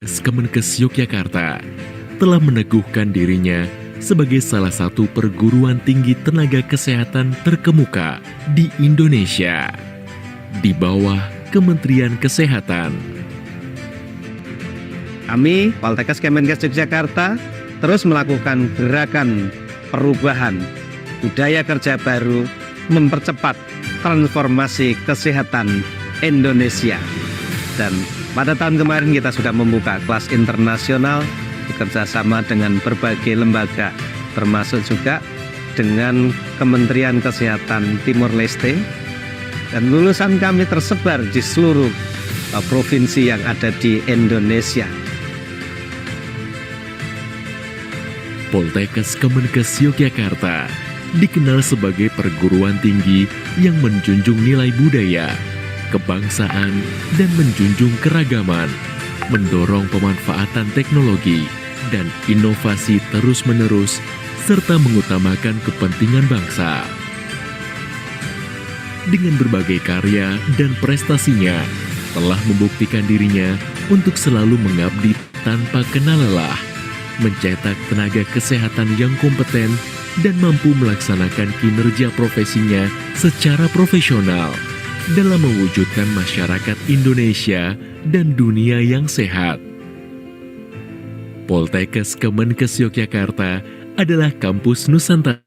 Kemenkes Yogyakarta telah meneguhkan dirinya sebagai salah satu perguruan tinggi tenaga kesehatan terkemuka di Indonesia, di bawah Kementerian Kesehatan. Kami, Poltekkes Kemenkes Yogyakarta, terus melakukan gerakan perubahan budaya kerja baru, mempercepat transformasi kesehatan Indonesia. Dan pada tahun kemarin kita sudah membuka kelas internasional bekerja sama dengan berbagai lembaga, termasuk juga dengan Kementerian Kesehatan Timur Leste. Dan lulusan kami tersebar di seluruh provinsi yang ada di Indonesia. Poltekkes Kemenkes Yogyakarta dikenal sebagai perguruan tinggi yang menjunjung nilai budaya, kebangsaan, dan menjunjung keragaman, mendorong pemanfaatan teknologi dan inovasi terus-menerus, serta mengutamakan kepentingan bangsa. Dengan berbagai karya dan prestasinya, telah membuktikan dirinya untuk selalu mengabdi tanpa kenal lelah, mencetak tenaga kesehatan yang kompeten dan mampu melaksanakan kinerja profesinya secara profesional dalam mewujudkan masyarakat Indonesia dan dunia yang sehat. Poltekkes Kemenkes Yogyakarta adalah kampus Nusantara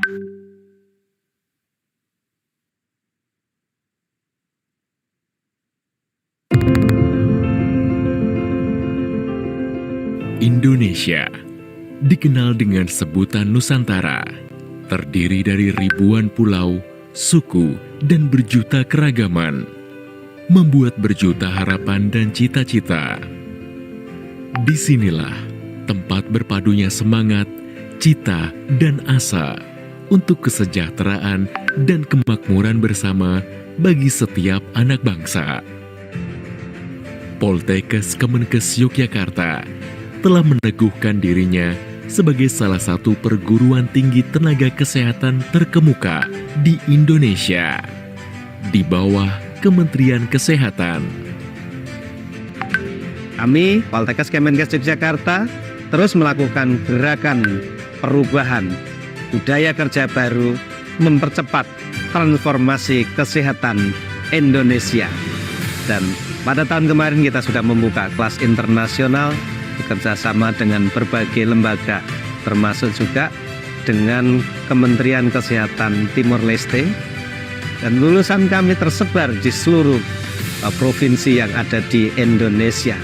Indonesia dikenal dengan sebutan Nusantara, terdiri dari ribuan pulau, suku, dan berjuta keragaman, membuat berjuta harapan dan cita-cita. Disinilah tempat berpadunya semangat, cita, dan asa untuk kesejahteraan dan kemakmuran bersama bagi setiap anak bangsa. Poltekkes Kemenkes Yogyakarta telah meneguhkan dirinya sebagai salah satu perguruan tinggi tenaga kesehatan terkemuka di Indonesia, di bawah Kementerian Kesehatan. Kami, Poltekkes Kemenkes Yogyakarta, terus melakukan gerakan perubahan budaya kerja baru, mempercepat transformasi kesehatan Indonesia. Dan pada tahun kemarin kita sudah membuka kelas internasional bekerja sama dengan berbagai lembaga, termasuk juga dengan Kementerian Kesehatan Timor Leste, dan lulusan kami tersebar di seluruh provinsi yang ada di Indonesia.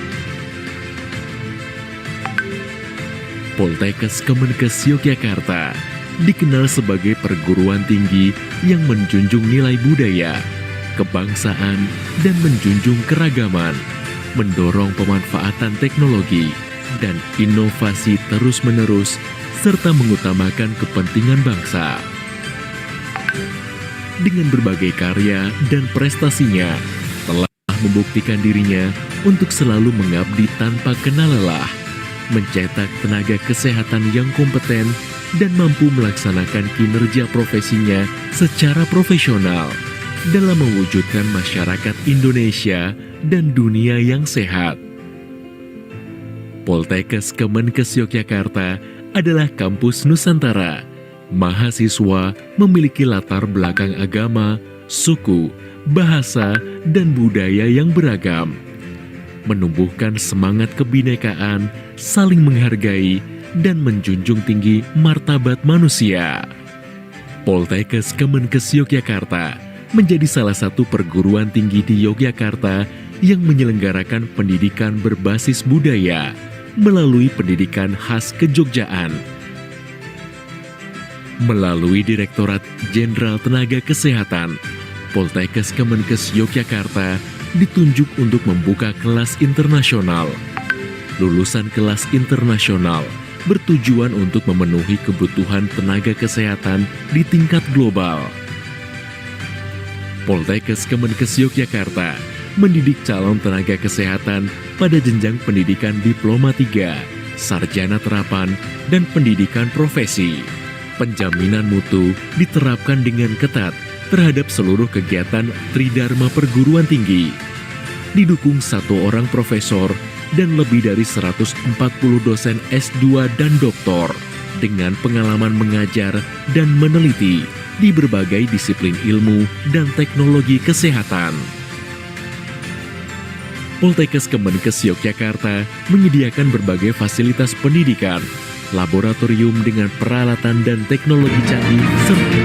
Poltekkes Kemenkes Yogyakarta dikenal sebagai perguruan tinggi yang menjunjung nilai budaya, kebangsaan, dan menjunjung keragaman, mendorong pemanfaatan teknologi dan inovasi terus-menerus, serta mengutamakan kepentingan bangsa. Dengan berbagai karya dan prestasinya, telah membuktikan dirinya untuk selalu mengabdi tanpa kenal lelah, mencetak tenaga kesehatan yang kompeten dan mampu melaksanakan kinerja profesinya secara profesional dalam mewujudkan masyarakat Indonesia dan dunia yang sehat. Poltekkes Kemenkes Yogyakarta adalah kampus Nusantara. Mahasiswa memiliki latar belakang agama, suku, bahasa, dan budaya yang beragam, menumbuhkan semangat kebinekaan, saling menghargai, dan menjunjung tinggi martabat manusia. Poltekkes Kemenkes Yogyakarta menjadi salah satu perguruan tinggi di Yogyakarta yang menyelenggarakan pendidikan berbasis budaya melalui pendidikan khas kejogjaan. Melalui Direktorat Jenderal Tenaga Kesehatan, Poltekkes Kemenkes Yogyakarta ditunjuk untuk membuka kelas internasional. Lulusan kelas internasional bertujuan untuk memenuhi kebutuhan tenaga kesehatan di tingkat global. Poltekkes Kemenkes Yogyakarta mendidik calon tenaga kesehatan pada jenjang pendidikan Diploma 3, Sarjana Terapan, dan Pendidikan Profesi. Penjaminan mutu diterapkan dengan ketat terhadap seluruh kegiatan Tridharma perguruan tinggi. Didukung 1 orang profesor dan lebih dari 140 dosen S2 dan doktor dengan pengalaman mengajar dan meneliti di berbagai disiplin ilmu dan teknologi kesehatan. Poltekkes Kemenkes Yogyakarta menyediakan berbagai fasilitas pendidikan, laboratorium dengan peralatan dan teknologi canggih, serta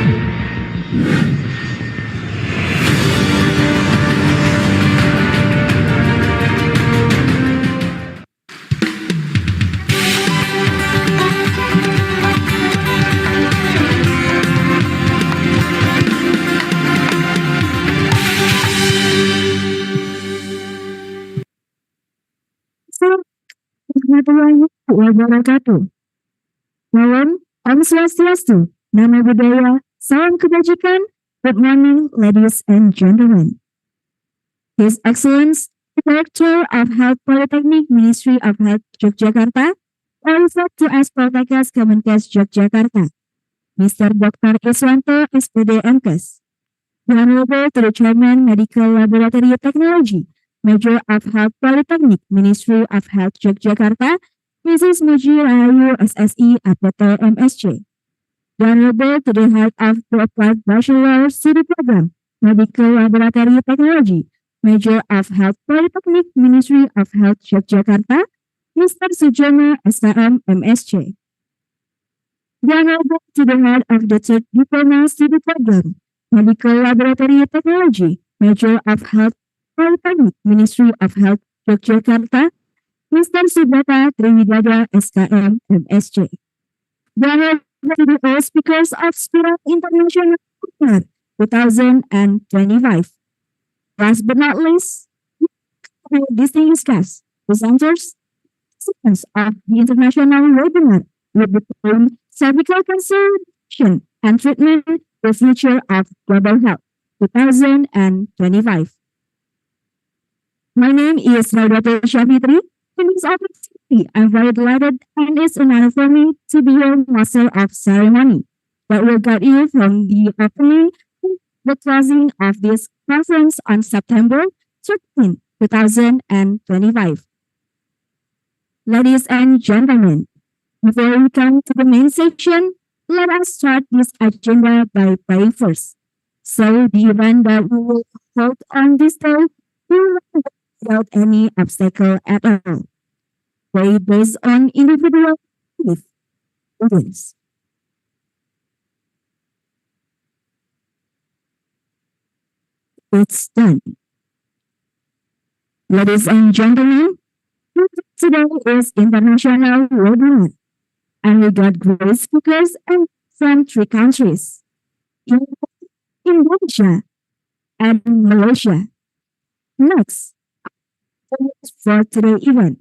Assalamualaikum warahmatullahi wabarakatuh. Salam Om Swastiastu, Namo Buddhaya, salam kebajikan. Good morning, ladies and gentlemen. His Excellence, the Director of Health Polytechnic Ministry of Health Yogyakarta, referred to as Poltekkes Kemenkes Yogyakarta, Mr. Dr. Iswanto, SPD MKes. The Honorable to the Chairman Medical Laboratory Technology, Major of Health Polytechnic Ministry of Health Yogyakarta, Mrs. Muji Rahayu SSI APT MSc. The Honorable to the Head of the Applied Bachelor Study Program, Medical Laboratory Technology, Major of Health Polytechnic Ministry of Health Yogyakarta, Mr. Sujono SKM MSc. They are now back to the head of the third diploma study program, Medical Laboratory Technology, Major of Health, Polytechnic, Ministry of Health, Yogyakarta, Mr. Subhata Triwidaya, SKM, MSc. They are the all speakers of Spirit International Award 2025. Last but not least, distinguished guests, presenters, participants of the international webinar with the theme Cervical Cancer and Treatment, the Future of Global Health 2025. My name is Raudati Syafitri. In this opportunity, I'm very delighted and it's an honor for me to be your master of ceremony that will guide you from the opening to the closing of this conference on September 13, 2025. Ladies and gentlemen, before we come to the main section, let us start this agenda by praying first. So the event that we will hold on this day will run without any obstacle at all. Pray based on individual beliefs. It's done. Ladies and gentlemen, today is International Webinar, and we got great speakers and from 3 countries, Indonesia and Malaysia. Next, for today's event.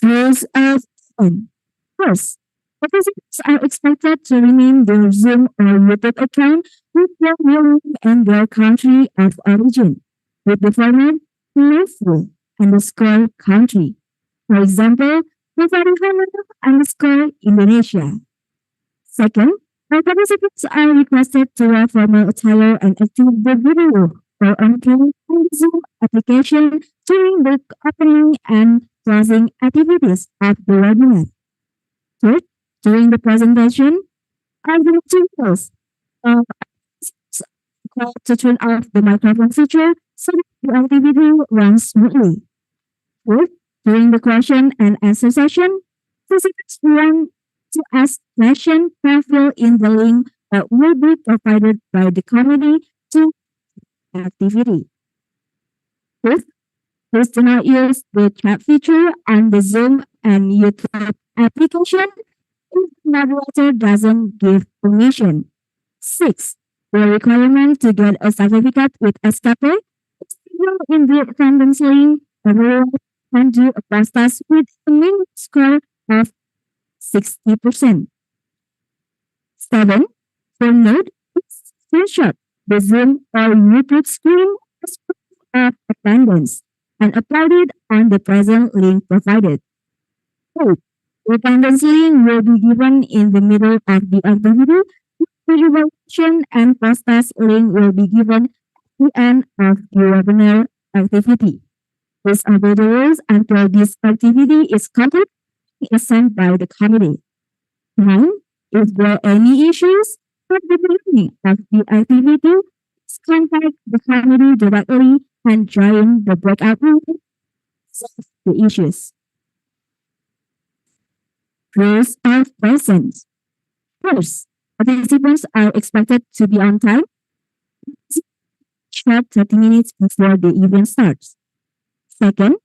Rules of Fun. First, participants are expected to rename their Zoom or YouTube account with their real name and their country of origin, with the format playful underscore country. For example, underscore Indonesia. Second, all participants are requested to wear formal attire and activate the video or on-camera Zoom application during the opening and closing activities of the webinar. Third, during the presentation, are the materials to turn off the microphone feature so that the activity runs smoothly. Fourth, during the question and answer session, participants want to ask questions can fill in the link that will be provided by the committee to the activity. Fifth, please do not use the chat feature on the Zoom and YouTube application if the moderator doesn't give permission. 6. The requirement to get a certificate with SKP is in the attendance link. Everyone can do a class test with a minimum score of 60%. 7. For note, screenshot the Zoom or YouTube screen as proof of attendance and upload it on the present link provided. 8. The attendance link will be given in the middle of the activity. The evaluation and post-test link will be given at the end of the webinar activity. These are the rules until this activity is complete is sent by the committee. 9. If there are any issues at the beginning of the activity, please contact the committee directly and join the breakout room to solve the issues. Rules of presence. First, participants are expected to be on time. Chat 30 minutes before the event starts. Second,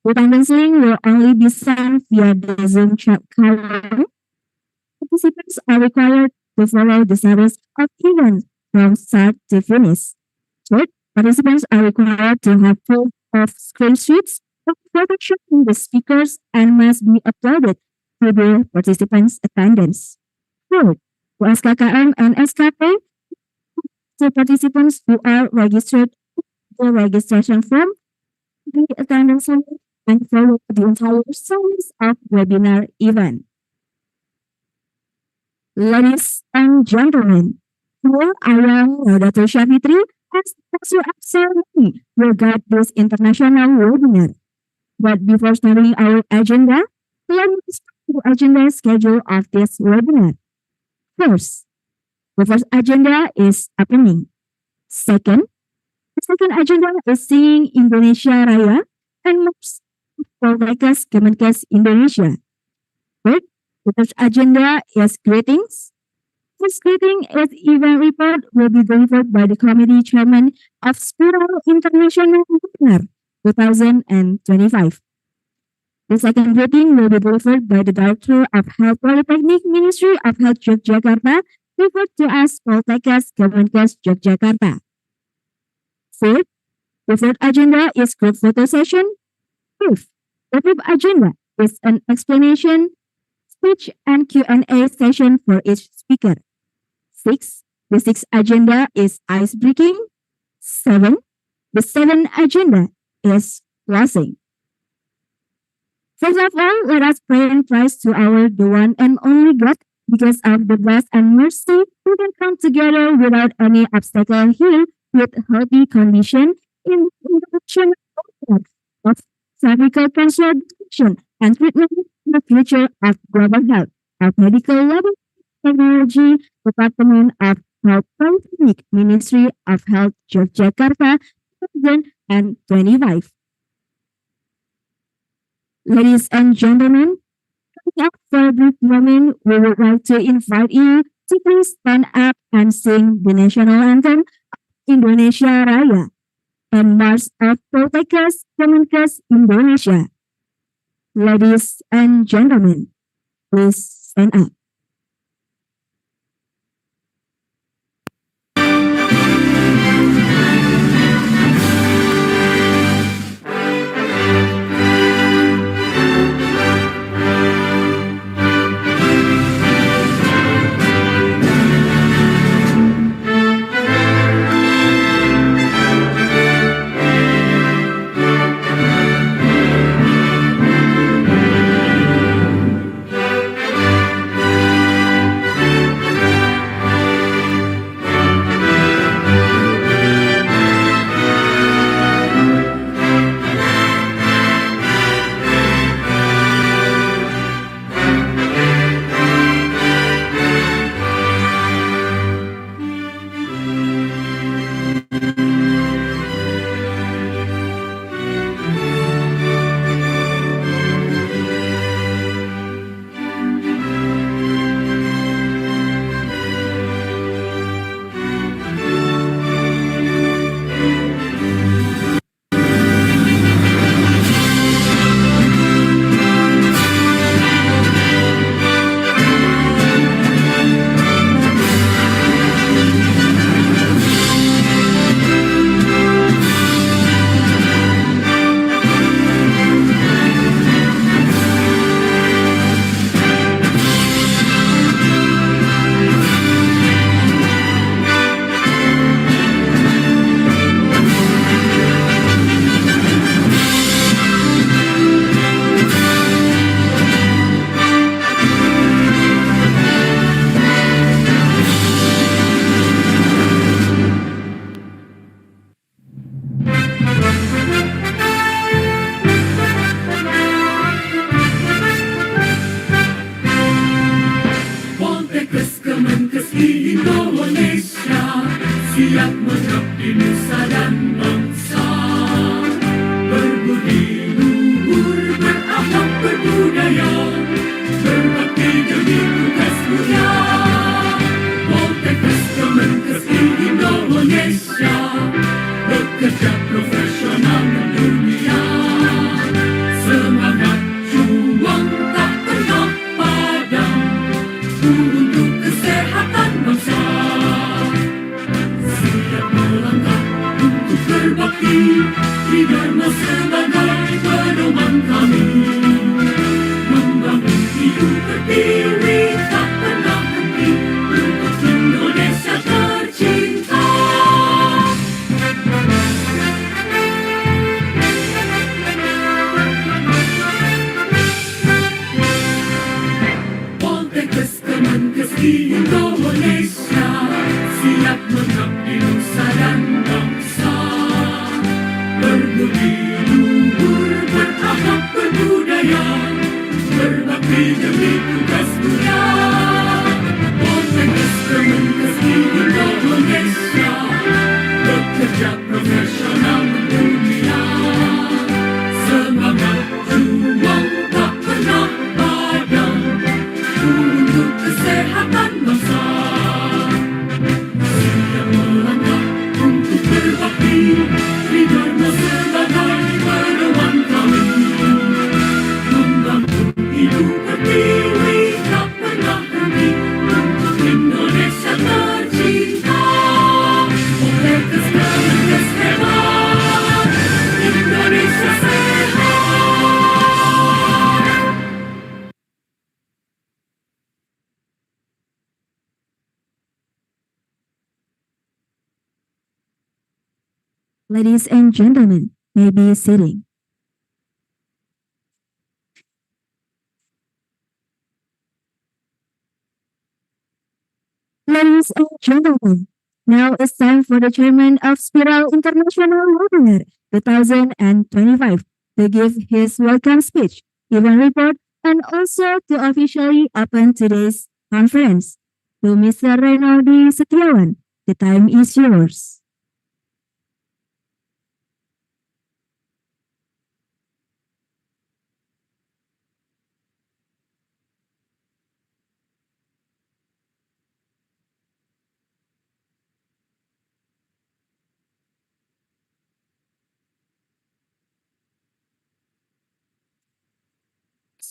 the attendance link will only be sent via the Zoom chat calendar. Participants are required to follow the series of events from start to finish. Third, participants are required to have proof of screenshots of production in the speakers and must be uploaded to the participants' attendance. Fourth, for SKKM and SKP, the participants who are registered the registration form, the attendance link, and follow the entire series of webinar event. Ladies and gentlemen, here I am, Dr. Syafitri, as the ceremony will guide this international webinar. But before starting our agenda, let me start the agenda schedule of this webinar. First, the first agenda is opening. Second, the second agenda is singing Indonesia Raya and most Poltekkes Kemenkes Indonesia. Third, the third agenda is greetings. This greeting is event report will be delivered by the committee chairman of Spiral International Webinar 2025. The second greeting will be delivered by the Director of Health Polytechnic Ministry of Health Yogyakarta, referred to as Poltekkes Kemenkes Yogyakarta. Fourth, the third agenda is group photo session. Fifth, the fifth agenda is an explanation, speech, and Q&A session for each speaker. Sixth, the sixth agenda is icebreaking. Seven, the seventh agenda is closing. First of all, let us pray and praise to our the one and only God. Because of the bless and mercy, we can come together without any obstacle here with healthy condition in the introduction of cervical cancer detection and treatment in the future of global health, of medical level technology, Department of Health Polytechnic Ministry of Health Yogyakarta 2025. Ladies and gentlemen, for a brief moment, we would like to invite you to please stand up and sing the national anthem of Indonesia Raya and March of Poltekkes Kemenkes Indonesia. Ladies and gentlemen, please stand up. siap mengabdi nusa dan bangsa, berbudi luhur, berakhlak berbudaya, berbakti demi tugas mulia. Poltekkes Kemenkes Indonesia, bekerja profesional mendunia. Semangat juang tak pernah padam untuk kesehatan bangsa. Siap melangkah untuk berbakti di Dharma sebagai pedoman kami. Membangun hidup berdiri tak pernah henti untuk Indonesia tercinta. Poltekkes Kemenkes Ladies and gentlemen, may be sitting. Ladies and gentlemen, now it's time for the chairman of Spiral International Webinar 2025 to give his welcome speech, event report, and also to officially open today's conference. To Mr. Reynaldi Setiawan, the time is yours.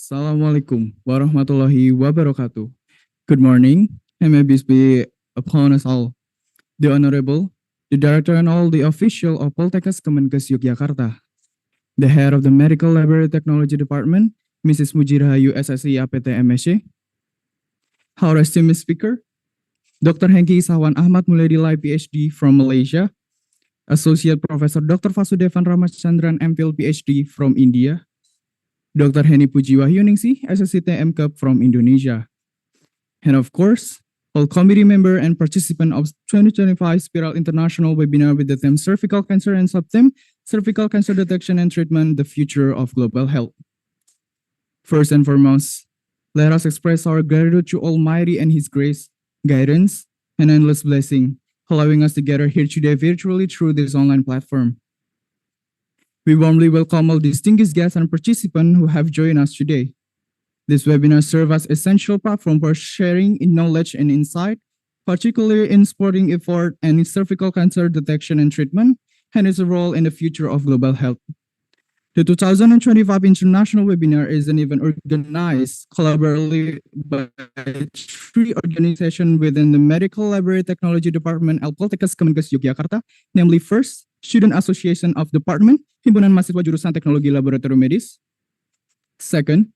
Assalamualaikum warahmatullahi wabarakatuh. Good morning, and may peace be upon us all. The Honorable, the Director and all the official of Poltekkes Kemenkes Yogyakarta, the Head of the Medical Laboratory Technology Department, Mrs. Mujirahayu SSI APT MSc, our esteemed speaker, Dr. Hengki Isawan Ahmad Mulyadi PhD from Malaysia, Associate Professor Dr. Vasudevan Ramachandran MPhil PhD from India, Dr. Heni Puji Wahyuningsih, SSCT MCUP from Indonesia. And of course, all committee member and participant of 2025 Spiral International Webinar with the theme Cervical Cancer and subtheme Cervical Cancer Detection and Treatment, the Future of Global Health. First and foremost, let us express our gratitude to Almighty and His grace, guidance, and endless blessing, allowing us to gather here today virtually through this online platform. We warmly welcome all distinguished guests and participants who have joined us today. This webinar serves as essential platform for sharing in knowledge and insight, particularly in supporting effort and cervical cancer detection and treatment, and its role in the future of global health. The 2025 International Webinar is an event organized collaboratively by 3 organizations within the Medical Laboratory Technology Department at Poltekkes Kemenkes Yogyakarta, namely first, Student Association of Department, Himpunan Mahasiswa Jurusan Teknologi Laboratorium Medis. Second,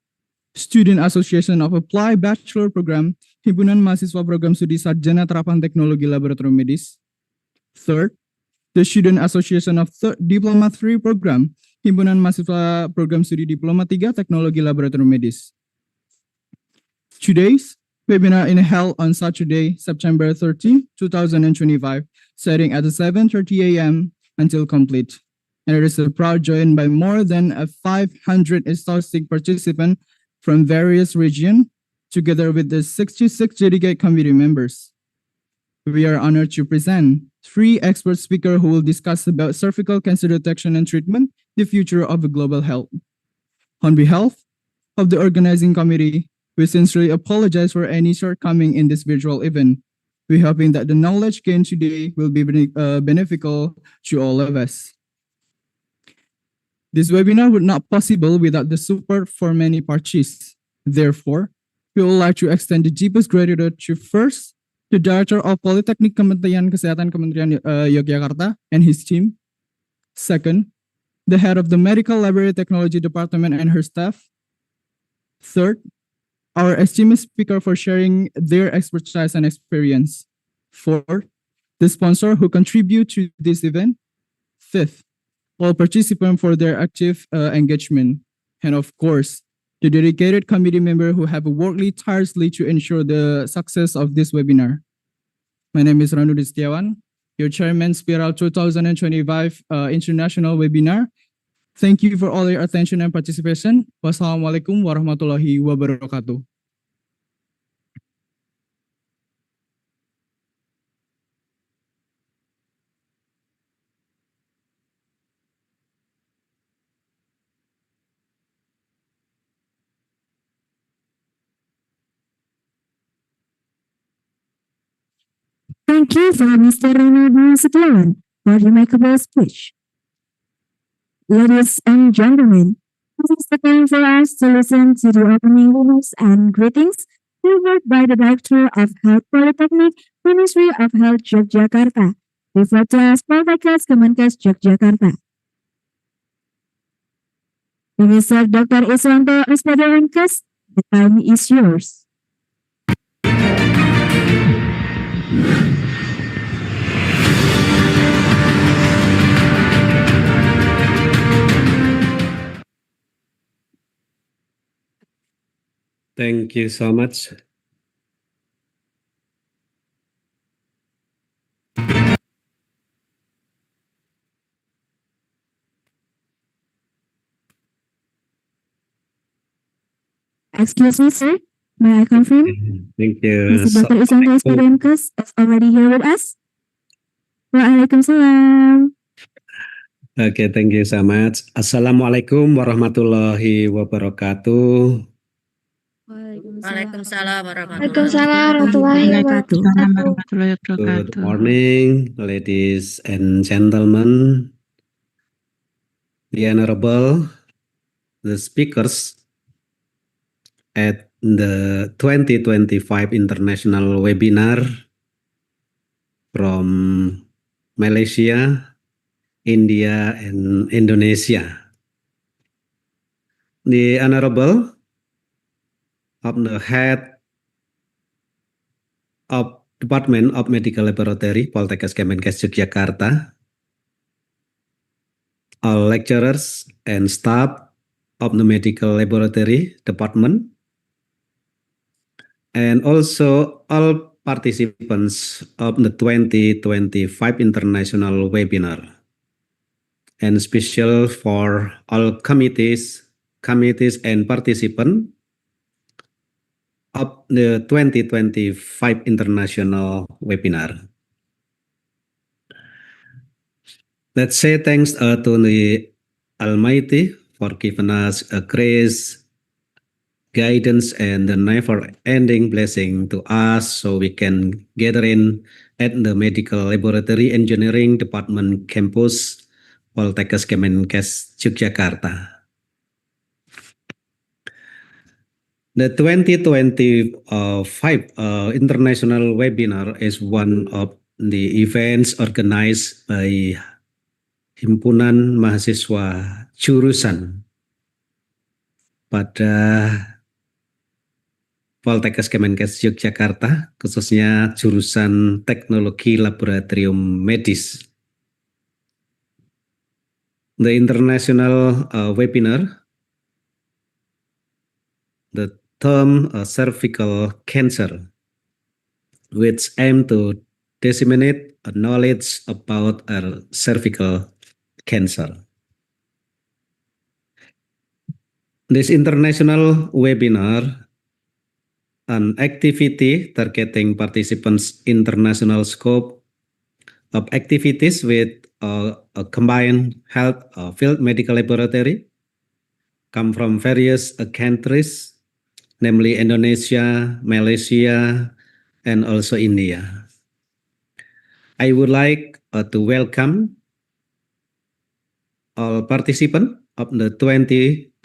Student Association of Applied Bachelor Program, Himpunan Mahasiswa Program Studi Sarjana Terapan Teknologi Laboratorium Medis. Third, the Student Association of Diploma 3 Program, Himpunan Mahasiswa Program Studi Diploma 3 Teknologi Laboratorium Medis. Today's webinar is held on Saturday, September 13, 2025, starting at 7:30 a.m. until complete. And it is a proud joined by more than 500 enthusiastic participants from various regions, together with the 66 dedicated committee members. We are honored to present 3 expert speakers who will discuss about cervical cancer detection and treatment, the future of global health. On behalf of the organizing committee, we sincerely apologize for any shortcoming in this virtual event. We're hoping that the knowledge gained today will be beneficial to all of us. This webinar would not possible without the support for many parties. Therefore, we would like to extend the deepest gratitude to first, the Director of Polytechnic Kementerian Kesehatan Kementerian Yogyakarta and his team. Second, the Head of the Medical Laboratory Technology Department and her staff. Third, our esteemed speaker for sharing their expertise and experience. Fourth, the sponsor who contribute to this event. Fifth, all participants for their active engagement. And of course, the dedicated committee member who have worked tirelessly to ensure the success of this webinar. My name is Ranu Setiawan, your Chairman Spiral 2025 International Webinar. Thank you for all your attention and participation. Wassalamualaikum warahmatullahi wabarakatuh. Thank you for Mr. Reynaldi Setiawan for the remarkable speech. Ladies and gentlemen, this is the time for us to listen to the opening remarks and greetings delivered by the Director of Health Polytechnic, Ministry of Health Yogyakarta, referred to as Poltekkes Kemenkes Yogyakarta. Professor Dr. Iswanto SPD Menkes, the time is yours. Thank you so much. Excuse me, sir. May I confirm? Thank you. Mr. Dr. Iswanto SPDMKes is already here with us. Waalaikumsalam. Okay, thank you so much. Assalamualaikum warahmatullahi wabarakatuh. Waalaikumsalam Waalaikumsalam warahmatullahi wabarakatuh. wabarakatuh. Good morning, ladies and gentlemen, the honorable, the speakers at the 2025 international webinar from Malaysia, India, and Indonesia. The honorable of the head of Department of Medical Laboratory, Poltekkes Kemenkes Yogyakarta, all lecturers and staff of the Medical Laboratory Department, and also all participants of the 2025 International Webinar, and special for all committees and participants of the 2025 International Webinar. Let's say thanks to the Almighty for giving us a grace, guidance, and the never-ending blessing to us so we can gather in at the Medical Laboratory Engineering Department campus, Poltekkes Kemenkes Yogyakarta. The 2025 International Webinar is one of the events organized by Himpunan Mahasiswa Jurusan pada Poltekkes Kemenkes Yogyakarta, khususnya jurusan Teknologi Laboratorium Medis. The international webinar, the term cervical cancer, which aim to disseminate knowledge about cervical cancer. This international webinar, an activity targeting participants' international scope of activities with a combined health field medical laboratory, come from various countries, namely Indonesia, Malaysia, and also India. I would like to welcome all participants of the 2025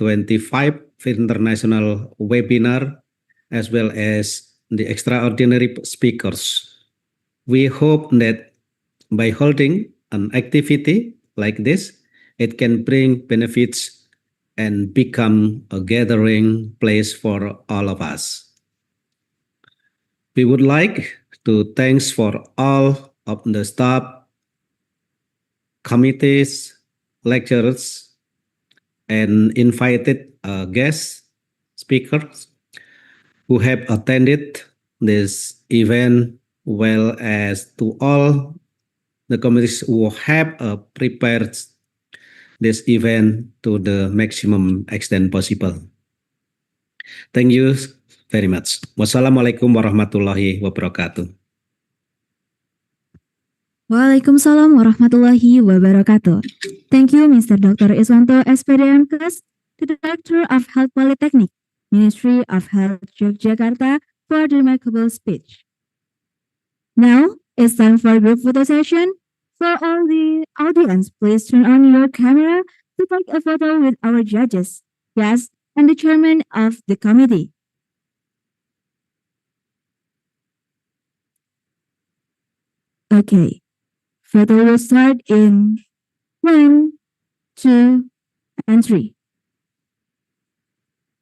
International Webinar, as well as the extraordinary speakers. We hope that by holding an activity like this, it can bring benefits and become a gathering place for all of us. We would like to thanks for all of the staff, committees, lecturers, and invited guest speakers who have attended this event, well as to all the committees who have prepared this event to the maximum extent possible. Thank you very much. Wassalamualaikum warahmatullahi wabarakatuh. Waalaikumsalam warahmatullahi wabarakatuh. Thank you, Mr. Dr. Iswanto SPDMKes, the Director of Health Polytechnic, Ministry of Health Yogyakarta, for the remarkable speech. Now, it's time for a group photo session. For all the audience, please turn on your camera to take a photo with our judges, guests, and the chairman of the committee. Okay, photo will start in 1, 2, and 3.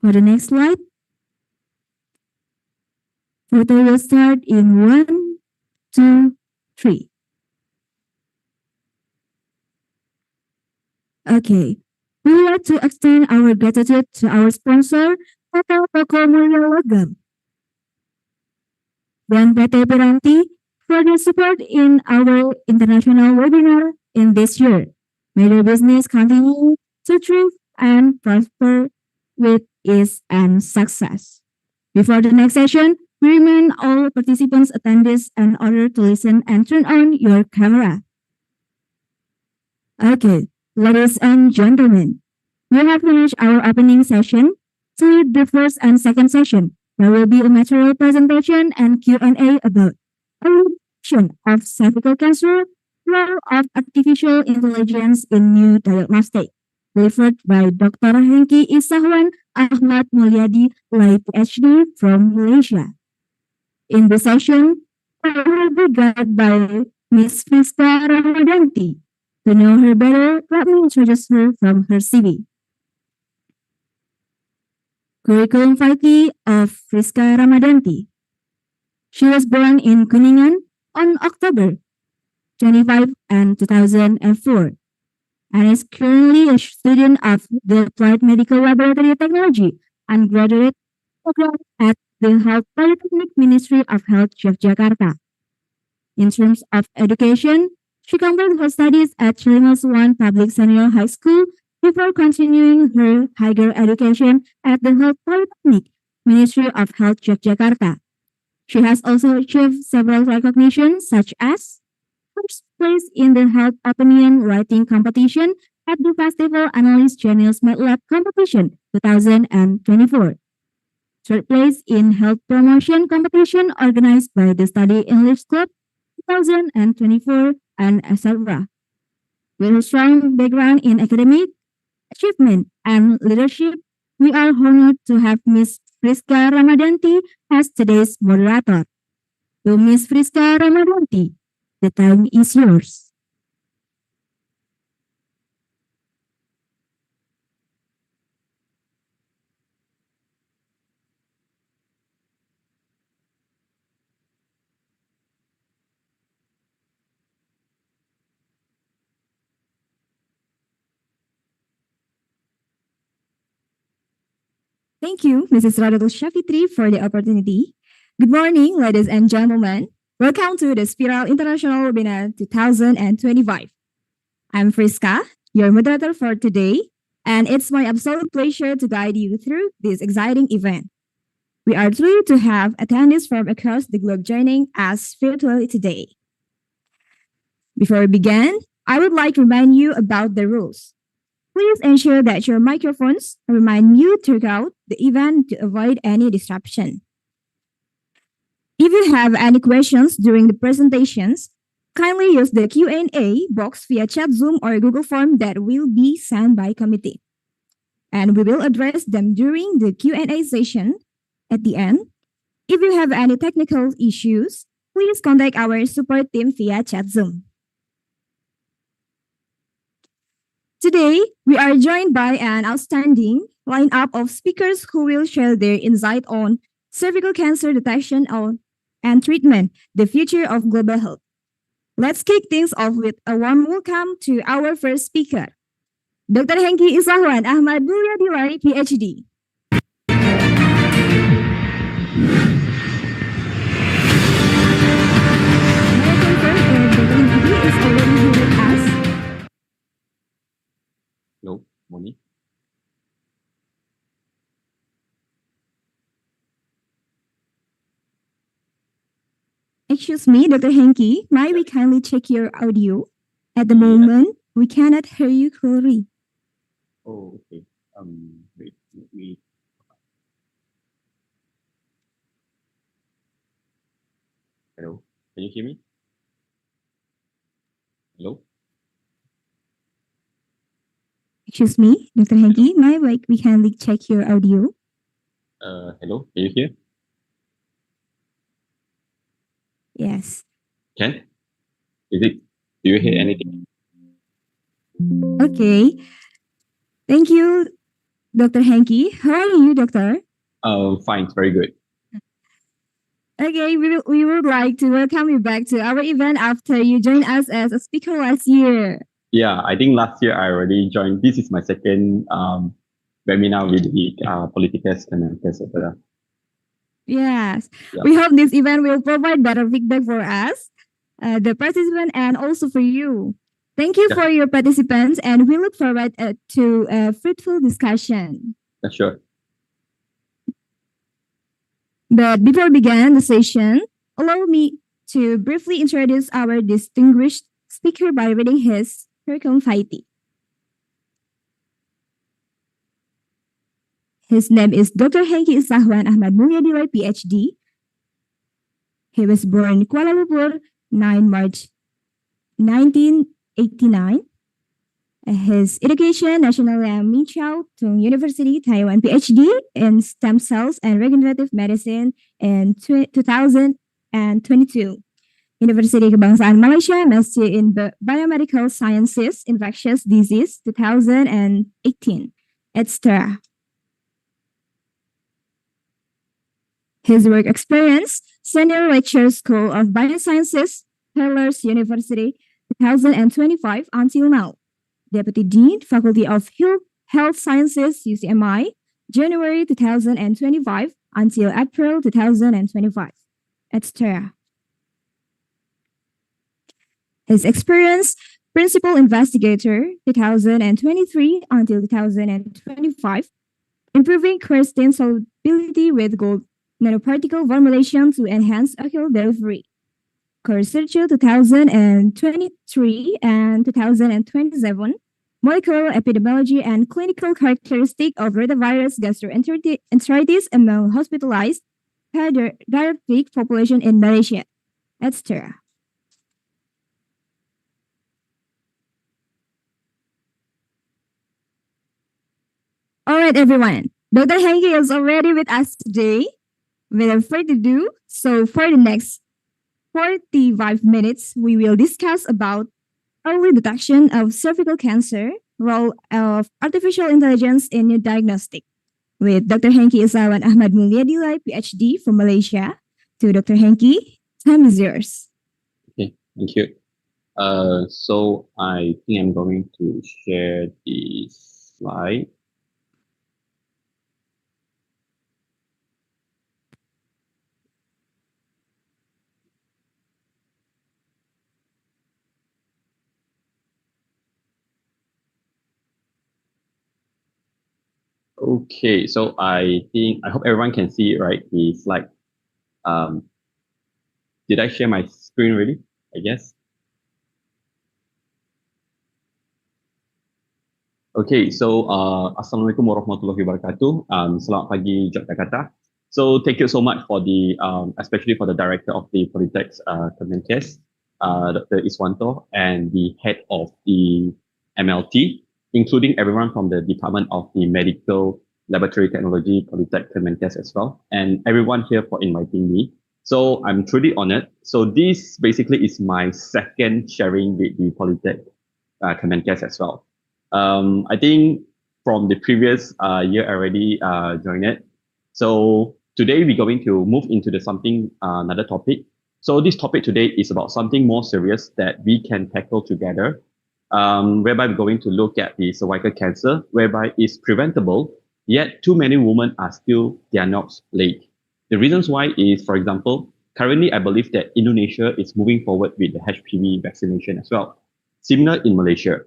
For the next slide, photo will start in 1, 2, 3. Okay, we would like to extend our gratitude to our sponsor atau toko mulia logam. Dan PT Piranti for the support in our international webinar in this year. May the business continue to thrive and prosper with ease and success. Before the next session, we remind all participants attendees in order to listen and turn on your camera. Okay, ladies and gentlemen, we have finished our opening session. To lead the first and second session, there will be a material presentation and Q&A about evaluation of cervical cancer, role of artificial intelligence in new diagnostic, delivered by Dr. Hengki Isahwan Ahmad Mulyadi, Lai PhD from Malaysia. In this session, I will be guided by Ms. Friska Ramadanti. To know her better, let me introduce her from her CV. Curriculum vitae of Friska Ramadanti. She was born in Kuningan on October 25 and 2004 and is currently a student of the Applied Medical Laboratory Technology and graduate program at the Health Polytechnic Ministry of Health, Yogyakarta. In terms of education, she completed her studies at Chilimas 1 Public Senior High School before continuing her higher education at the Health Polytechnic Ministry of Health, Yogyakarta. She has also achieved several recognitions such as first place in the Health Opinion Writing Competition at the Festival Analyst Genius MedLab Competition 2024. Third place in Health Promotion Competition organized by the Study English Club 2024 and etc. With a strong background in academic achievement and leadership, we are honored to have Ms. Friska Ramadanti as today's moderator. To Ms. Friska Ramadanti, the time is yours. Thank you, Mrs. Radatul Shafitri, for the opportunity. Good morning, ladies and gentlemen. Welcome to the Spiral International Webinar 2025. I'm Friska, your moderator for today, and it's my absolute pleasure to guide you through this exciting event. We are thrilled to have attendees from across the globe joining us virtually today. Before we begin, I would like to remind you about the rules. Please ensure that your microphones remain mute throughout the event to avoid any disruption. If you have any questions during the presentations, kindly use the Q&A box via chat, Zoom, or Google Form that will be sent by committee. And we will address them during the Q&A session at the end. If you have any technical issues, please contact our support team via chat, Zoom. Today, we are joined by an outstanding lineup of speakers who will share their insight on cervical cancer detection and treatment, the future of global health. Let's kick things off with a warm welcome to our first speaker, Dr. Hengki Isahwan Ahmad Mulyadi, PhD. Hello, morning. Excuse me, Dr. Hengki, might we kindly check your audio? At the moment, we cannot hear you clearly. Oh, okay. Wait, let me. Hello, can you hear me? Hello. Excuse me, Dr. Hengki, might we kindly check your audio? Hello, can you hear? Yes. Can? Is it? Do you hear anything? Okay. Thank you, Dr. Hengki. How are you, doctor? Fine, very good. Okay, we would like to welcome you back to our event after you joined us as a speaker last year. Yeah, I think last year I already joined. This is my second webinar with the Politicas Kemenkes, etc. Yes, Yeah. we hope this event will provide better feedback for us, the participant, and also for you. Thank you Yeah. for your participants, and we look forward to a fruitful discussion. Sure. But before we begin the session, allow me to briefly introduce our distinguished speaker by reading his curriculum vitae. His name is Dr. Hengki Isahwan Ahmad Mulyadilai, PhD. He was born in Kuala Lumpur, 9 March 1989. His education, National Min Chao Tung University, Taiwan, PhD in stem cells and regenerative medicine in 2022. University Kebangsaan Malaysia, Master in Biomedical Sciences, Infectious Disease, 2018, etc. His work experience, Senior Lecturer School of Biosciences, Taylor's University, 2025 until now. Deputy Dean, Faculty of Health Sciences, UCMI, January 2025 until April 2025, etc. His experience, Principal Investigator, 2023 until 2025, improving quercetin solubility with gold nanoparticle formulation to enhance ocular delivery. Co-researcher 2023 and 2027, molecular epidemiology and clinical characteristic of rotavirus gastroenteritis among hospitalized pediatric population in Malaysia, etc. All right, everyone. Dr. Hengki is already with us today. Without further ado, so for the next 45 minutes, we will discuss about early detection of cervical cancer, role of artificial intelligence in new diagnostic, with Dr. Hengki Isawan Ahmad Mulyadilai, PhD from Malaysia. To Dr. Hengki, time is yours. Okay, thank you. So I think I'm going to share the slide. Okay, so I hope everyone can see it, right? The slide. Did I share my screen already? I guess. Okay, so Assalamualaikum warahmatullahi wabarakatuh. Selamat pagi Jakarta. So thank you so much for the, especially for the director of the Polytechs Kemenkes, Dr. Iswanto, and the head of the MLT, including everyone from the Department of the Medical Laboratory Technology, Polytech Kemenkes as well, and everyone here for inviting me. So I'm truly honored. So this basically is my second sharing with the Polytech Kemenkes as well. I think from the previous year I already joined it. So today we're going to move into the another topic. So this topic today is about something more serious that we can tackle together, whereby we're going to look at the cervical cancer, whereby it's preventable, yet too many women are still diagnosed late. The reasons why is, for example, currently I believe that Indonesia is moving forward with the HPV vaccination as well. Similar in Malaysia.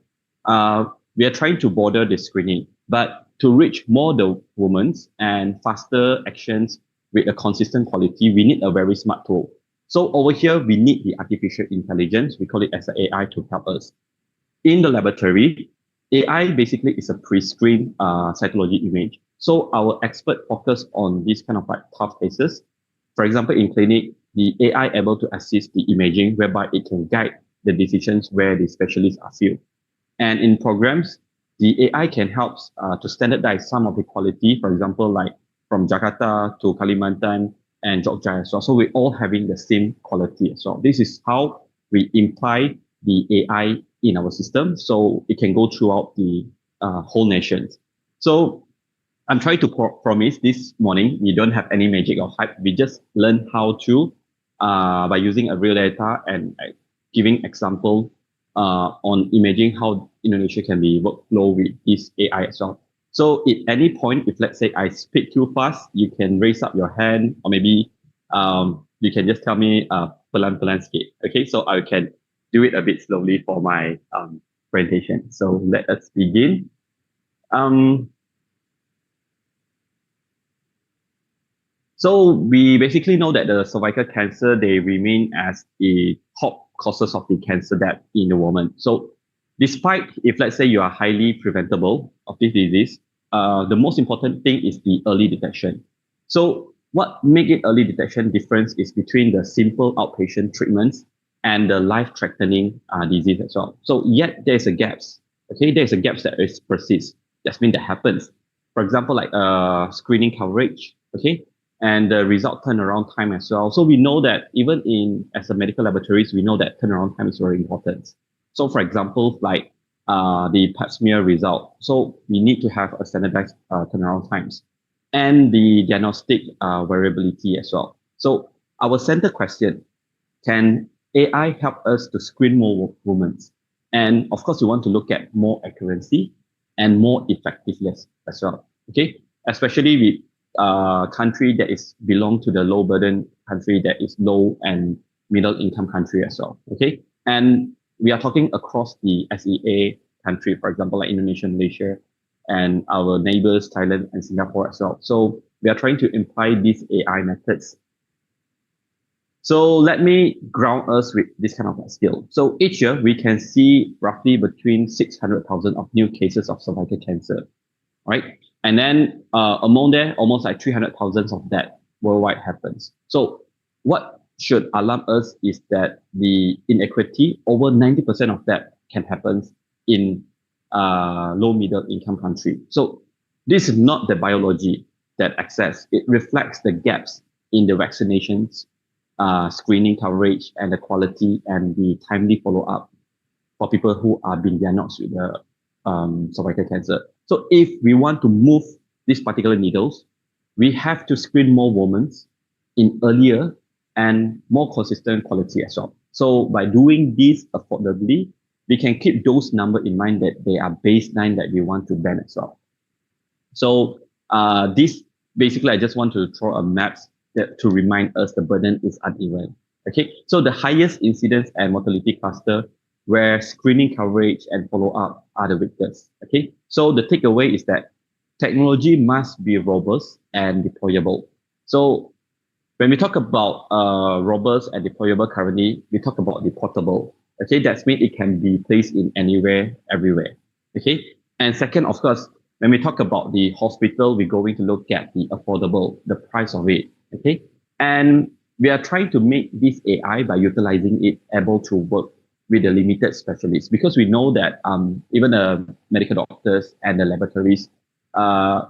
We are trying to border the screening, but to reach more the women and faster actions with a consistent quality, we need a very smart tool. So over here, we need the artificial intelligence. We call it as an AI to help us. In the laboratory, AI basically is a pre-screened cytology image. So our expert focus on these kind of like tough cases. For example, in clinic, the AI able to assist the imaging, whereby it can guide the decisions where the specialists are filled. And in programs, the AI can help to standardize some of the quality, for example, like from Jakarta to Kalimantan and Jogja as well. So we're all having the same quality as well. This is how we imply the AI in our system, so it can go throughout the whole nation. So I'm trying to promise this morning, we don't have any magic or hype. We just learn how to, by using a real data and giving example on imaging how Indonesia can be workflow with this AI as well. So at any point, if let's say I speak too fast, you can raise up your hand, or maybe you can just tell me pelan-pelan sikit. Okay, so I can do it a bit slowly for my presentation. So let us begin. So we basically know that the cervical cancer, they remain as the top causes of the cancer death in the woman. So despite if let's say you are highly preventable of this disease, the most important thing is the early detection. So what make it early detection difference is between the simple outpatient treatments and the life-threatening disease as well. So yet there's a gaps. Okay, there's a gaps that is persist. That's mean that happens. For example, like screening coverage. Okay, and the result turnaround time as well. So we know that even as a medical laboratories, we know that turnaround time is very important. So for example, like the pap smear result. So we need to have a standardized turnaround times and the diagnostic variability as well. So our center question, can AI help us to screen more women? And of course, we want to look at more accuracy and more effectiveness as well. Okay, especially with country that is belong to the low burden country, that is low and middle income country as well. Okay, and we are talking across the SEA country, for example, like Indonesia, Malaysia, and our neighbors, Thailand and Singapore as well. So we are trying to imply these AI methods. So let me ground us with this kind of skill. So each year we can see roughly between 600,000 of new cases of cervical cancer, right? And then among there, almost like 300,000 of that worldwide happens. So what should alarm us is that the inequity, over 90% of that can happen in low middle income country. So this is not the biology that exists. It reflects the gaps in the vaccinations, screening coverage, and the quality and the timely follow-up for people who are being diagnosed with the cervical cancer. So if we want to move these particular needles, we have to screen more women in earlier and more consistent quality as well. So by doing this affordably, we can keep those numbers in mind that they are baseline that we want to ban as well. So this basically, I just want to throw a map to remind us the burden is uneven. Okay, so the highest incidence and mortality cluster where screening coverage and follow-up are the weakest. Okay, so the takeaway is that technology must be robust and deployable. So when we talk about robust and deployable currently, we talk about the portable. Okay, that means it can be placed in anywhere, everywhere. Okay, and second, of course, when we talk about the hospital, we're going to look at the affordable, the price of it. Okay, and we are trying to make this AI by utilizing it able to work with the limited specialists, because we know that even the medical doctors and the laboratories,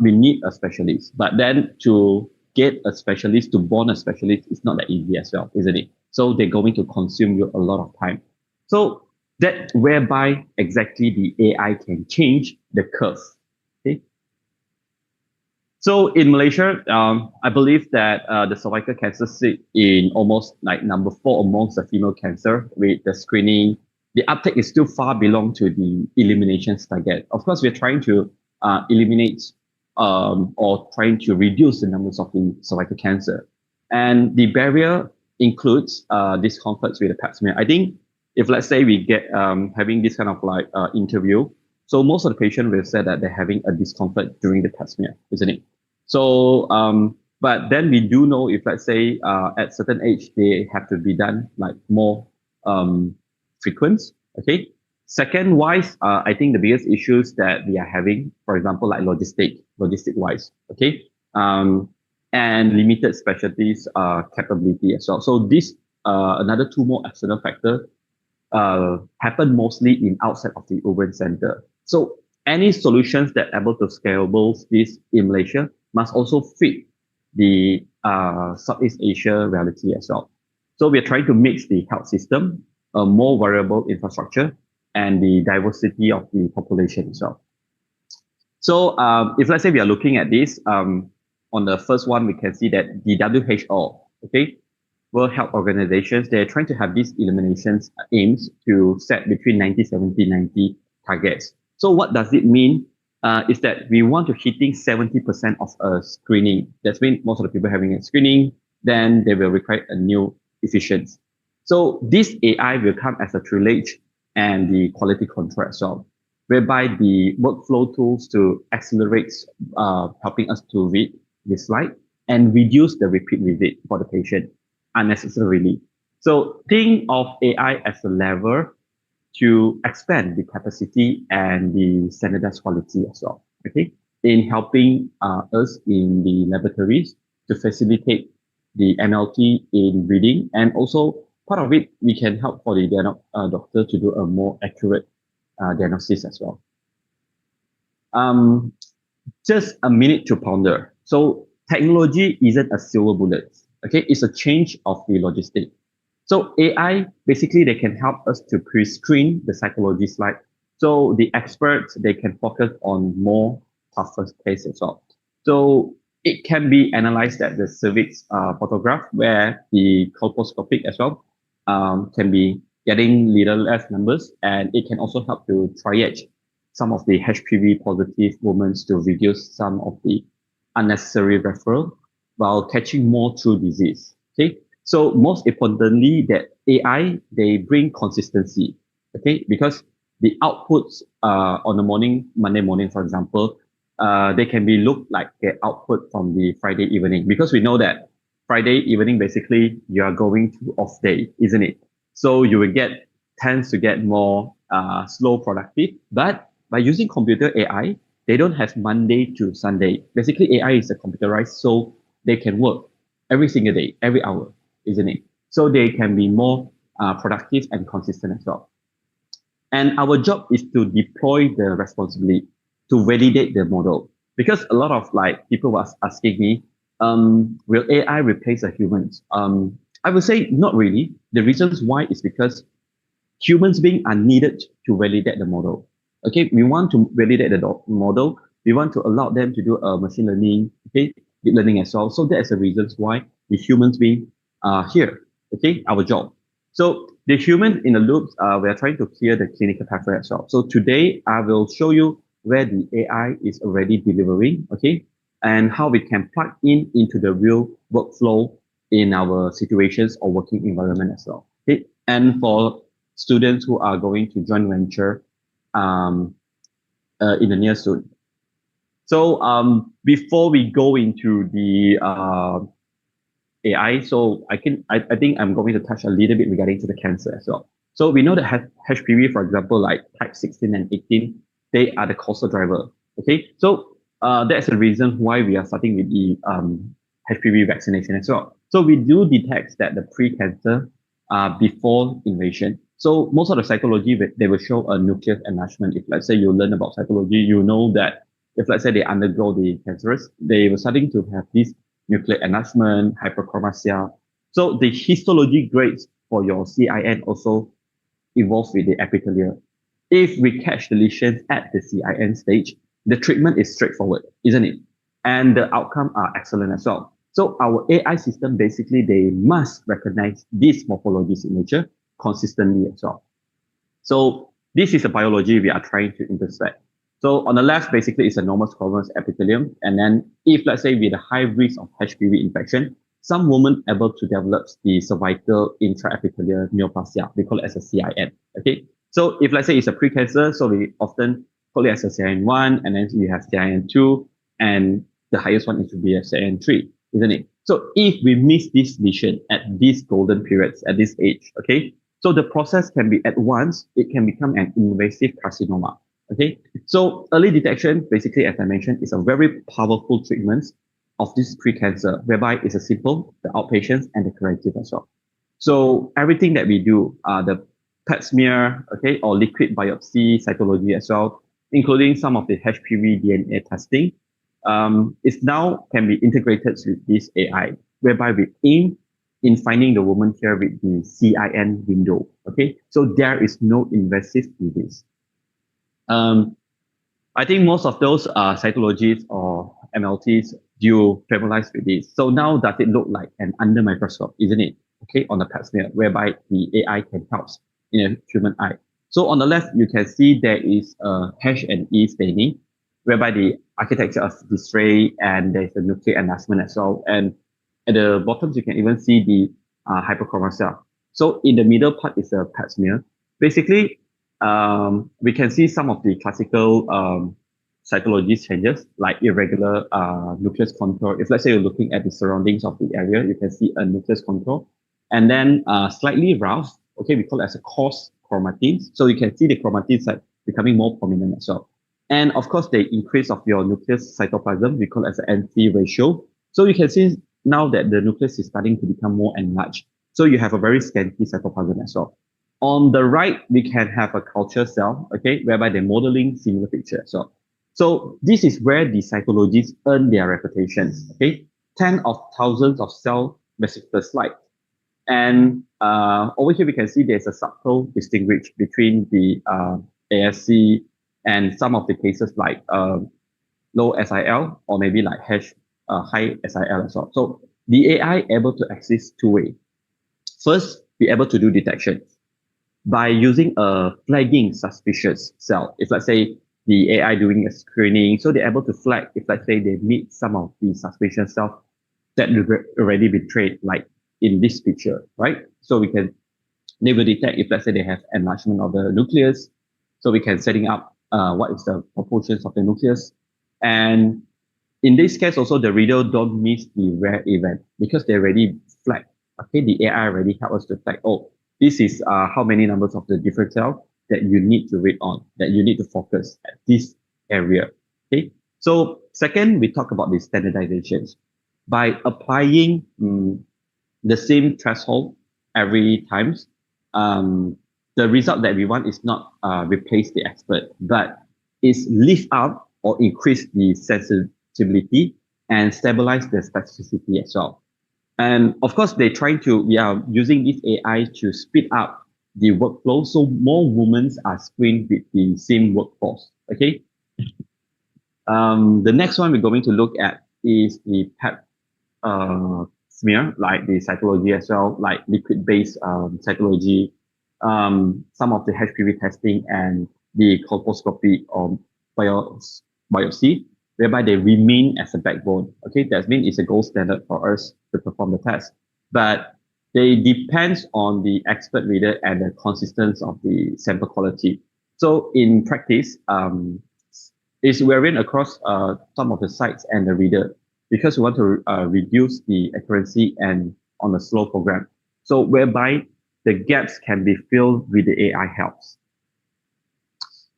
we need a specialist. But then to get a specialist, to bond a specialist, is not that easy as well, isn't it? So they're going to consume you a lot of time. So that whereby exactly the AI can change the curve. Okay. So in Malaysia, I believe that the cervical cancer sit in almost like number 4 amongst the female cancer with the screening. The uptake is still far belong to the elimination target. Of course, we're trying to eliminate or trying to reduce the numbers of the cervical cancer. And the barrier includes discomforts with the pap smear. I think if let's say we get having this kind of like interview, so most of the patients will say that they're having a discomfort during the pap smear, isn't it? So, but then we do know if let's say at certain age, they have to be done like more frequent, okay? Second wise, I think the biggest issues that we are having, for example, like logistic wise, okay? And limited specialties capability as well. So this, another 2 more external factors happen mostly in outside of the urban center. So any solutions that able to scalable this in Malaysia must also fit the Southeast Asia reality as well. So we are trying to mix the health system, a more variable infrastructure, and the diversity of the population as well. So if let's say we are looking at this, on the first one, we can see that the WHO, okay, World Health Organizations, they're trying to have these eliminations aims to set between 90, 70, 90 targets. So what does it mean is that we want to hitting 70% of a screening. That's mean most of the people having a screening, then they will require a new efficiency. So this AI will come as a privilege and the quality control as well, whereby the workflow tools to accelerate, helping us to read the slide and reduce the repeat visit for the patient unnecessarily. So think of AI as a lever to expand the capacity and the standardized quality as well, okay, in helping us in the laboratories to facilitate the NLT in reading, and also part of it, we can help for the doctor to do a more accurate diagnosis as well. Just a minute to ponder. So technology isn't a silver bullet, okay? It's a change of the logistic. So AI, basically, they can help us to pre-screen the psychology slide. So the experts, they can focus on more tougher cases as well. So it can be analyzed at the cervix photograph, where the colposcopic as well can be getting little less numbers, and it can also help to triage some of the HPV positive women to reduce some of the unnecessary referral while catching more true disease. Okay, so most importantly, that AI, they bring consistency. Okay, because the outputs on the morning, Monday morning, for example, they can be looked like the output from the Friday evening, because we know that Friday evening, basically, you are going to off day, isn't it? So you will tends to get more slow productive. But by using computer AI, they don't have Monday to Sunday. Basically, AI is a computerized, so they can work every single day, every hour, isn't it? So they can be more productive and consistent as well. And our job is to deploy the responsibility to validate the model. Because a lot of people was asking me, will AI replace the humans? I would say not really. The reasons why is because humans being are needed to validate the model. Okay, we want to validate the model. We want to allow them to do machine learning, okay, deep learning as well. So that's the reasons why the humans being are here. Okay, our job. So the human in the loops, we are trying to clear the clinical pathway as well. So today I will show you where the AI is already delivering, okay, and how we can plug into the real workflow in our situations or working environment as well. Okay, and for students who are going to join venture in the near soon. So before we go into the AI, so I think I'm going to touch a little bit regarding to the cancer as well. So we know that HPV, for example, like type 16 and 18, they are the causal driver. Okay, so that's the reason why we are starting with the HPV vaccination as well. So we do detect that the pre-cancer before invasion. So most of the cytology, they will show a nucleus enlargement. If let's say you learn about cytology, you know that if let's say they undergo the cancerous, they were starting to have this nuclear enlargement, hyperchromasia. So the histology grades for your CIN also evolves with the epithelial. If we catch the lesions at the CIN stage, the treatment is straightforward, isn't it? And the outcome are excellent as well. So our AI system, basically, they must recognize this morphology signature consistently as well. So this is a biology we are trying to intersect. So on the left, basically, is a normal squamous epithelium. And then if, let's say, with a high risk of HPV infection, some women able to develop the cervical intraepithelial neoplasia. We call it as a CIN. Okay. So if, let's say, it's a precancer, so we often call it as a CIN1, and then we have CIN2, and the highest one is to be a CIN3, isn't it? So if we miss this lesion at these golden periods, at this age, okay, so the process can be at once, it can become an invasive carcinoma. Okay, so early detection, basically, as I mentioned, is a very powerful treatment of this precancer, whereby it's a simple, the outpatients, and the curative as well. So everything that we do, the PET smear, okay, or liquid biopsy cytology as well, including some of the HPV DNA testing, is now can be integrated with this AI, whereby we aim in finding the woman here with the CIN window. Okay, so there is no invasive disease. I think most of those cytologies or MLTs do familiarize with this. So now does it look like an under microscope, isn't it? Okay, on the PET smear, whereby the AI can help in a human eye. So on the left, you can see there is a H and E staining, whereby the architecture of display and there's the nucleic enhancement as well. And at the bottom, you can even see the hyperchroma cell. So in the middle part is a pap smear. Basically, we can see some of the classical cytology changes like irregular nucleus contour. If let's say you're looking at the surroundings of the area, you can see a nucleus contour. And then slightly rough, okay, we call it as a coarse chromatins. So you can see the chromatins like becoming more prominent as well. And of course, the increase of your nucleus cytoplasm, we call it as an NC ratio. So you can see now that the nucleus is starting to become more enlarged. So you have a very scanty cytoplasm as well. On the right, we can have a culture cell, okay, whereby they're modeling similar picture as well. So this is where the cytologists earn their reputations, okay? 10 of thousands of cell per slide. And over here, we can see there's a subtle distinguish between the ASC and some of the cases like low SIL or maybe like high SIL as well. So the AI able to exist two ways. First, be able to do detection by using a flagging suspicious cell. If let's say the AI doing a screening, so they're able to flag if let's say they meet some of the suspicious cells that already been trained, like in this picture, right? So they will detect if let's say they have enlargement of the nucleus. So we can setting up what is the proportions of the nucleus. And in this case also, the reader don't miss the rare event because they already flagged. Okay, the AI already help us to flag, oh, this is how many numbers of the different cells that you need to read on, that you need to focus at this area. Okay, so second, we talk about the standardizations. By applying the same threshold every times, the result that we want is not replace the expert, but is lift up or increase the sensitivity and stabilize the specificity as well. And of course, we are using this AI to speed up the workflow. So more women are screened with the same workforce. Okay. The next one we're going to look at is the PEP smear, like the cytology as well, like liquid-based cytology, some of the HPV testing and the colposcopy or biopsy, whereby they remain as a backbone. Okay, that means it's a gold standard for us to perform the test. But they depends on the expert reader and the consistency of the sample quality. So in practice, it's varying across some of the sites and the reader because we want to reduce the accuracy and on a slow program. So whereby the gaps can be filled with the AI helps.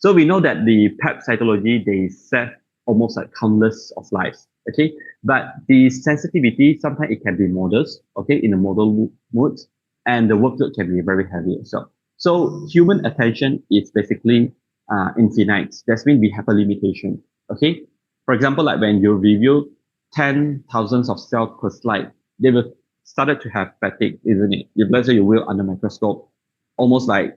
So we know that the PEP cytology, they save almost like countless of lives, okay? But the sensitivity, sometimes it can be modest, okay, in a model mode, and the workload can be very heavy as well. So human attention is basically infinite. That means we have a limitation, okay? For example, like when you review 10,000 of cells per slide, they will started to have fatigue, isn't it? If let's say you will under microscope, almost like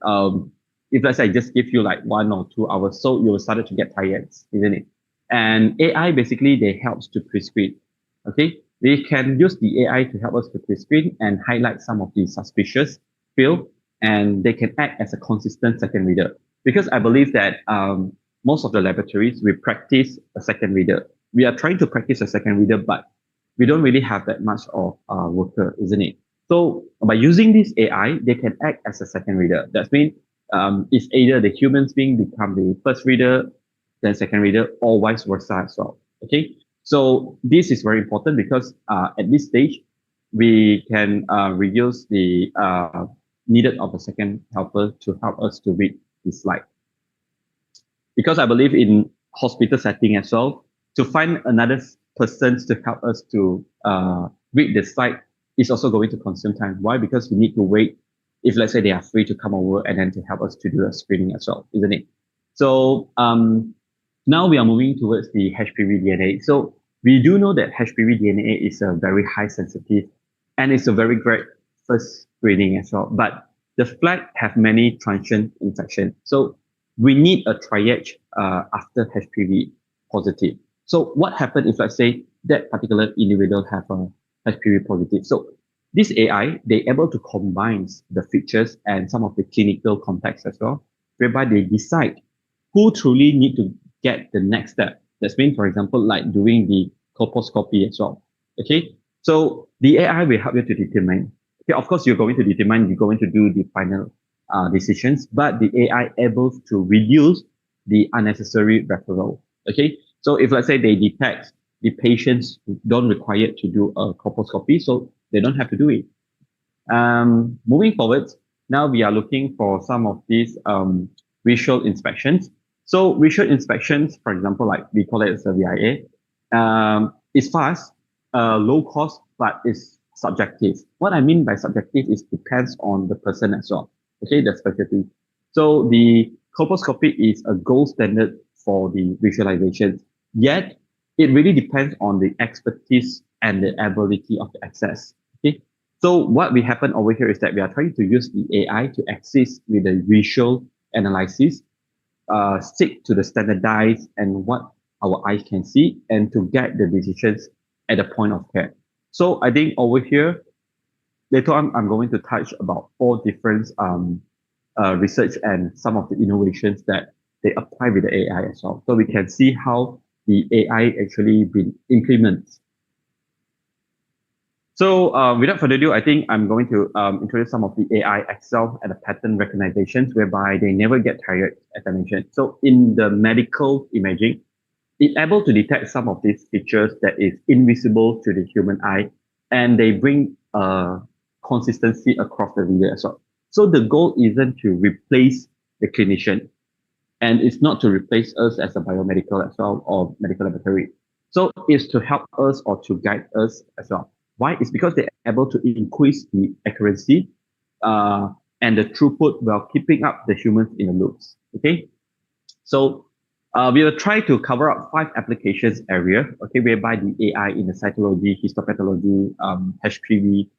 if let's say I just give you like 1 or 2 hours, so you will start to get tired, isn't it? And AI basically they helps to pre-screen. Okay, we can use the AI to help us to pre-screen and highlight some of the suspicious field, and they can act as a consistent second reader. Because I believe that most of the laboratories we practice a second reader. We are trying to practice a second reader, but we don't really have that much of worker, isn't it? So by using this AI, they can act as a second reader. That means it's either the humans being become the first reader, then second reader, or vice versa as well. Okay, so this is very important because at this stage we can reduce the needed of a second helper to help us to read the slide. Because I believe in hospital setting as well, to find another person to help us to read the slide is also going to consume time. Why? Because we need to wait if let's say they are free to come over and then to help us to do a screening as well, isn't it? So now we are moving towards the HPV DNA. So we do know that HPV DNA is a very high sensitive and it's a very great first screening as well. But the flag have many transient infection. So we need a triage after HPV positive. So what happened if let's say that particular individual have a HPV positive? So this AI, they're able to combine the features and some of the clinical context as well, whereby they decide who truly need to get the next step. That's mean, for example, like doing the colposcopy as well. Okay, so the AI will help you to determine. Okay, of course, you're going to determine, you're going to do the final decisions, but the AI able to reduce the unnecessary referral. Okay, so if let's say they detect the patients don't require to do a colposcopy, so they don't have to do it. Moving forward, now we are looking for some of these visual inspections. So visual inspections, for example, like we call it as a VIA, is fast, low cost, but it's subjective. What I mean by subjective is depends on the person as well. Okay, the specialty. So the colposcopy is a gold standard for the visualizations. Yet it really depends on the expertise and the ability of the access. Okay, so what we happen over here is that we are trying to use the AI to assist with the visual analysis, stick to the standardized and what our eyes can see, and to get the decisions at the point of care. So I think over here, later on, I'm going to touch about 4 different research and some of the innovations that they apply with the AI as well. So we can see how the AI actually been implemented. So without further ado, I think I'm going to introduce some of the AI excel at the pattern recognitions, whereby they never get tired, as I mentioned. So in the medical imaging, it's able to detect some of these features that is invisible to the human eye, and they bring consistency across the video as well. So the goal isn't to replace the clinician, and it's not to replace us as a biomedical as well or medical laboratory. So it's to help us or to guide us as well. Why? It's because they're able to increase the accuracy and the throughput while keeping up the humans in the loops. Okay, so we will try to cover up 5 applications area. Okay, whereby the AI in the cytology, histopathology, HPV,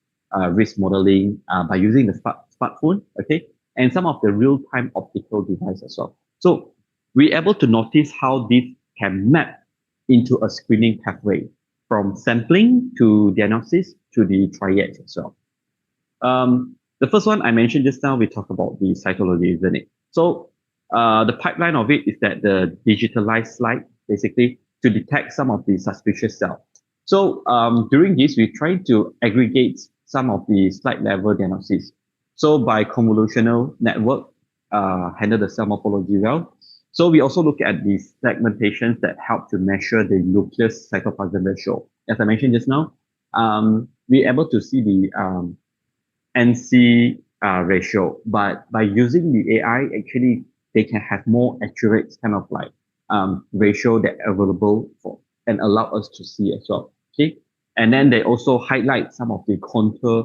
risk modeling by using the smartphone. Okay, and some of the real-time optical device as well. So we're able to notice how this can map into a screening pathway, from sampling to diagnosis to the triage as well. The first one I mentioned just now, we talked about the cytology, isn't it? So the pipeline of it is that the digitalized slide, basically, to detect some of the suspicious cells. So during this, we try to aggregate some of the slide level diagnosis. So by convolutional network, handle the cell morphology well. So we also look at the segmentations that help to measure the nucleus cytoplasm ratio. As I mentioned just now, we're able to see the NC ratio, but by using the AI, actually, they can have more accurate kind of like ratio that available for and allow us to see as well. Okay, and then they also highlight some of the contour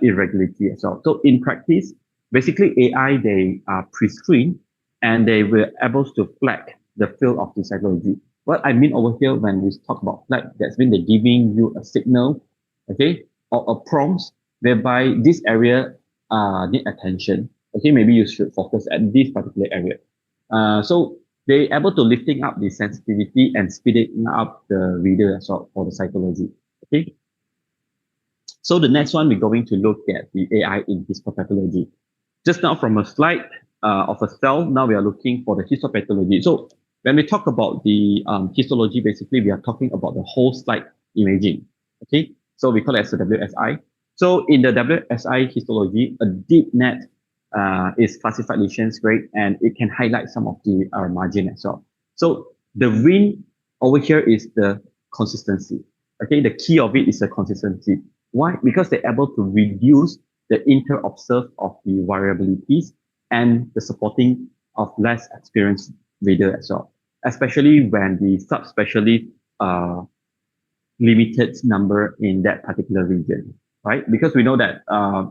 irregularity as well. So in practice, basically AI they pre-screen and they were able to flag the field of the cytology. What I mean over here when we talk about flag, that's when they're giving you a signal, okay, or a prompt whereby this area need attention. Okay, maybe you should focus at this particular area. So they're able to lifting up the sensitivity and speeding up the reader as well for the cytology. Okay. So the next one, we're going to look at the AI in histopathology. Just now from a slide of a cell, now we are looking for the histopathology. So when we talk about the histology, basically we are talking about the whole slide imaging. Okay, so we call it as a WSI. So in the WSI histology, a deep net is classified lesions grade, and it can highlight some of the margin as well. So the win over here is the consistency. Okay, the key of it is the consistency. Why? Because they're able to reduce the inter-observe of the variabilities and the supporting of less experienced reader as well, especially when the subspecialist limited number in that particular region, right? Because we know that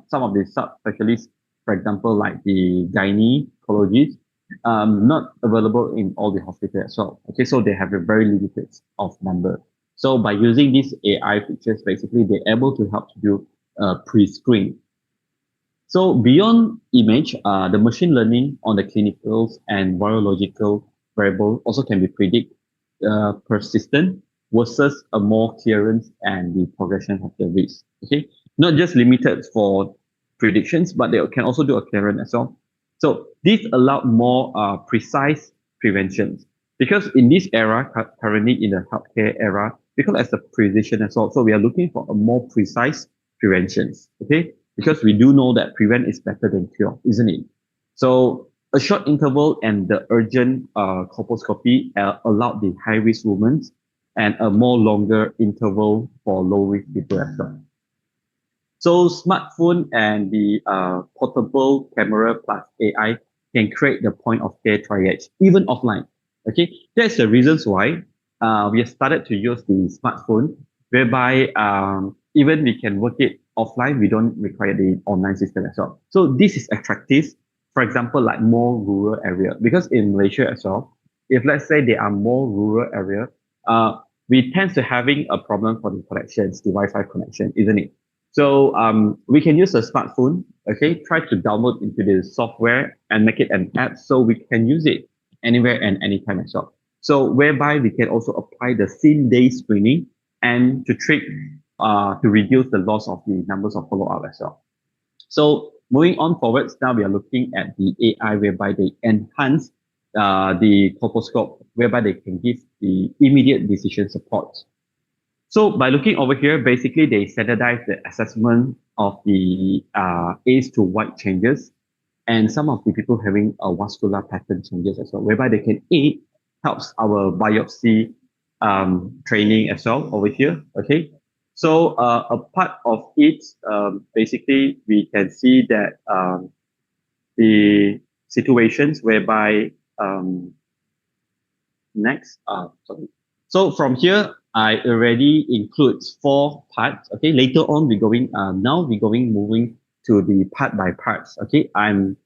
some of the subspecialists, for example, like the gynecologists, not available in all the hospitals as well. Okay, so they have a very limited of number. So by using these AI features, basically they're able to help to do pre-screen. So beyond image, the machine learning on the clinicals and virological variable also can be predict persistent versus a more clearance and the progression of the risk. Okay, not just limited for predictions, but they can also do a clearance as well. So this allow more precise preventions, Because in this era, currently in the healthcare era, because as a precision as well, so we are looking for a more precise preventions, okay? Because we do know that prevent is better than cure, isn't it? So a short interval and the urgent colposcopy allowed the high-risk women and a more longer interval for low-risk people as well. So smartphone and the portable camera plus AI can create the point of care triage, even offline. Okay, that's the reasons why we have started to use the smartphone, whereby even we can work it offline, we don't require the online system as well. So this is attractive, for example, like more rural area, because in Malaysia as well, if let's say there are more rural area, we tend to having a problem for the connections, the Wi-Fi connection, isn't it? So we can use a smartphone, okay, try to download into the software and make it an app so we can use it anywhere and anytime as well. So whereby we can also apply the same day screening and to to reduce the loss of the numbers of follow-up as well. So moving on forwards, now we are looking at the AI whereby they enhance the colposcope, whereby they can give the immediate decision support. So by looking over here, basically they standardize the assessment of the age to white changes and some of the people having a vascular pattern changes as well, whereby they can aid, helps our biopsy training as well over here, okay? So a part of it, basically we can see that the situations whereby, next, sorry. So from here, I already include 4 parts. Okay, later on moving to the part by parts. Okay, I'm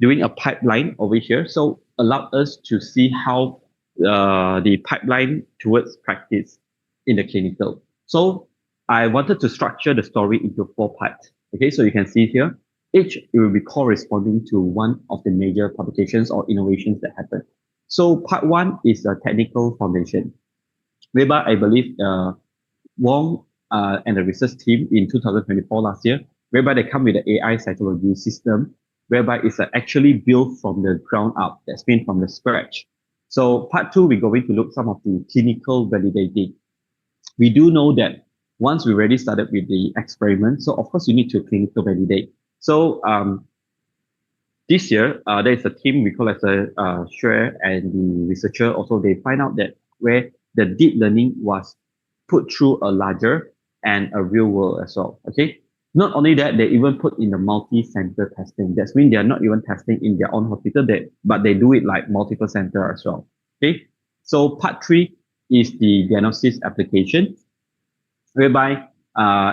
doing a pipeline over here. So allow us to see how the pipeline towards practice in the clinical. So I wanted to structure the story into 4 parts. Okay, so you can see here, each will be corresponding to one of the major publications or innovations that happened. So part 1 is a technical foundation, whereby I believe Wong and the research team in 2024 last year, whereby they come with the AI cytology system, whereby it's actually built from the ground up, that's been from the scratch. So part 2, we're going to look some of the clinical validating. We do know that once we already started with the experiment, so of course you need to clinical validate. So this year, there is a team we call as a Share and the researcher also, they find out that where the deep learning was put through a larger and a real world as well, okay? Not only that, they even put in the multi-center testing. That means they are not even testing in their own hospital, but they do it like multiple center as well, okay? So part 3 is the diagnosis application, whereby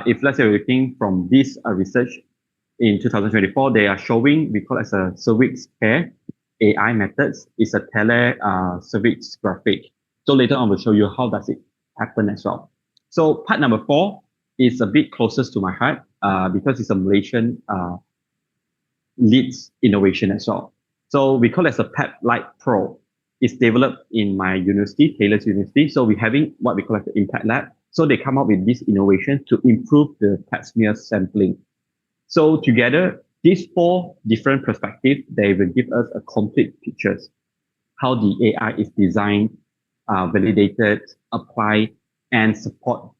if let's say we're looking from this research in 2024, they are showing, we call it as a cervix pair AI methods. It's a tele cervix graphic. So later on, we'll show you how does it happen as well. So part number 4 is a bit closest to my heart because it's a Malaysian leads innovation as well. So we call it as a PEP Lite Pro. It's developed in my university, Taylor's University. So we're having what we call as the Impact Lab. So they come up with this innovation to improve the pap smear sampling. So together, these 4 different perspectives, they will give us a complete picture how the AI is designed, validated, applied, and support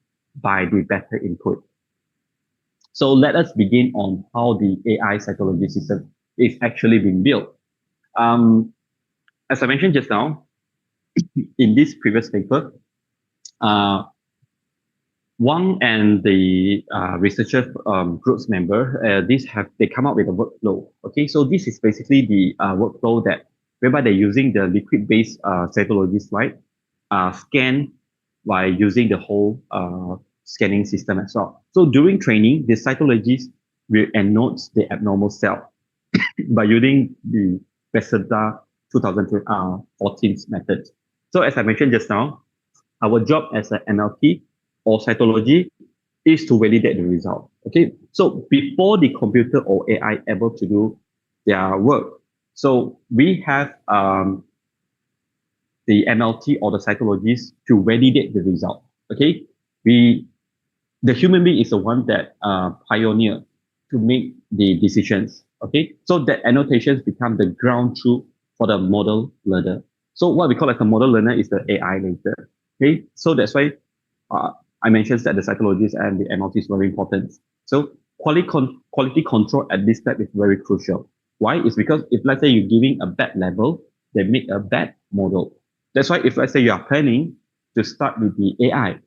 by the better input. So let us begin on how the AI cytology system is actually being built. As I mentioned just now, in this previous paper, Wang and the researcher group's member, they come up with a workflow. Okay, so this is basically the workflow that whereby they're using the liquid-based cytology slide, scan by using the whole scanning system as well. So during training, the cytologist will ennote the abnormal cell by using the Bethesda 2014 method. So as I mentioned just now, our job as an NLP or cytology is to validate the result. Okay, so before the computer or AI able to do their work, so we have the MLT or the cytologist to validate the result. Okay, the human being is the one that pioneer to make the decisions. Okay, so that annotations become the ground truth for the model learner. So what we call like a model learner is the AI later. Okay, so that's why uh, I mentioned that the psychologists and the MLT is very important. So quality control at this step is very crucial. Why? It's because if let's say you're giving a bad level, they make a bad model. That's why if let's say you are planning to start with the AI,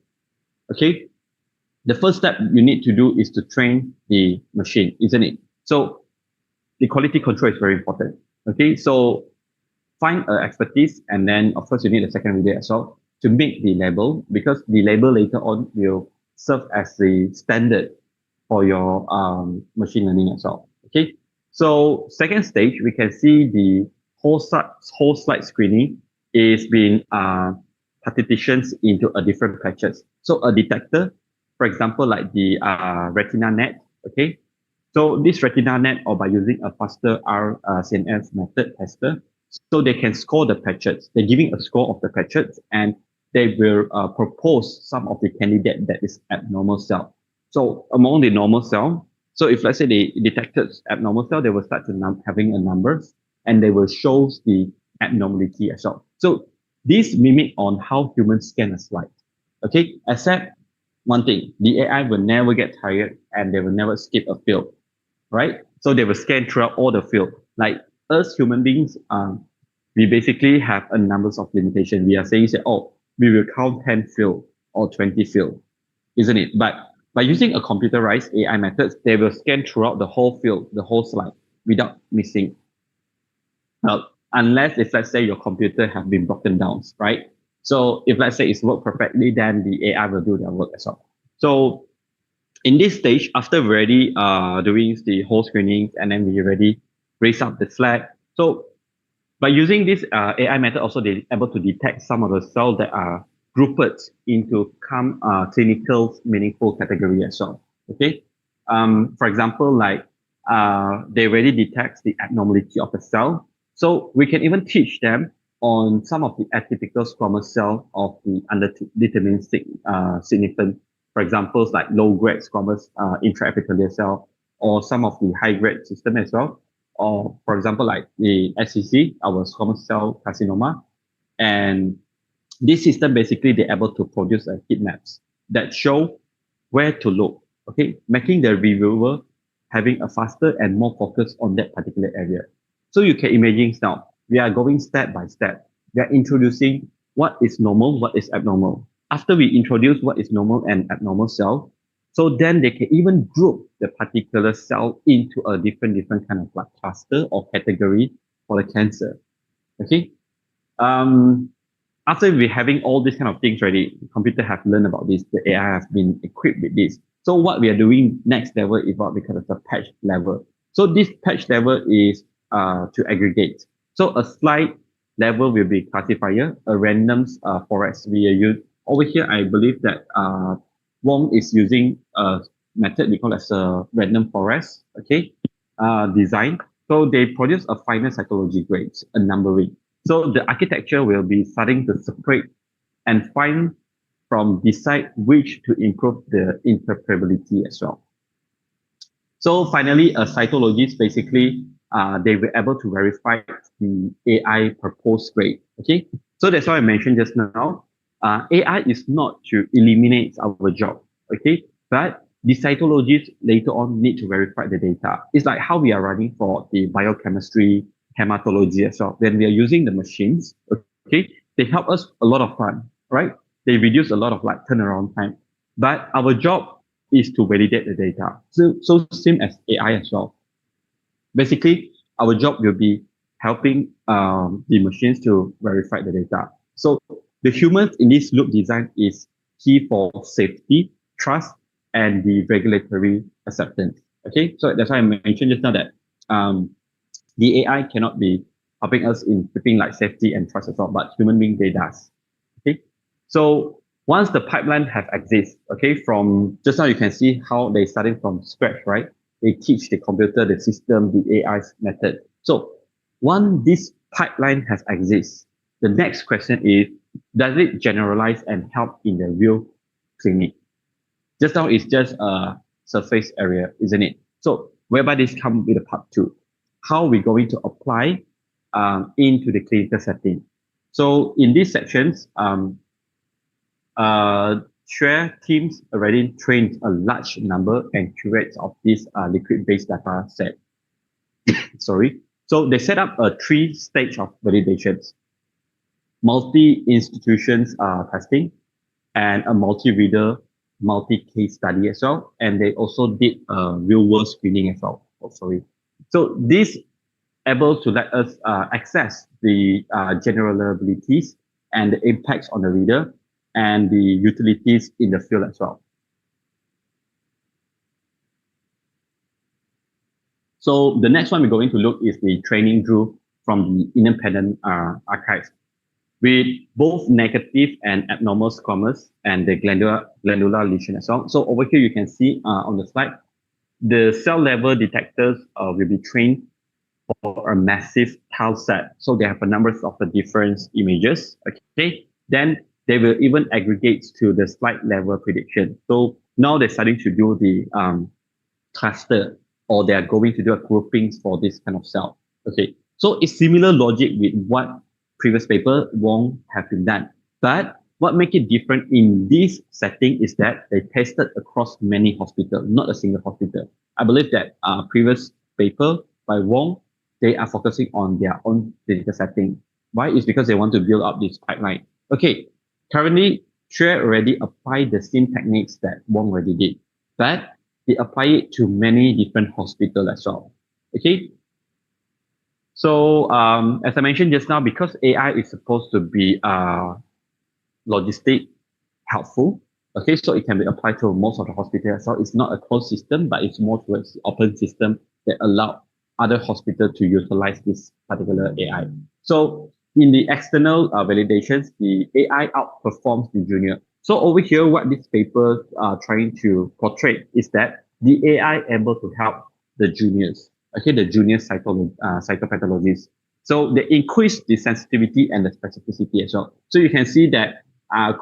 okay, the first step you need to do is to train the machine, isn't it? So the quality control is very important. Okay, so find expertise, and then of course you need a second video as well to make the label, because the label later on will serve as the standard for your machine learning as well. Okay, so second stage we can see the whole slide screening is being partitions into a different patches. So a detector, for example, like the retina net. Okay, so this retina net, or by using a faster RCNF method tester, so they can score the patches. They're giving a score of the patches, and they will propose some of the candidate that is abnormal cell. So among the normal cell, so if let's say they detected abnormal cell, they will start to having a numbers, and they will show the abnormality as well. So this mimic on how humans scan a slide. Okay, except one thing, the AI will never get tired and they will never skip a field, right? So they will scan throughout all the field. Like us human beings, we basically have a numbers of limitation. We are saying, oh, we will count 10 field or 20 field, isn't it? But by using a computerized AI methods, they will scan throughout the whole field, the whole slide, without missing. Unless if let's say your computer have been broken down, right? So if let's say it's worked perfectly, then the AI will do their work as well. So in this stage, after we already doing the whole screening, and then we already raise up the flag. So by using this AI method, also they're able to detect some of the cells that are grouped into clinical meaningful category as well. Okay, for example, like they already detect the abnormality of the cell. So we can even teach them on some of the atypical squamous cell of the undetermined significant. For example, like low-grade squamous intraepithelial cell, or some of the high-grade system as well. Or for example, like the SCC, our squamous cell carcinoma. And this system basically they're able to produce heat maps that show where to look, okay, making the reviewer having a faster and more focus on that particular area. So you can imagine now, we are going step by step. We are introducing what is normal, what is abnormal. After we introduce what is normal and abnormal cell, so then they can even group the particular cell into a different kind of like cluster or category for the cancer. Okay. After we having all these kind of things ready, the computer have learned about this, the AI has been equipped with this. So what we are doing next level is what we call the patch level. So this patch level is to aggregate. So a slide level will be classifier, a random forest we are using. Over here, I believe that Wong is using a method we call as a random forest, okay, design. So they produce a final psychology grades, a numbering. So the architecture will be starting to separate and find from decide which to improve the interpretability as well. So finally, a cytologist basically they were able to verify the AI proposed grade. Okay, so that's why I mentioned just now. AI is not to eliminate our job. Okay, but the cytologists later on need to verify the data. It's like how we are running for the biochemistry, hematology as well. When we are using the machines, okay, they help us a lot of fun, right? They reduce a lot of like turnaround time. But our job is to validate the data. So same as AI as well. Basically, our job will be helping the machines to verify the data. So the humans in this loop design is key for safety, trust, and the regulatory acceptance. Okay, so that's why I mentioned just now that the AI cannot be helping us in keeping like safety and trust as well, but human being they does. Okay, so once the pipeline have exist, okay, from just now you can see how they starting from scratch, right? They teach the computer, the system, the AI method. So once this pipeline has exist, the next question is, does it generalize and help in the real clinic? Just now it's just a surface area, isn't it? So whereby this come with a part two, how we going to apply into the clinical setting. So in these sections, share teams already trained a large number and curates of this liquid-based data set. Sorry. So they set up a 3-stage of validations: multi-institutions testing, and a multi-reader, multi-case study as well. And they also did real-world screening as well. Oh, sorry. So this able to let us access the generalities and the impacts on the reader and the utilities in the field as well. So the next one we're going to look is the training drew from the independent archives with both negative and abnormal squamous and the glandular lesion as well. So over here you can see on the slide, the cell level detectors will be trained for a massive tile set. So they have a number of the different images. Okay, then they will even aggregate to the slide level prediction. So now they're starting to do the cluster, or they are going to do a groupings for this kind of cell. Okay, so it's similar logic with what previous paper Wong have been done. But what make it different in this setting is that they tested across many hospitals, not a single hospital. I believe that previous paper by Wong, they are focusing on their own clinical setting. Why? It's because they want to build up this pipeline. Okay, currently, Share already applied the same techniques that Wong already did, but they apply it to many different hospitals as well. Okay, so as I mentioned just now, because AI is supposed to be logistic helpful, okay, so it can be applied to most of the hospitals. So it's not a closed system, but it's more towards the open system that allow other hospitals to utilize this particular AI. So in the external validations, the AI outperforms the junior. So over here, what this paper are trying to portray is that the AI able to help the juniors, okay, the junior cytopathologists. So they increase the sensitivity and the specificity as well. So you can see that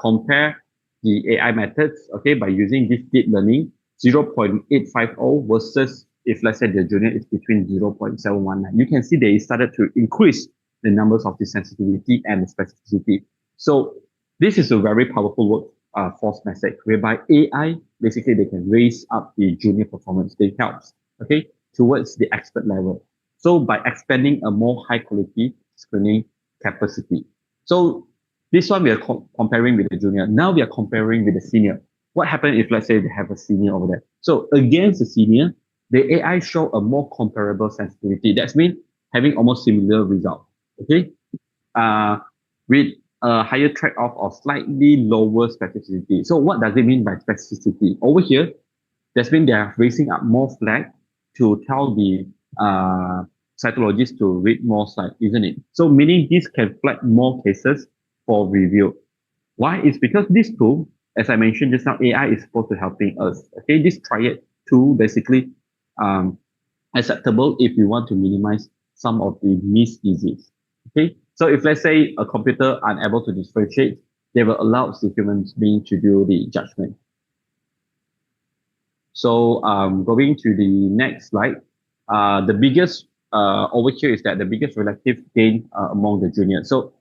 compare the AI methods, okay, by using this deep learning, 0.850 versus if let's say the junior is between 0.719, you can see they started to increase the numbers of the sensitivity and the specificity. So this is a very powerful force message whereby AI, basically they can raise up the junior performance. They helps, okay, towards the expert level. So by expanding a more high quality screening capacity. So this one we are comparing with the junior. Now we are comparing with the senior. What happens if let's say they have a senior over there? So against the senior, the AI show a more comparable sensitivity. That means having almost similar result. Okay, with a higher trade-off of slightly lower specificity. So what does it mean by specificity? Over here, that means they are raising up more flag to tell the cytologist to read more slides, isn't it? So meaning this can flag more cases for review. Why? It's because this tool, as I mentioned just now, AI is supposed to helping us. Okay, this triad tool basically acceptable if you want to minimize some of the missed disease. Okay, so if let's say a computer unable to differentiate, they will allow the human being to do the judgment. So going to the next slide, the biggest over here is that the biggest relative gain among the juniors. So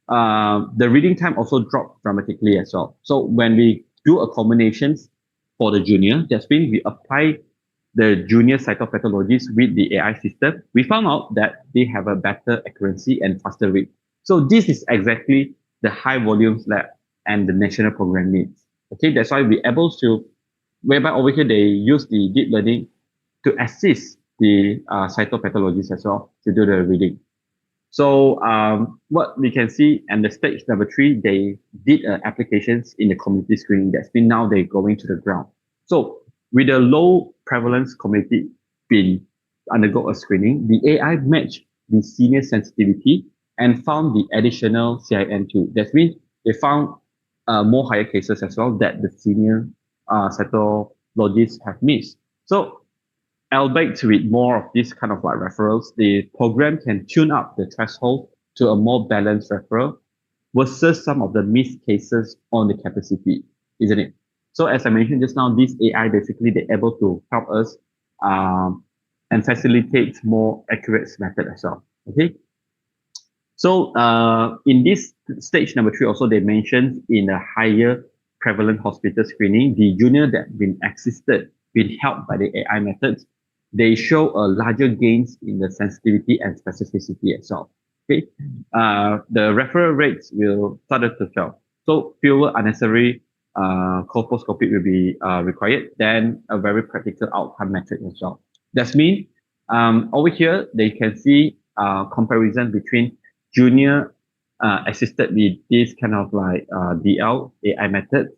the reading time also dropped dramatically as well. So when we do a combinations for the junior, that's means we apply the junior cytopathologist with the AI system, we found out that they have a better accuracy and faster read. So this is exactly the high volumes lab and the national program needs. Okay, that's why we're able to, whereby over here they use the deep learning to assist the cytopathologists as well to do the reading. So what we can see, and the stage number 3, they did applications in the community screening. That's been now they're going to the ground. So with a low prevalence community being undergo a screening, the AI matched the senior sensitivity and found the additional CIN2. That means they found more higher cases as well that the senior cytologists have missed. So albeit with more of this kind of like referrals, the program can tune up the threshold to a more balanced referral versus some of the missed cases on the capacity, isn't it? So as I mentioned just now, this AI basically they're able to help us and facilitate more accurate method as well. Okay. So in this stage number 3 also, they mentioned in a higher prevalent hospital screening, the junior that been assisted, been helped by the AI methods, they show a larger gains in the sensitivity and specificity itself. Okay, the referral rates will start to fall. So fewer unnecessary colposcopy will be required. Then a very practical outcome metric as well. That means over here they can see comparison between junior assisted with this kind of like DL AI method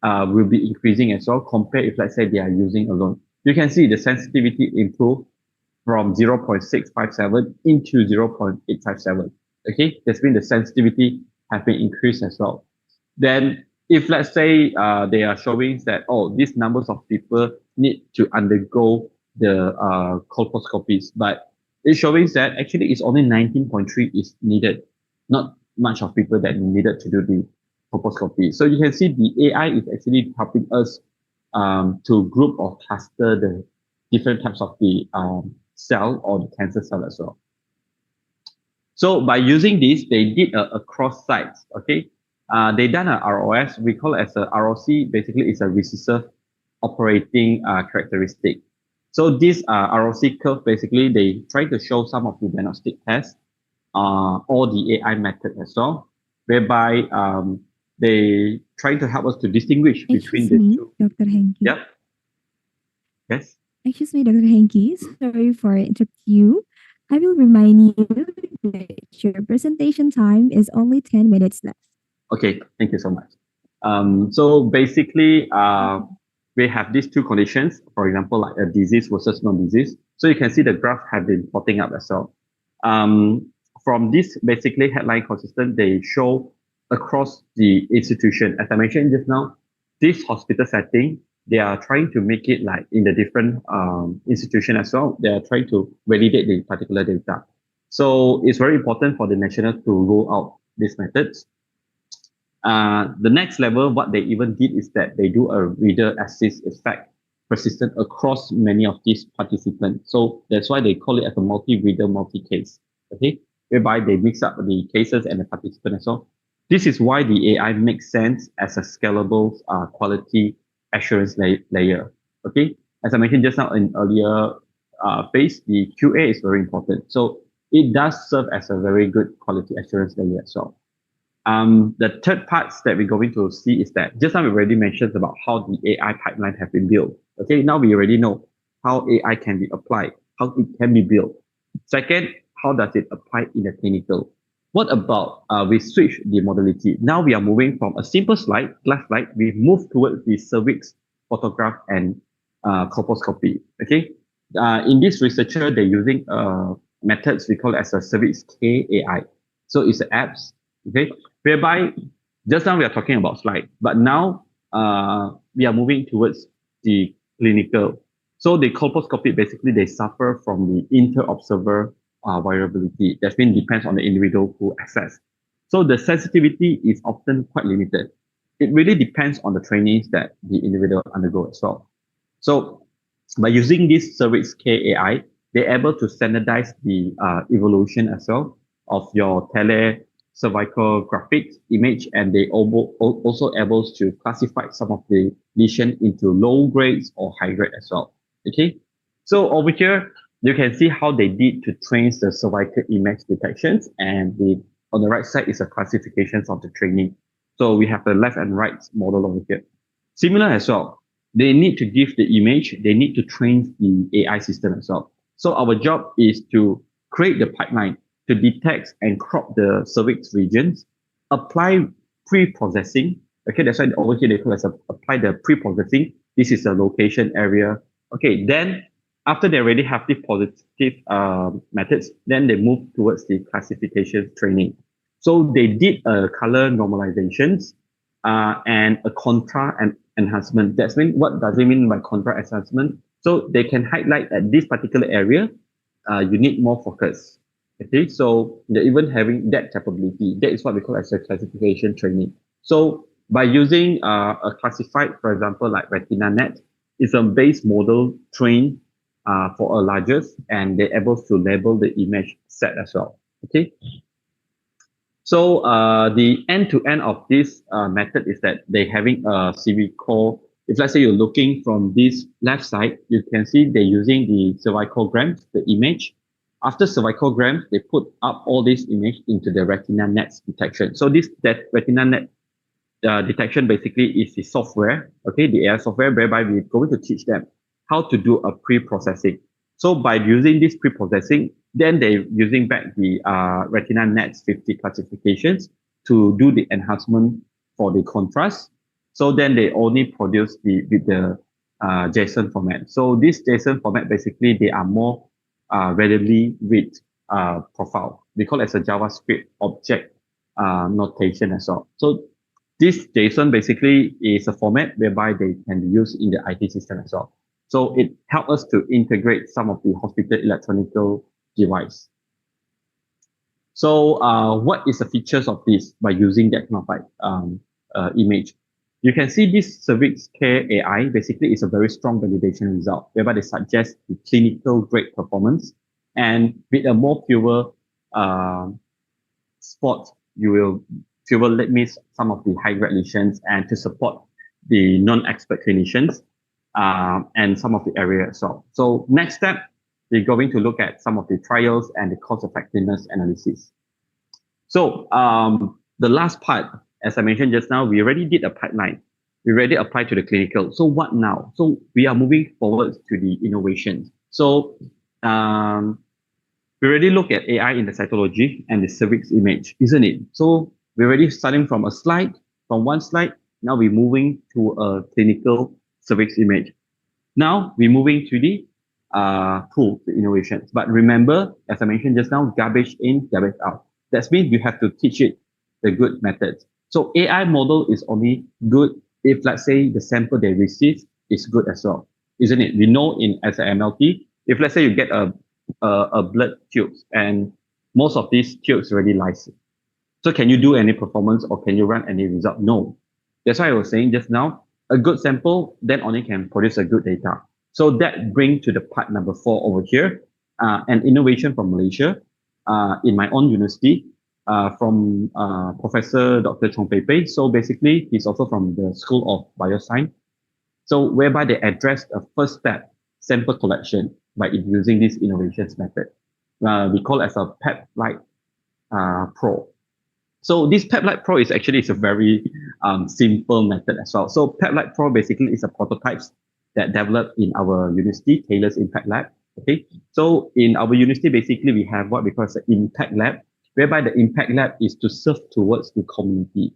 will be increasing as well compared if let's say they are using alone. You can see the sensitivity improve from 0.657 into 0.857. Okay, that's been the sensitivity have been increased as well. Then if let's say they are showing that, oh, these numbers of people need to undergo the colposcopies, but it's showing that actually it's only 19.3 is needed, not much of people that needed to do the colposcopy. So you can see the AI is actually helping us to group or cluster the different types of the cell or the cancer cell as well. So by using this, they did a cross sites. Okay, they done a ROS. We call it as a ROC. Basically, it's a recessive operating characteristic. So this ROC curve, basically, they try to show some of the diagnostic tests or the AI method as well, whereby they try to help us to distinguish between Excuse the me, two. Dr. Henke. Yep. Yes. Excuse me, Dr. Henke. Sorry for interrupting you. I will remind you that your presentation time is only 10 minutes left. Okay, thank you so much. So basically, we have these two conditions, for example, like a disease versus non-disease. So you can see the graph have been plotting up as well. From this basically headline consistent, they show across the institution. As I mentioned just now, this hospital setting, they are trying to make it like in the different institution as well. They are trying to validate the particular data. So it's very important for the national to roll out these methods. The next level, what they even did is that they do a reader assist effect persistent across many of these participants. So that's why they call it as a multi-reader, multi-case. Okay, whereby they mix up the cases and the participant as well. This is why the AI makes sense as a scalable quality assurance layer. Okay, as I mentioned just now in earlier phase, the QA is very important. So it does serve as a very good quality assurance layer as well. The third parts that we're going to see is that just now we already mentioned about how the AI pipeline have been built. Okay, now we already know how AI can be applied, how it can be built. Second, how does it apply in the clinical? What about we switch the modality? Now we are moving from a simple slide, glass slide, we move towards the cervix photograph and colposcopy. Okay, in this researcher, they're using methods we call it as a cervix KAI. So it's the apps. Okay, whereby just now we are talking about slide, but now we are moving towards the clinical. So the colposcopy, basically they suffer from the inter-observer variability. That means depends on the individual who access. So the sensitivity is often quite limited. It really depends on the trainings that the individual undergo as well. So by using this cervix KAI, they're able to standardize the evolution as well of your cervical graphic image, and they also able to classify some of the lesion into low grades or high grade as well. Okay, so over here you can see how they did to train the cervical image detections, and on the right side is a classifications of the training. So we have the left and right model over here. Similar as well, they need to give the image, they need to train the AI system as well. So our job is to create the pipeline to detect and crop the cervix regions, apply pre-processing. Okay, that's why over here they call us apply the pre-processing. This is the location area. Okay, then after they already have the positive methods, then they move towards the classification training. So they did a color normalizations and a contra and enhancement. That's mean what does it mean by contra enhancement? So they can highlight at this particular area, you need more focus. Okay, so they're even having that capability. That is what we call as a classification training. So by using a classified, for example, like RetinaNet, it's a base model trained for a largest, and they're able to label the image set as well. Okay. So the end-to-end of this method is that they're having a series called, if let's say you're looking from this left side, you can see they're using the cervicograms, the image. After cervicograms, they put up all this image into the retina nets detection. So this that retina net detection basically is the software, okay, the AI software whereby we're going to teach them how to do a pre-processing. So by using this pre-processing, then they're using back the retina nets 50 classifications to do the enhancement for the contrast. So then they only produce with the JSON format. So this JSON format, basically, they are more readily read profile. We call it as a JavaScript object notation as well. So this JSON basically is a format whereby they can be used in the IT system as well. So it helps us to integrate some of the hospital electronic device. So what is the features of this by using that kind of like image? You can see this cervix care AI basically is a very strong validation result whereby they suggest the clinical grade performance, and with a more fewer spot, you will miss some of the high grade lesions and to support the non-expert clinicians and some of the area as well. So next step, we're going to look at some of the trials and the cost effectiveness analysis. So the last part, as I mentioned just now, we already did a pipeline. We already applied to the clinical. So what now? So we are moving forward to the innovations. So we already look at AI in the cytology and the cervix image, isn't it? So we're already starting from one slide. Now we're moving to a clinical cervix image. Now we're moving to the tools, the innovations. But remember, as I mentioned just now, garbage in, garbage out. That means you have to teach it the good methods. So AI model is only good if, let's say, the sample they receive is good as well, isn't it? We know as a MLT, if let's say you get a blood tubes and most of these tubes already lyse. So can you do any performance or can you run any result? No. That's why I was saying just now, a good sample then only can produce a good data. So that brings to the part number 4 over here, an innovation from Malaysia in my own university from Professor Dr. Chong Pei Pei. So basically, he's also from the School of Bioscience. So whereby they address a first step sample collection by using this innovations method. We call it as a PEP-like Pro. So this PEP-like Pro is a very simple method as well. So PEP-like Pro basically is a prototype that developed in our university, Taylor's Impact Lab. Okay, so in our university, basically we have what we call the Impact Lab, whereby the Impact Lab is to serve towards the community.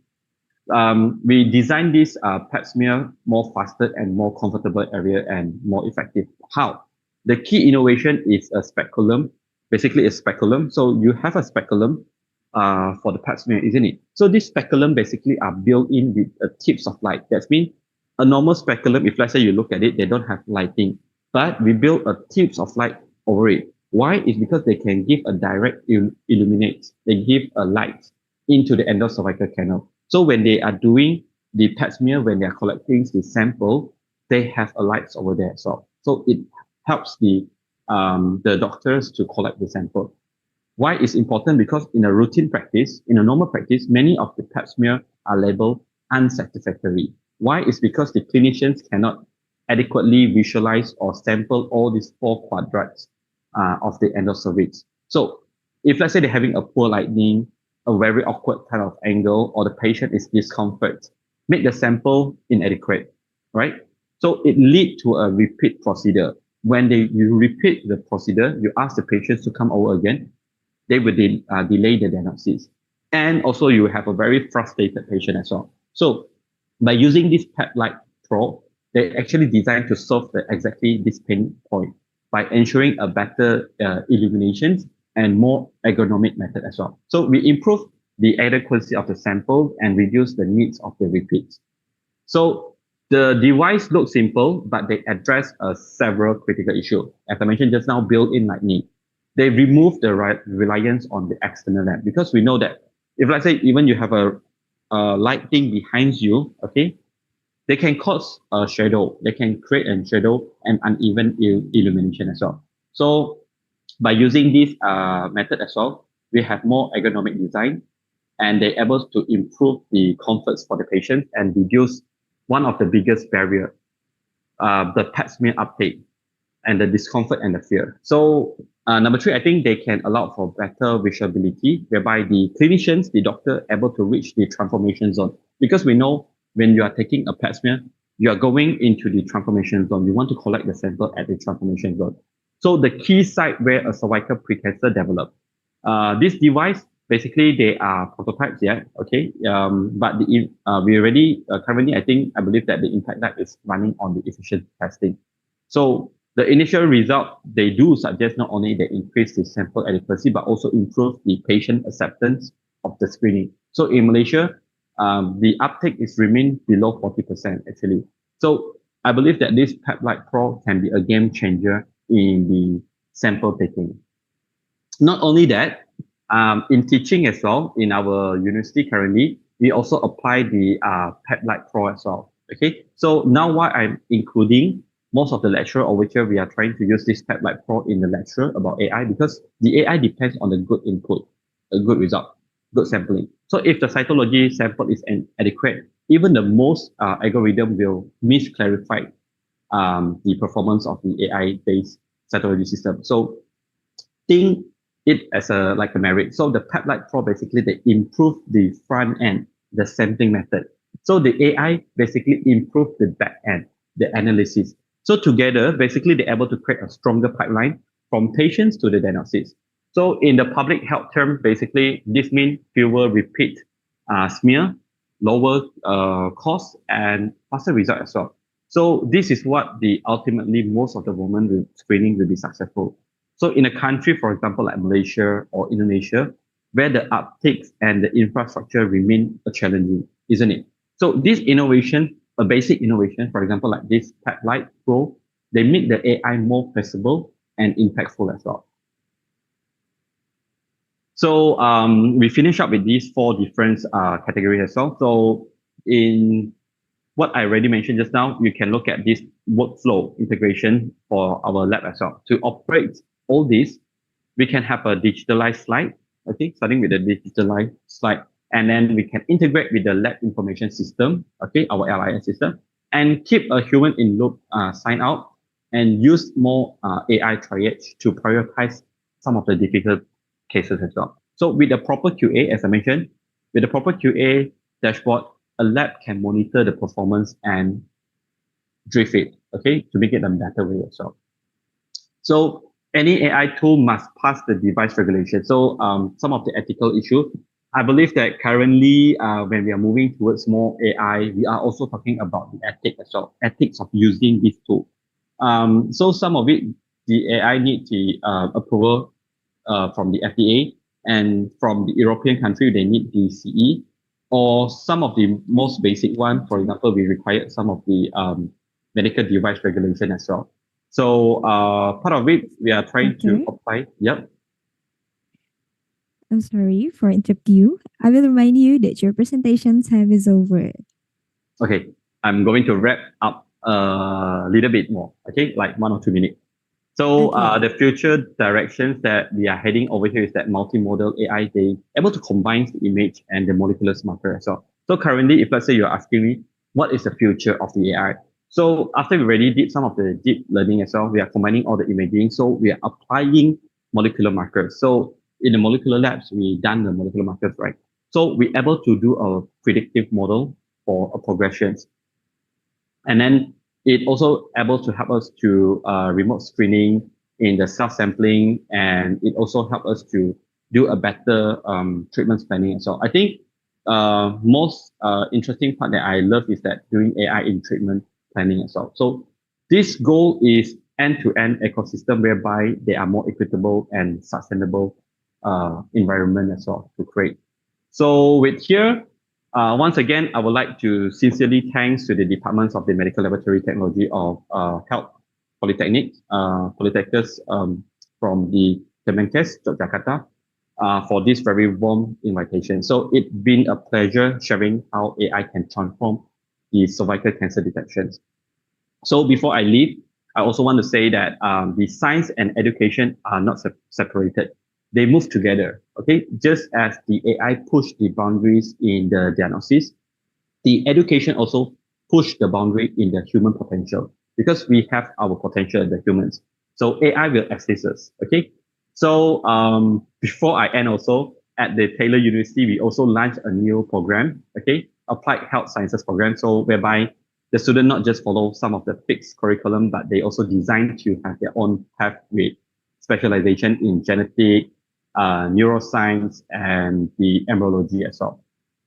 We designed this pap smear more faster and more comfortable area and more effective. How? The key innovation is a speculum, basically a speculum. So you have a speculum for the pap smear, isn't it? So this speculum basically are built in with tips of light. That means a normal speculum, if let's say you look at it, they don't have lighting, but we build a tips of light over it. Why? Is because they can give a direct illuminate. They give a light into the endocervical canal. So when they are doing the pap smear, when they are collecting the sample, they have a light over there as well. So it helps the doctors to collect the sample. Why is important? Because in a routine practice, in a normal practice, many of the pap smear are labeled unsatisfactory. Why? Is because the clinicians cannot adequately visualize or sample all these 4 quadrants of the endocervix. So if let's say they're having a poor lighting, a very awkward kind of angle, or the patient is discomfort, make the sample inadequate, right? So it leads to a repeat procedure. When you repeat the procedure, you ask the patients to come over again, they will delay the diagnosis. And also you have a very frustrated patient as well. So by using this PEP-like Pro, they actually designed to solve exactly this pain point by ensuring a better illumination and more ergonomic method as well. So we improve the adequacy of the sample and reduce the needs of the repeats. So the device looks simple, but they address several critical issues. As I mentioned just now, built-in lighting. They remove the reliance on the external lamp, because we know that if let's say even you have a lighting behind you, okay, they can cause a shadow. They can create a shadow and uneven illumination as well. So by using this method as well, we have more ergonomic design and they're able to improve the comforts for the patients and reduce one of the biggest barrier, the pap smear uptake and the discomfort and the fear. So number three, I think they can allow for better visibility, whereby the clinicians, the doctor, able to reach the transformation zone. Because we know when you are taking a pap smear, you are going into the transformation zone. You want to collect the sample at the transformation zone. So the key site where a cervical precancer developed. This device, basically, they are prototypes, yeah, okay. But we already, currently, I believe that the Impact Lab is running on the efficient testing. So the initial result, they do suggest not only they increase the sample adequacy, but also improve the patient acceptance of the screening. So in Malaysia, the uptake is remain below 40% actually. So I believe that this Pap Light Pro can be a game changer in the sample taking. Not only that, in teaching as well, in our university currently, we also apply the Pap Light Pro as well. Okay, so now what I'm including most of the lecture over here, we are trying to use this Pap Light Pro in the lecture about AI because the AI depends on the good input, a good result, good sampling. So if the cytology sample is inadequate, even the most algorithm will misclarify the performance of the AI-based cytology system. So think it as like a merit. So the Pap Light Pro basically they improve the front end, the sampling method. So the AI basically improve the back end, the analysis. So together, basically they're able to create a stronger pipeline from patients to the diagnosis. So in the public health term, basically this means fewer repeat smear, lower cost, and faster result as well. So this is what the ultimately most of the women with screening will be successful. So in a country, for example, like Malaysia or Indonesia, where the uptakes and the infrastructure remain challenging, isn't it? So this innovation, a basic innovation, for example, like this Pap Light Pro, they make the AI more flexible and impactful as well. So we finish up with these four different categories as well. So in what I already mentioned just now, you can look at this workflow integration for our lab as well. To operate all this, we can have a digitalized slide, okay, starting with the digitalized slide, and then we can integrate with the lab information system, okay, our LIS system, and keep a human in loop sign out and use more AI triage to prioritize some of the difficult cases as well. So with the proper QA, as I mentioned, with the proper QA dashboard, a lab can monitor the performance and drift it, okay, to make it a better way as well. So any AI tool must pass the device regulation. So some of the ethical issues, I believe that currently when we are moving towards more AI, we are also talking about the ethics as well, ethics of using this tool. So some of it, the AI needs the approval from the FDA, and from the European country, they need the CE, or some of the most basic one. For example, we require some of the medical device regulation as well. So part of it, we are trying to apply. Yep. I'm sorry for interrupting you. I will remind you that your presentation time is over. Okay, I'm going to wrap up a little bit more, okay, like 1 or 2 minutes. So the future directions that we are heading over here is that multimodal AI, they able to combine the image and the molecular marker as well. So currently, if let's say you're asking me, what is the future of the AI? So after we already did some of the deep learning as well, we are combining all the imaging. So we are applying molecular markers. So in the molecular labs, we done the molecular markers, right? So we're able to do a predictive model for a progressions. And then it also able to help us to remote screening in the self-sampling, and it also help us to do a better treatment planning as well. I think most interesting part that I love is that doing AI in treatment planning as well. So this goal is end-to-end ecosystem whereby they are more equitable and sustainable environment as well to create. So with here, once again, I would like to sincerely thanks to the departments of the Medical Laboratory Technology of Health Polytechnic, Polytechnics from the Kemenkes, Yogyakarta, for this very warm invitation. So it's been a pleasure sharing how AI can transform the cervical cancer detections. So before I leave, I also want to say that the science and education are not separated. they move together. Okay, just as the AI pushed the boundaries in the diagnosis, the education also push the boundary in the human potential because we have our potential, the humans. So AI will assist us. Okay. So before I end also at the Taylor University, we also launched a new program. Okay. Applied Health Sciences program. So whereby the student not just follow some of the fixed curriculum, but they also design to have their own path with specialization in genetic, neuroscience, and the embryology as well.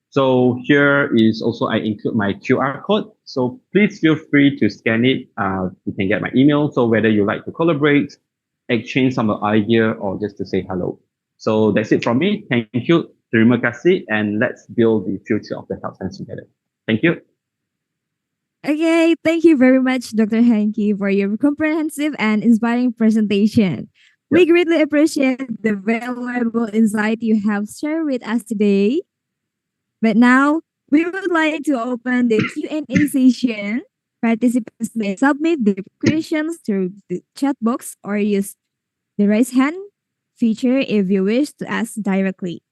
So here is also, I include my QR code. So please feel free to scan it. You can get my email. So whether you like to collaborate, exchange some idea, or just to say hello. So that's it from me. Thank you. Terima kasih. And let's build the future of the health science together. Thank you. Okay, thank you very much, Dr. Henke, for your comprehensive and inspiring presentation. We greatly appreciate the valuable insight you have shared with us today. But now we would like to open the Q&A session. Participants may submit their questions through the chat box or use the raise hand feature if you wish to ask directly.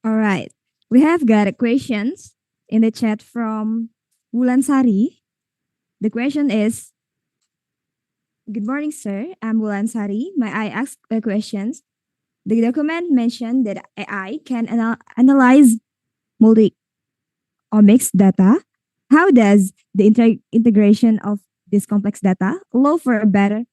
All right. We have got a questions in the chat from Wulan Sari. The question is, good morning, sir. I'm Wulan Sari. May I ask a questions? The document mentioned that AI can analyze multi-omics data. How does the integration of this complex data allow for a better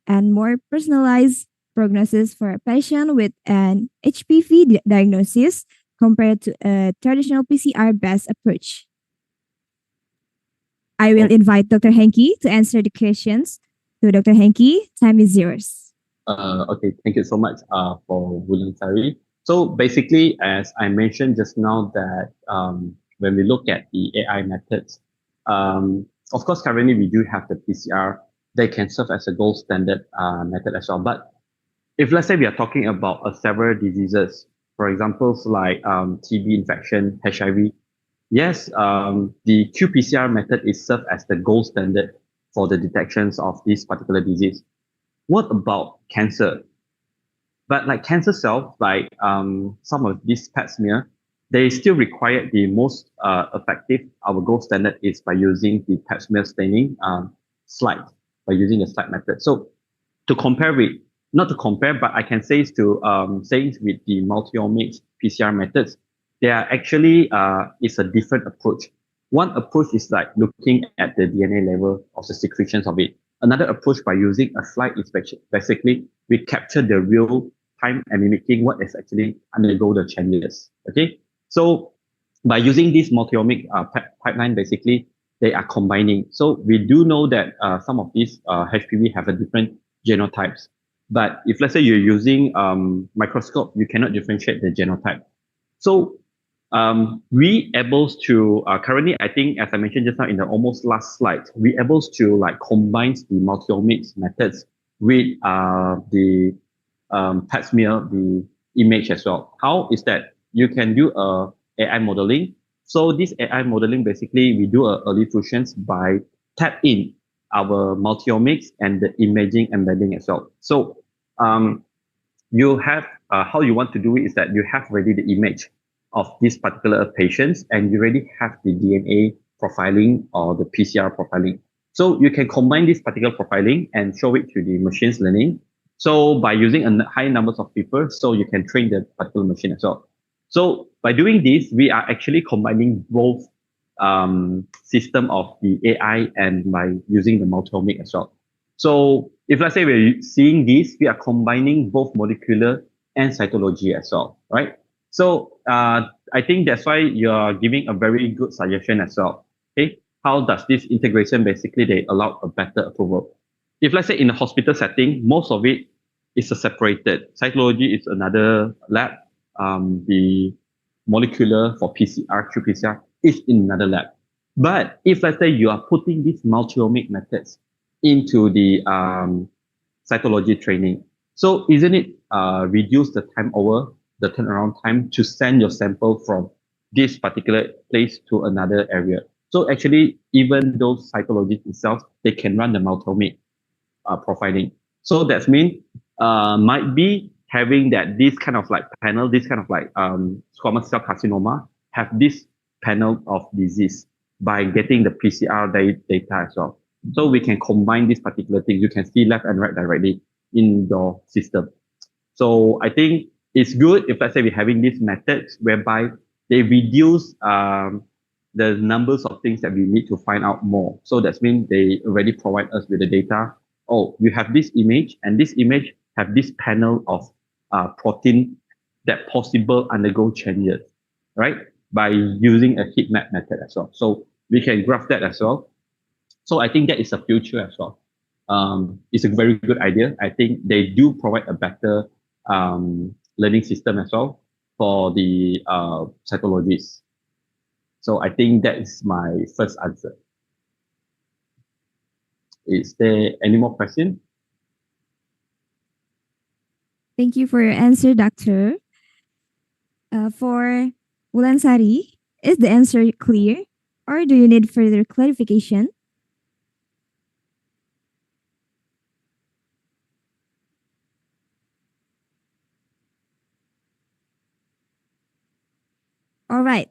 and more personalized prognosis for a patient with an HPV diagnosis compared to a traditional PCR-based approach? I will invite Dr. Henke to answer the questions. So, Dr. Henke, time is yours. Okay, thank you so much for Wulan Sari. So basically, as I mentioned just now, that when we look at the AI methods, of course, currently we do have the PCR. They can serve as a gold standard method as well. But if let's say we are talking about several diseases, for example, like TB infection, HIV, yes, the qPCR method is served as the gold standard for the detections of this particular disease. What about cancer? But like cancer cells, like some of these pap smear, they still require the most effective. Our gold standard is by using the pap smear staining slide, by using the slide method. So to compare with, not to compare, but I can say to say with the multi-omics PCR methods, they are actually it's a different approach. One approach is like looking at the DNA level of the secretions of it. Another approach by using a slide is basically we capture the real time and mimicking what is actually undergo the changes. Okay, so by using this multi-omic pipeline, basically they are combining. So we do know that some of these HPV have a different genotypes. But if let's say you're using microscope, you cannot differentiate the genotype. So we able to currently, I think, as I mentioned just now in the almost last slide, we able to like combine the multi-omics methods with the pap smear, the image as well. How is that? You can do AI modeling. So this AI modeling, basically, we do early fusions by tap in our multi-omics and the imaging embedding as well. So you have how you want to do it is that you have already the image of this particular patients and you already have the DNA profiling or the PCR profiling. So you can combine this particular profiling and show it to the machine learning. So by using a high numbers of people, so you can train the particular machine as well. So by doing this, we are actually combining both system of the AI and by using the multiomic as well. So if let's say we're seeing this, we are combining both molecular and cytology as well, right? So I think that's why you're giving a very good suggestion as well. Okay, how does this integration basically they allow a better approval? If let's say in a hospital setting, most of it is a separated. Cytology is another lab. The molecular for PCR, qPCR is in another lab. But if let's say you are putting these multiomic methods into the cytology training, so isn't it reduce the time over the turnaround time to send your sample from this particular place to another area? So actually, even those cytologists themselves, they can run the multiomic profiling. So that means might be having that this kind of like panel, this kind of like squamous cell carcinoma have this panel of disease by getting the PCR data as well. So we can combine this particular thing. You can see left and right directly in your system. So I think it's good if let's say we're having these methods whereby they reduce the numbers of things that we need to find out more. So that means they already provide us with the data. Oh, you have this image and this image have this panel of protein that possible undergo changes, right? By using a heat map method as well. So we can graph that as well. So I think that is a future as well. It's a very good idea. I think they do provide a better learning system as well for the cytologists. So I think that is my first answer. Is there any more question? Thank you for your answer, Doctor. For Wulansari, is the answer clear or do you need further clarification? All right.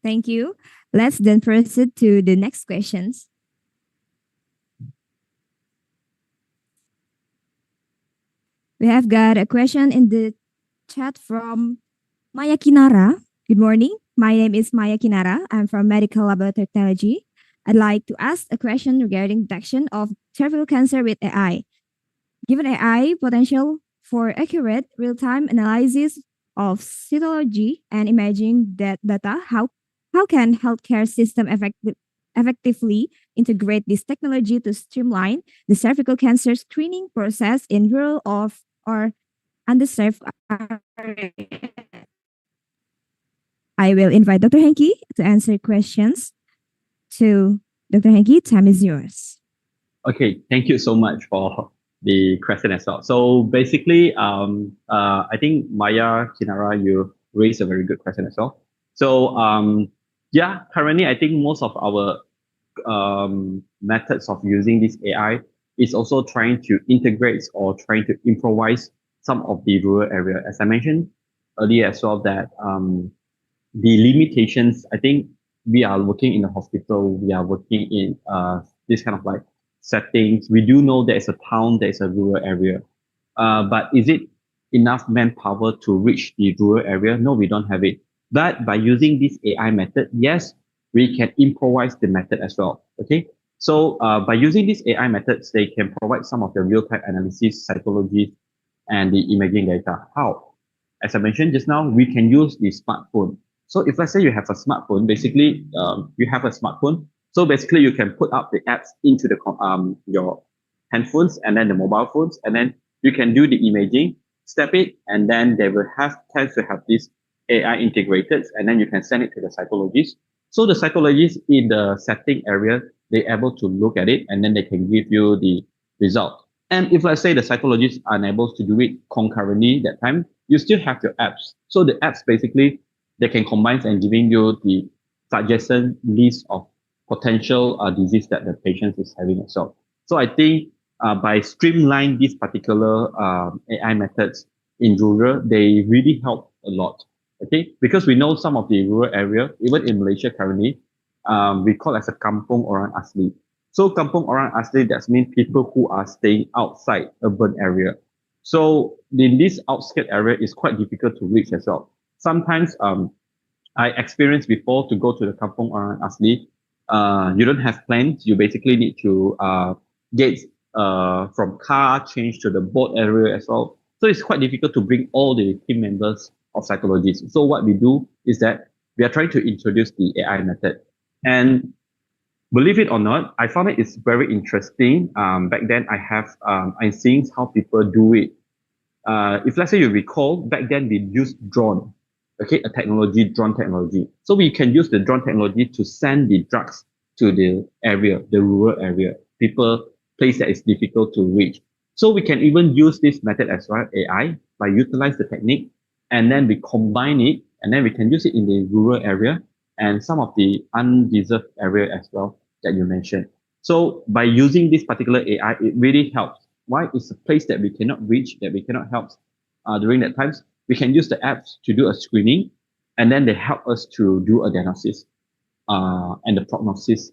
Thank you. Let's then proceed to the next questions. We have got a question in the chat from Maya Kinara. Good morning. My name is Maya Kinara. I'm from Medical Laboratory Technology. I'd like to ask a question regarding detection of cervical cancer with AI. Given AI potential for accurate real-time analysis of cytology and imaging data, how can healthcare system effectively integrate this technology to streamline the cervical cancer screening process in rural or underserved areas? I will invite Dr. Henke to answer questions. To Dr. Henke, time is yours. Okay, thank you so much for the question as well. So basically, I think Maya Kinara, you raised a very good question as well. So yeah, currently I think most of our methods of using this AI is also trying to integrate or trying to improvise some of the rural area. As I mentioned earlier as well, that the limitations, I think we are working in a hospital, we are working in this kind of like settings. We do know there is a town, there is a rural area. But is it enough manpower to reach the rural area? No, we don't have it. But by using this AI method, yes, we can improvise the method as well. Okay. So by using these AI methods, they can provide some of the real-time analysis, psychology, and the imaging data. How? As I mentioned just now, we can use the smartphone. So if let's say you have a smartphone, basically you have a smartphone. So basically you can put up the apps into the your handphones and then the mobile phones, and then you can do the imaging, step it, and then they will tend to have this AI integrated, and then you can send it to the psychologist. So the psychologist in the setting area, they're able to look at it and then they can give you the result. And if let's say the psychologists are unable to do it concurrently that time, you still have your apps. So the apps basically, they can combine and giving you the suggestion list of potential disease that the patient is having as well. So I think by streamlining these particular AI methods in rural, they really help a lot. Okay, because we know some of the rural area, even in Malaysia currently, we call as a kampung orang asli. So kampung orang asli, that means people who are staying outside urban area. So in this outskirt area, it's quite difficult to reach as well. Sometimes I experienced before to go to the kampung orang asli. You don't have plans. You basically need to get from car change to the boat area as well. So it's quite difficult to bring all the team members of psychologists. So what we do is that we are trying to introduce the AI method. And believe it or not, I found it's very interesting. Back then, I'm seeing how people do it. If let's say you recall, back then we used drone, okay, drone technology. So we can use the drone technology to send the drugs to the area, the rural area, place that is difficult to reach. So we can even use this method as well, AI, by utilize the technique, and then we combine it, and then we can use it in the rural area and some of the undeserved area as well that you mentioned. So by using this particular AI, it really helps. Why? It's a place that we cannot reach, that we cannot help during that times. We can use the apps to do a screening, and then they help us to do a diagnosis and the prognosis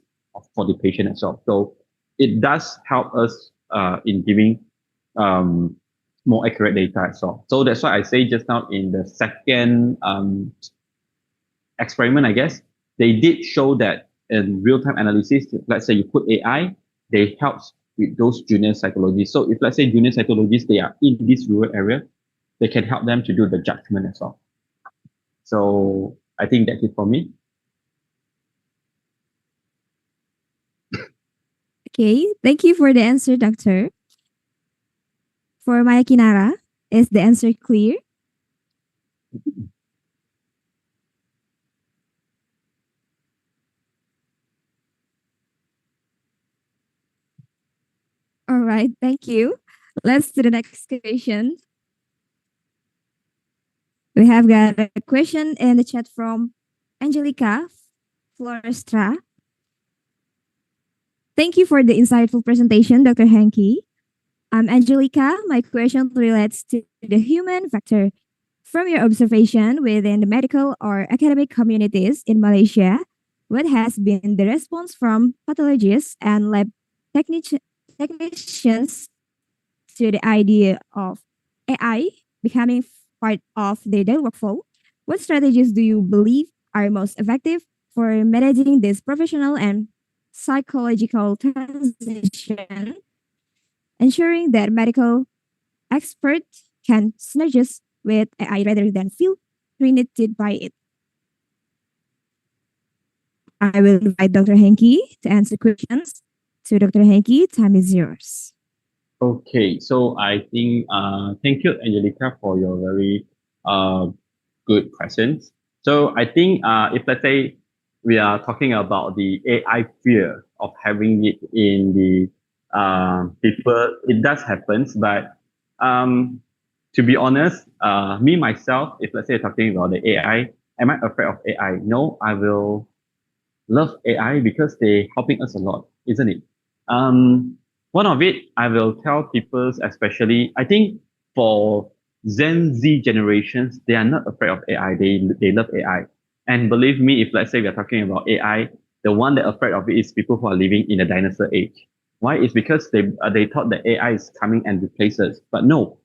for the patient as well. So it does help us in giving more accurate data as well. So that's why I say just now in the second experiment, I guess, they did show that in real-time analysis, let's say you put AI, they help with those junior psychologists. So if let's say junior psychologists, they are in this rural area, they can help them to do the judgment as well. So I think that's it for me. Okay, thank you for the answer, Doctor. For Maya Kinara, is the answer clear? All right, thank you. Let's to the next question. We have got a question in the chat from Angelica Florestra. Thank you for the insightful presentation, Dr. Henke. Angelica, my question relates to the human factor. From your observation within the medical or academic communities in Malaysia, what has been the response from pathologists and lab technicians to the idea of AI becoming part of their daily workflow? What strategies do you believe are most effective for managing this professional and psychological transition, ensuring that medical experts can synergize with AI rather than feel limited by it? I will invite Dr. Henke to answer questions. So, Dr. Henke, time is yours. Okay, so I think thank you, Angelica, for your very good questions. So I think if let's say we are talking about the AI fear of having it in the people, it does happen. But to be honest, me myself, if let's say talking about the AI, am I afraid of AI? No, I will love AI because they're helping us a lot, isn't it? One of it, I will tell people, especially, I think for Gen Z generations, they are not afraid of AI. They love AI. And believe me, if let's say we are talking about AI, the one that afraid of it is people who are living in the dinosaur age. Why? It's because they thought that AI is coming and replaces. But no,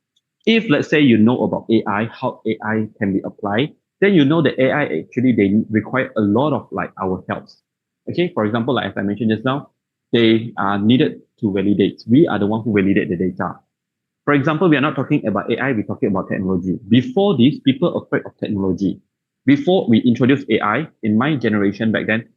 if let's say you know about AI, how AI can be applied, then you know that AI actually they require a lot of like our help. Okay, for example, like as I mentioned just now, they are needed to validate. We are the one who validate the data. For example, we are not talking about AI, we're talking about technology. Before this, people are afraid of technology. Before we introduced AI, in my generation back then,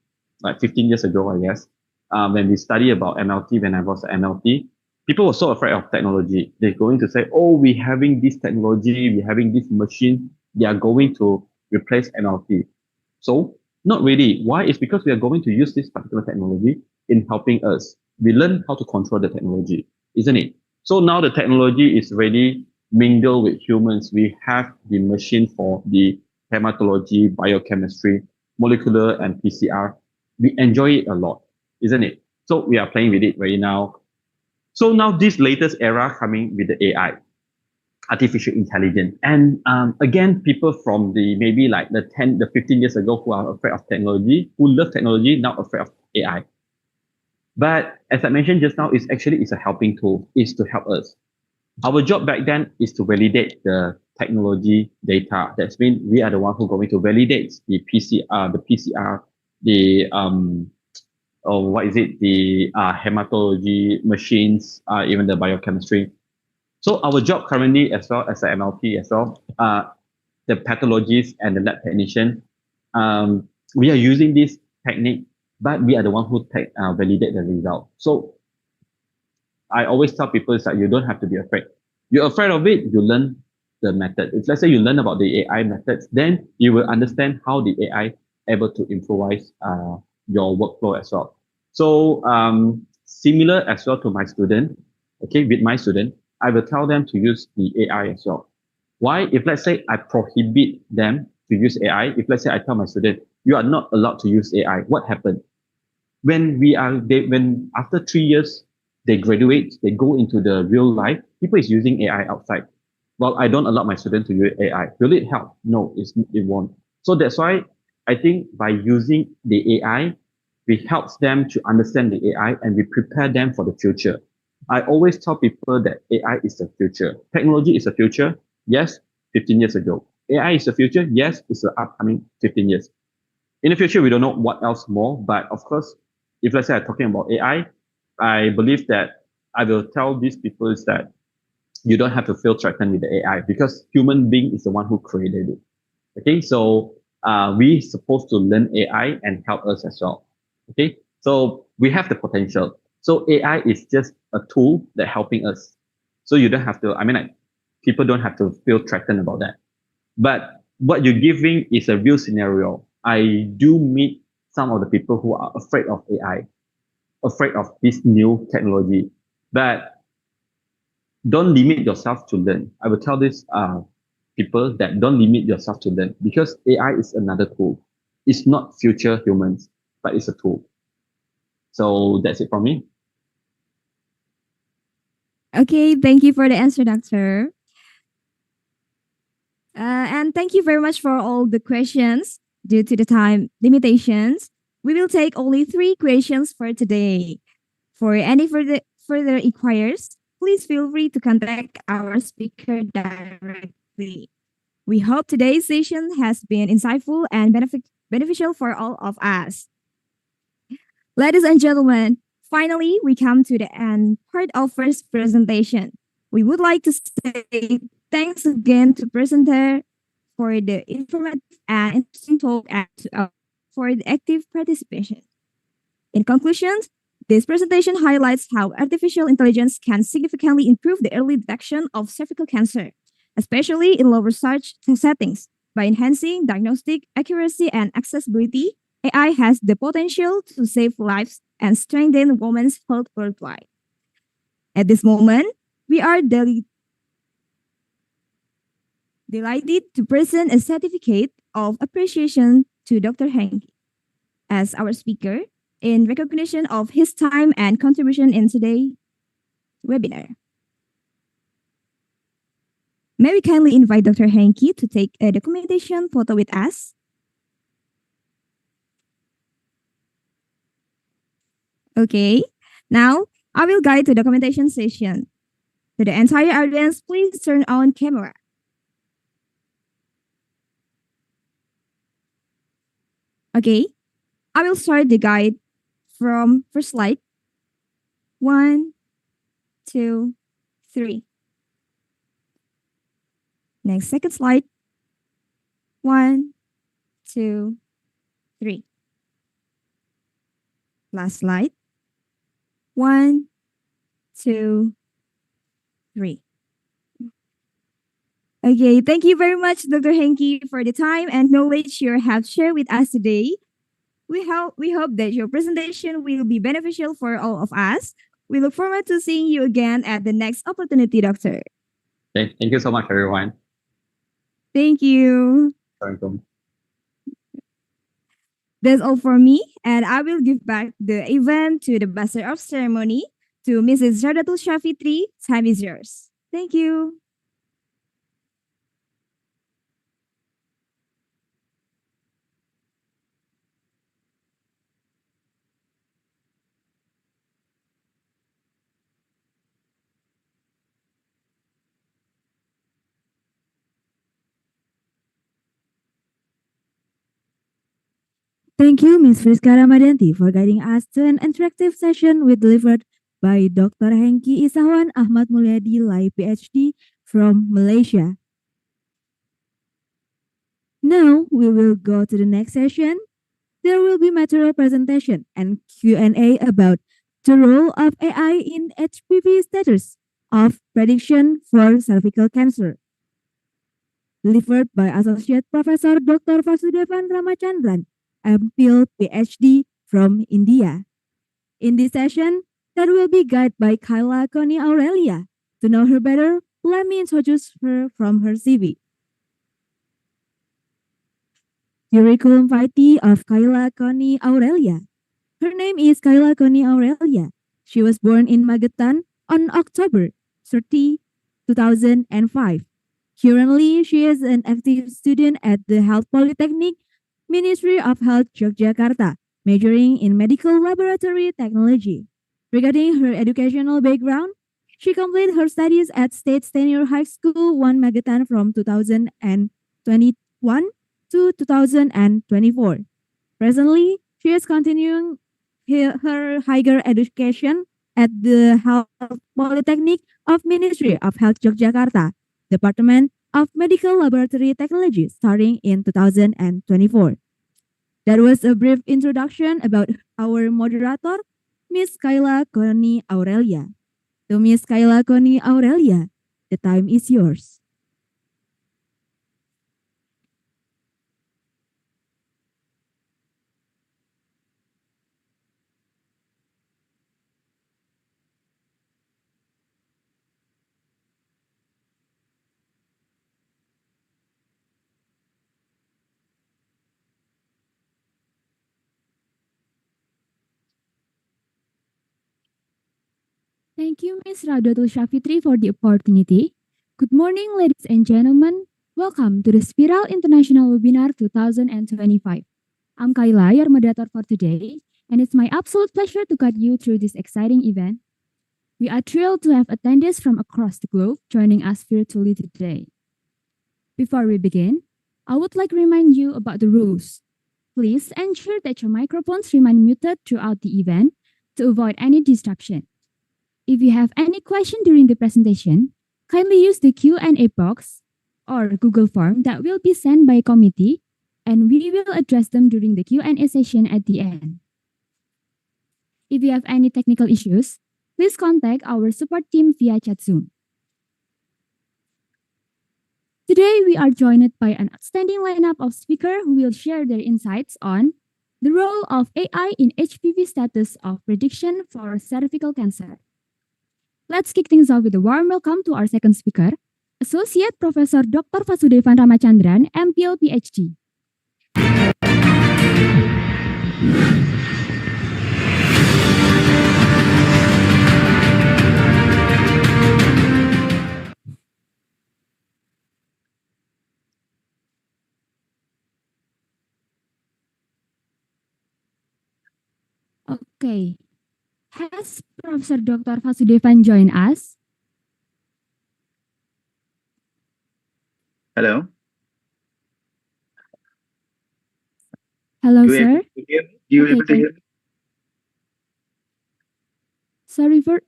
like 15 years ago, I guess, when we study about MLT, when I was at MLT, people were so afraid of technology. They're going to say, oh, we're having this technology, we're having this machine, they are going to replace MLT. So, not really. Why? It's because we are going to use this particular technology in helping us. We learn how to control the technology, isn't it? So now the technology is really mingled with humans. We have the machine for the hematology, biochemistry, molecular, and PCR. We enjoy it a lot, isn't it? So we are playing with it right now. So now this latest era coming with the AI, artificial intelligence. And again, people from the maybe like the 15 years ago who are afraid of technology, who love technology, now afraid of AI. But as I mentioned just now, it's a helping tool, is to help us. Our job back then is to validate the technology data. That's mean we are the one who going to validate the PCR, the what is it, the hematology machines, even the biochemistry. So our job currently, as well as the MLP as well, the pathologists and the lab technician, we are using this technique, but we are the one who validate the result. So I always tell people is that you don't have to be afraid. You're afraid of it, you learn the method. If let's say you learn about the AI methods, then you will understand how the AI able to improvise your workflow as well. So similar as well to my student, okay, with my student, I will tell them to use the AI as well. Why? If let's say I prohibit them to use AI, if let's say I tell my student, you are not allowed to use AI, what happened? When after 3 years they graduate, they go into the real life, people is using AI outside. Well, I don't allow my student to use AI. Will it help? No, it won't. So that's why I think by using the AI, we helps them to understand the AI and we prepare them for the future. I always tell people that AI is the future. Technology is the future. Yes, 15 years ago. AI is the future. Yes, it's the upcoming 15 years. In the future, we don't know what else more, but of course, if let's say I'm talking about AI, I believe that I will tell these people is that you don't have to feel threatened with the AI because human being is the one who created it. Okay, so we supposed to learn AI and help us as well. Okay, so we have the potential. So AI is just a tool that helping us. So you don't have to. I mean, like people don't have to feel threatened about that. But what you're giving is a real scenario. I do meet some of the people who are afraid of AI, afraid of this new technology. But don't limit yourself to learn. I will tell this people that don't limit yourself to learn because AI is another tool. It's not future humans, but it's a tool. So that's it from me. Okay, thank you for the answer, Doctor. And thank you very much for all the questions. Due to the time limitations, we will take only 3 questions for today. For any further inquiries, please feel free to contact our speaker directly. We hope today's session has been insightful and beneficial for all of us. Ladies and gentlemen, finally, we come to the end part of first presentation. We would like to say thanks again to presenter for the informative and interesting talk and for the active participation. In conclusion, this presentation highlights how artificial intelligence can significantly improve the early detection of cervical cancer, especially in low research settings. By enhancing diagnostic accuracy and accessibility, AI has the potential to save lives and strengthen women's health worldwide. At this moment, we are delighted to present a certificate of appreciation to Dr. Henke as our speaker in recognition of his time and contribution in today's webinar. May we kindly invite Dr. Henke to take a documentation photo with us? Okay, now I will guide the documentation session. To the entire audience, please turn on camera. Okay, I will start the guide from first slide. 1, 2, 3. Next, second slide. 1, 2, 3. Last slide. 1, 2, 3. Okay, thank you very much, Dr. Henke, for the time and knowledge you have shared with us today. We hope that your presentation will be beneficial for all of us. We look forward to seeing you again at the next opportunity, Doctor. Okay, thank you so much, everyone. Thank you. Welcome. That's all for me, and I will give back the event to the master of ceremony, To Mrs. Radatul Shafitri, time is yours. Thank you. Thank you, Ms. Friska Ramadanti, for guiding us to an interactive session delivered by Dr. Hengki Isawan Ahmad Mulyadi, Lai PhD from Malaysia. Now we will go to the next session. There will be material presentation and Q&A about the role of AI in HPV status of prediction for cervical cancer, delivered by Associate Professor Dr. Vasudevan Ramachandran, MPhil PhD from India. In this session, that will be guided by Kyla Connie Aurelia. To know her better, let me introduce her from her CV. Curriculum vitae of Kyla Connie Aurelia. Her name is Kyla Connie Aurelia. She was born in Magetan on October 30, 2005. Currently, she is an active student at the Health Polytechnic, Ministry of Health, Yogyakarta, majoring in medical laboratory technology. Regarding her educational background, she completed her studies at State Senior High School 1 Magetan from 2021 to 2024. Presently, she is continuing her higher education at the Health Polytechnic of Ministry of Health Yogyakarta, Department of Medical Laboratory Technology, starting in 2024. That was a brief introduction about our moderator, Miss Kyla Connie Aurelia. To Miss Kyla Connie Aurelia, the time is yours. Thank you, Ms. Radatul Shafitri, for the opportunity. Good morning, ladies and gentlemen. Welcome to the Spiral International Webinar 2025. I'm Kayla, your moderator for today, and it's my absolute pleasure to guide you through this exciting event. We are thrilled to have attendees from across the globe joining us virtually today. Before we begin, I would like to remind you about the rules. Please ensure that your microphones remain muted throughout the event to avoid any distraction. If you have any question during the presentation, kindly use the Q&A box or Google form that will be sent by committee, and we will address them during the Q&A session at the end. If you have any technical issues, please contact our support team via chat Zoom. Today, we are joined by an outstanding lineup of speakers who will share their insights on the role of AI in HPV status of prediction for cervical cancer. Let's kick things off with a warm welcome to our second speaker, Associate Professor Dr. Vasudevan Ramachandran, MPhil PhD. Okay. Has Professor Dr. Vasudevan joined us? Hello. Hello, You sir. able to hear me? You Okay, able to hear me?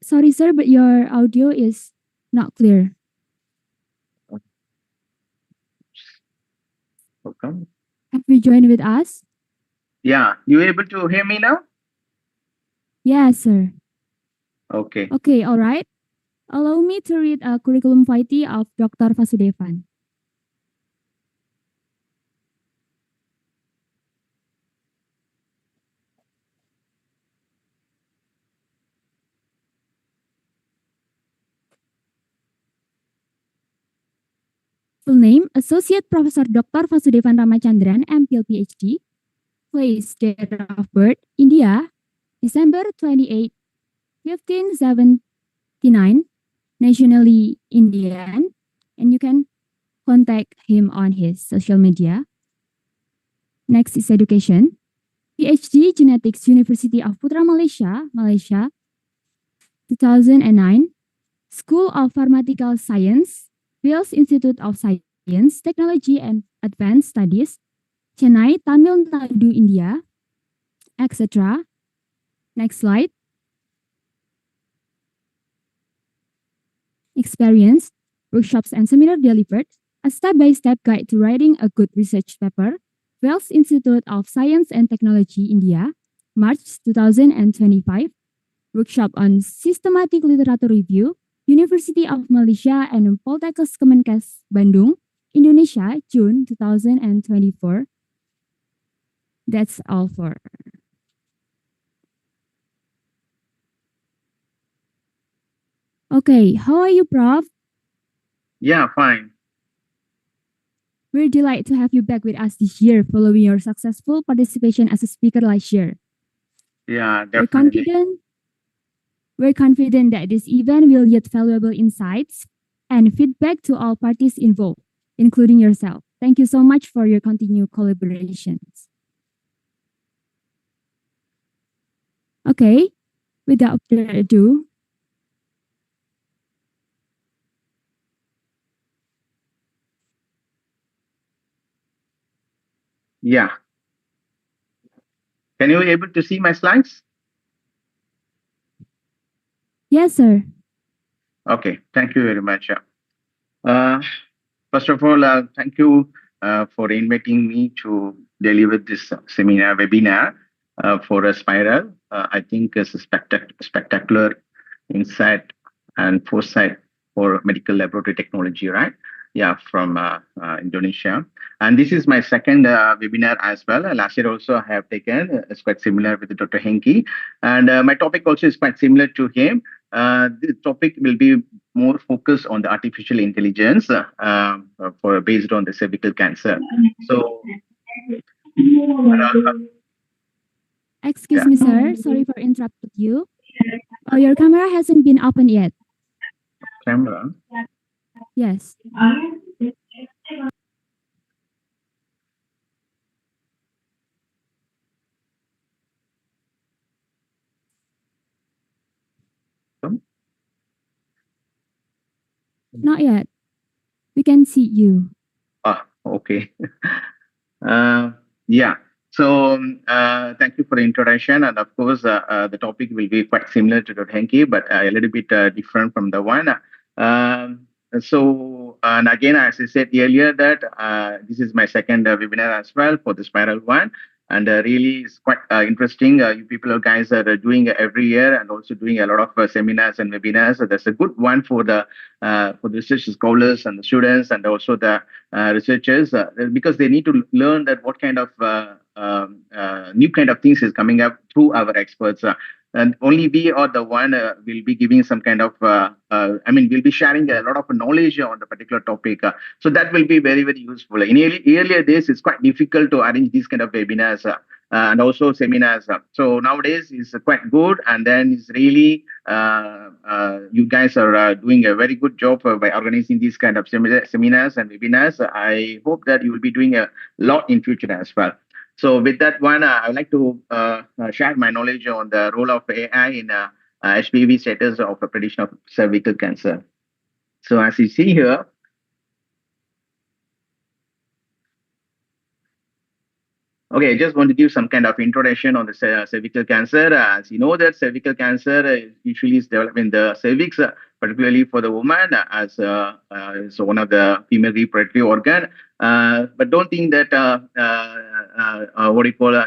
Sorry, sir, but your audio is not clear. Okay. Have you joined with us? Yeah. You able to hear me now? Yes, sir. Okay. Okay, all right. Allow me to read a curriculum vitae of Dr. Vasudevan. Full name, Associate Professor Dr. Vasudevan Ramachandran, MPhil PhD. Place, date of birth, India, December 28, 1579, nationally Indian, and you can contact him on his social media. Next is education. PhD Genetics, University of Putra Malaysia, Malaysia, 2009. School of Pharmaceutical Science, Wales Institute of Science, Technology and Advanced Studies, Chennai, Tamil Nadu, India, etc. Next slide. Experience, workshops and seminar delivered, a step-by-step guide to writing a good research paper, Wales Institute of Science and Technology, India, March 2025. Workshop on systematic literature review, University of Malaysia and Poltekkes Kemenkes, Bandung, Indonesia, June 2024. That's all for. Okay, how are you, Prof? Yeah, fine. We're delighted to have you back with us this year following your successful participation as a speaker last year. Yeah, We're definitely. confident that this event will yield valuable insights and feedback to all parties involved, including yourself. Thank you so much for your continued collaborations. Okay, without further ado, Yeah. Can you able to see my slides? yes, sir. Okay, thank you very much. First of all, thank you for inviting me to deliver this seminar webinar for a spiral. I think it's a spectacular insight and foresight for medical laboratory technology, right? Yeah, from Indonesia. And this is my second webinar as well. Last year also I have taken, it's quite similar with Dr. Henke. And my topic also is quite similar to him. The topic will be more focused on the artificial intelligence for based on the cervical cancer. So, Excuse me, sir. Sorry for interrupting you. Your camera hasn't been opened yet. camera. Yes. Not yet. We can see you. Okay. Yeah. So thank you for the introduction. And of course, the topic will be quite similar to Dr. Henke, but a little bit different from the one. And again, as I said earlier, that this is my second webinar as well for the Spiral one. And really, it's quite interesting. You people, guys, are doing every year and also doing a lot of seminars and webinars. So that's a good one for the research scholars and the students and also the researchers because they need to learn that what kind of new kind of things is coming up through our experts. And only we or the one will be giving some kind of, we'll be sharing a lot of knowledge on the particular topic. So that will be very, very useful. In earlier days, it's quite difficult to arrange these kind of webinars and also seminars. So nowadays, it's quite good. And then it's really, you guys are doing a very good job by organizing these kind of seminars and webinars. I hope that you will be doing a lot in future as well. So with that one, I would like to share my knowledge on the role of AI in HPV status of a prediction of cervical cancer. So as you see here, okay, I just want to give some kind of introduction on the cervical cancer. As you know that cervical cancer usually is developed in the cervix, particularly for the woman as one of the female reproductive organ. But don't think that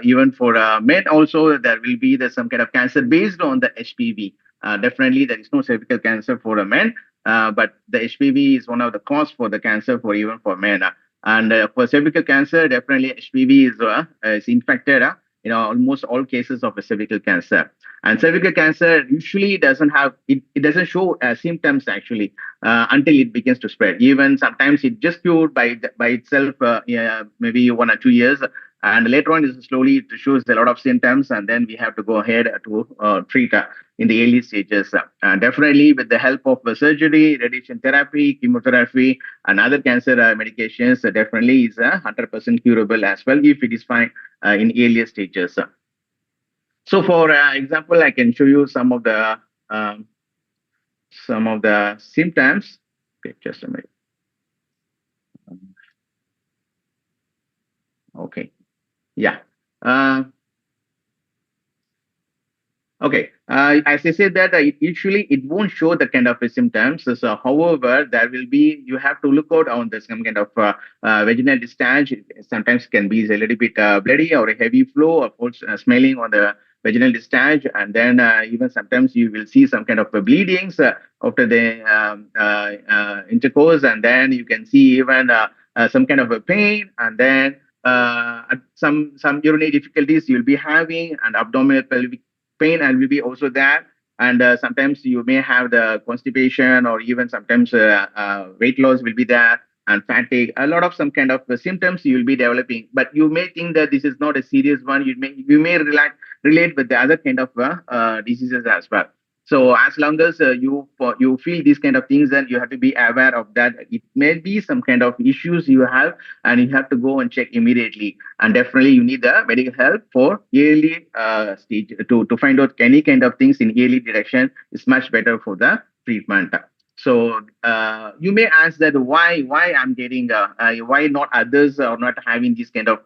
even for men also there will be some kind of cancer based on the HPV. Definitely there is no cervical cancer for a man, but the HPV is one of the cause for the cancer for even for men. And for cervical cancer, definitely HPV is infected in almost all cases of a cervical cancer. And cervical cancer usually doesn't have, it doesn't show symptoms actually until it begins to spread. Even sometimes it just cured by itself, maybe 1 or 2 years. And later on, it slowly it shows a lot of symptoms, and then we have to go ahead to treat in the early stages. Definitely, with the help of surgery, radiation therapy, chemotherapy, and other cancer medications, definitely is 100% curable as well if it is fine in earlier stages. So, for example, I can show you um, some of the symptoms. Okay, just a minute. Okay, yeah. Uh, Okay. As I said that usually it won't show the kind of symptoms. So, however, there will be you have to look out on the some kind of vaginal discharge. Sometimes can be a little bit bloody or a heavy flow, of course, smelling on the vaginal discharge, and then even sometimes you will see some kind of bleedings after the intercourse, and then you can see even some kind of a pain, and then some urinary difficulties you'll be having, and abdominal pelvic pain and will be also there. And sometimes you may have the constipation or even sometimes weight loss will be there and fatigue. A lot of some kind of symptoms you will be developing, but you may think that this is not a serious one. You may relate with the other kind of diseases as well. So as long as you feel these kind of things, then you have to be aware of that. It may be some kind of issues you have, and you have to go and check immediately. And definitely, you need the medical help for early stage to find out any kind of things in early direction is much better for the treatment. So you may ask that why I'm getting why not others are not having this kind of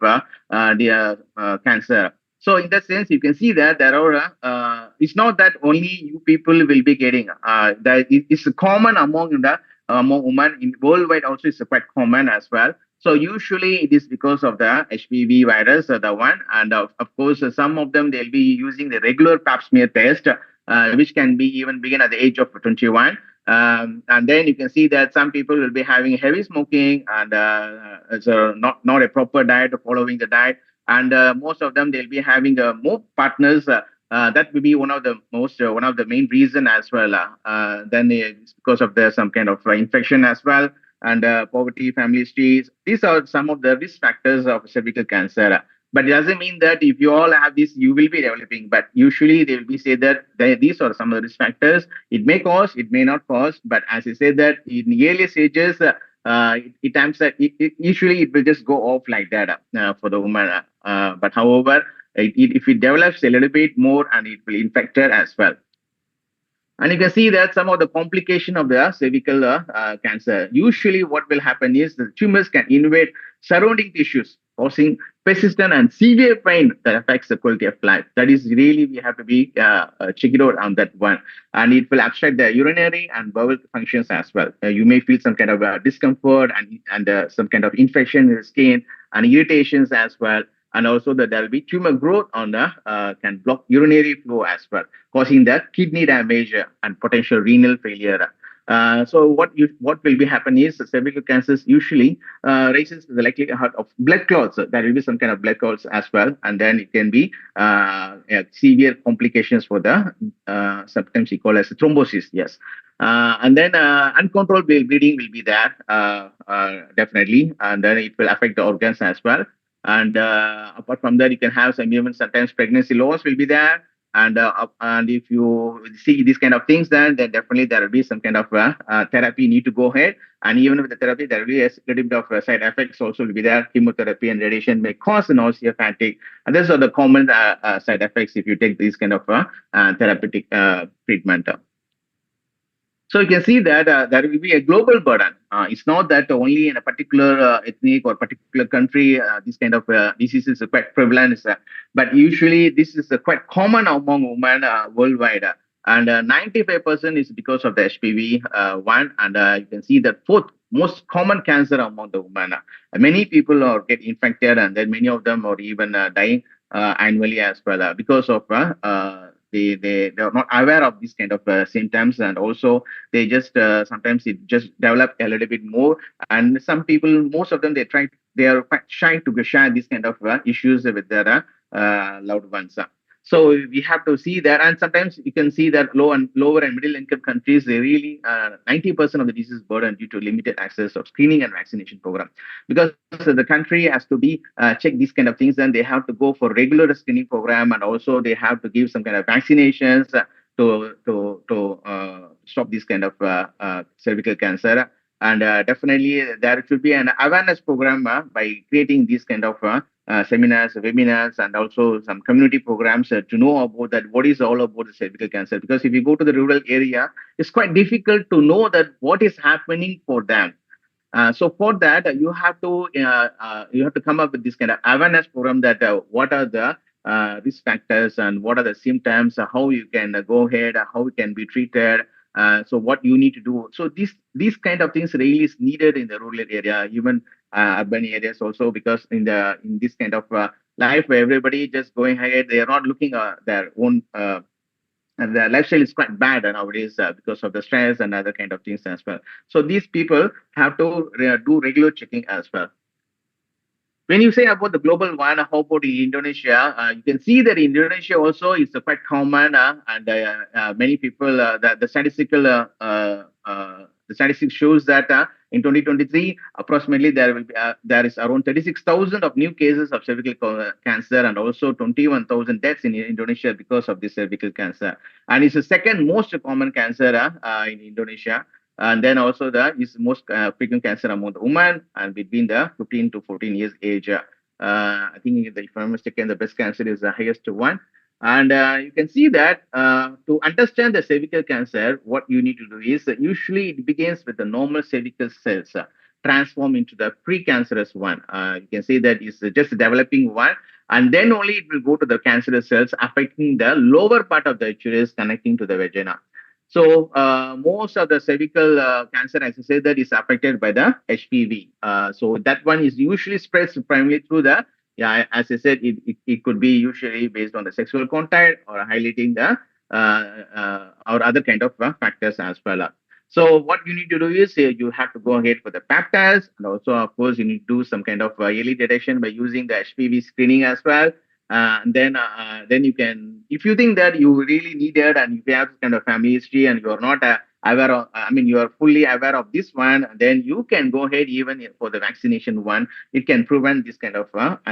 cancer. So in that sense, you can see that there are. It's not that only you people will be getting. That it's common among women in worldwide. Also, it's quite common as well. So usually it is because of the HPV virus, the one, and of course some of them they'll be using the regular Pap smear test, which can be even begin at the age of 21. And then you can see that some people will be having heavy smoking and so not a proper diet or following the diet, and most of them they'll be having more partners. That will be one of the main reason as well. Then it's because of the some kind of infection as well, and poverty, family history. These are some of the risk factors of cervical cancer. But it doesn't mean that if you all have this, you will be developing. But usually they will be say that these are some of the risk factors. It may cause, it may not cause. But as I said that in the early stages, usually it will just go off like that for the woman. But however, if it develops a little bit more, and it will infect her as well. And you can see that some of the complication of the cervical cancer. Usually what will happen is the tumors can invade surrounding tissues, causing persistent and severe pain that affects the quality of life. That is really, we have to be check it out on that one. And it will obstruct the urinary and bowel functions as well. You may feel some kind of discomfort and some kind of infection in the skin and irritations as well. And also that there will be tumor growth on the can block urinary flow as well, causing the kidney damage and potential renal failure. So what will be happen is the cervical cancers usually raises the likelihood of blood clots. There will be some kind of blood clots as well, and then it can be severe complications for the sometimes we call as thrombosis. Yes. And then uncontrolled bleeding will be there definitely, and then it will affect the organs as well. And apart from that, you can have some even sometimes pregnancy loss will be there. And if you see these kind of things, then definitely there will be some kind of therapy need to go ahead. And even with the therapy, there will be a little bit of side effects also will be there. Chemotherapy and radiation may cause nausea, fatigue. And these are the common side effects if you take these kind of therapeutic treatment. So you can see that there will be a global burden. It's not that only in a particular ethnic or particular country this kind of diseases are quite prevalent, but usually this is quite common among women worldwide. And 95% is because of the HPV one, and you can see that fourth most common cancer among the women. Many people are get infected, and then many of them are even dying annually as well because of they are not aware of these kind of symptoms, and also they just sometimes it just develop a little bit more. And some people, most of them, they are quite shy to share these kind of issues with their loved ones. So we have to see that, and sometimes you can see that lower and middle income countries, they really 90% of the disease burden due to limited access of screening and vaccination program. Because the country has to be check these kind of things, and they have to go for regular screening program, and also they have to give some kind of vaccinations to stop this kind of cervical cancer. And definitely there should be an awareness program by creating these kind of seminars, webinars, and also some community programs to know about that what is all about the cervical cancer. Because if you go to the rural area, it's quite difficult to know that what is happening for them. So for that, you have to come up with this kind of awareness program that what are the risk factors and what are the symptoms, how you can go ahead, how it can be treated. So what you need to do. So these kind of things really is needed in the rural area, even urban areas also, because in this kind of life where everybody just going ahead, they are not looking at their own. And the lifestyle is quite bad nowadays because of the stress and other kind of things as well. So these people have to do regular checking as well. When you say about the global one, how about in Indonesia? You can see that Indonesia also is quite common, and many people the statistical the statistics shows that in 2023, approximately there is around 36,000 of new cases of cervical cancer, and also 21,000 deaths in Indonesia because of this cervical cancer. And it's the second most common cancer in Indonesia. And then also the is most frequent cancer among the women and between the 15 to 14 years age. I think if I'm mistaken, the breast cancer is the highest one. And you can see that to understand the cervical cancer, what you need to do is usually it begins with the normal cervical cells transform into the precancerous one. You can see that it's just developing one, and then only it will go to the cancerous cells affecting the lower part of the uterus connecting to the vagina. So most of the cervical cancer, as I said, that is affected by the HPV. So that one is usually spreads primarily through the, yeah, as I said, it could be usually based on the sexual contact or highlighting the or other kind of factors as well. So what you need to do is you have to go ahead for the pap test, and also of course you need to do some kind of early detection by using the HPV screening as well. And then you can, if you think that you really need it, and if you have kind of family history and you are not aware of, I mean, you are fully aware of this one, then you can go ahead even for the vaccination one. It can prevent this kind of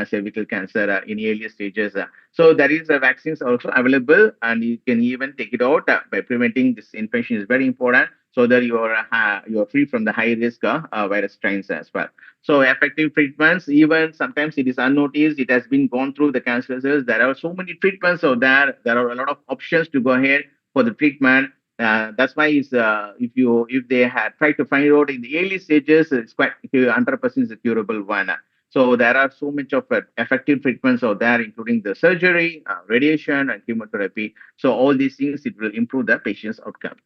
cervical cancer in earlier stages. So there is vaccines also available, and you can even take it out by preventing this infection is very important, so that you are free from the high risk virus strains as well. So effective treatments, even sometimes it is unnoticed, it has been gone through the cancer cells. There are so many treatments out there. There are a lot of options to go ahead for the treatment. That's why if they had tried to find out in the early stages, it's quite 100% is a curable one. So there are so much of effective treatments out there, including the surgery, radiation, and chemotherapy. So all these things, it will improve the patient's outcome.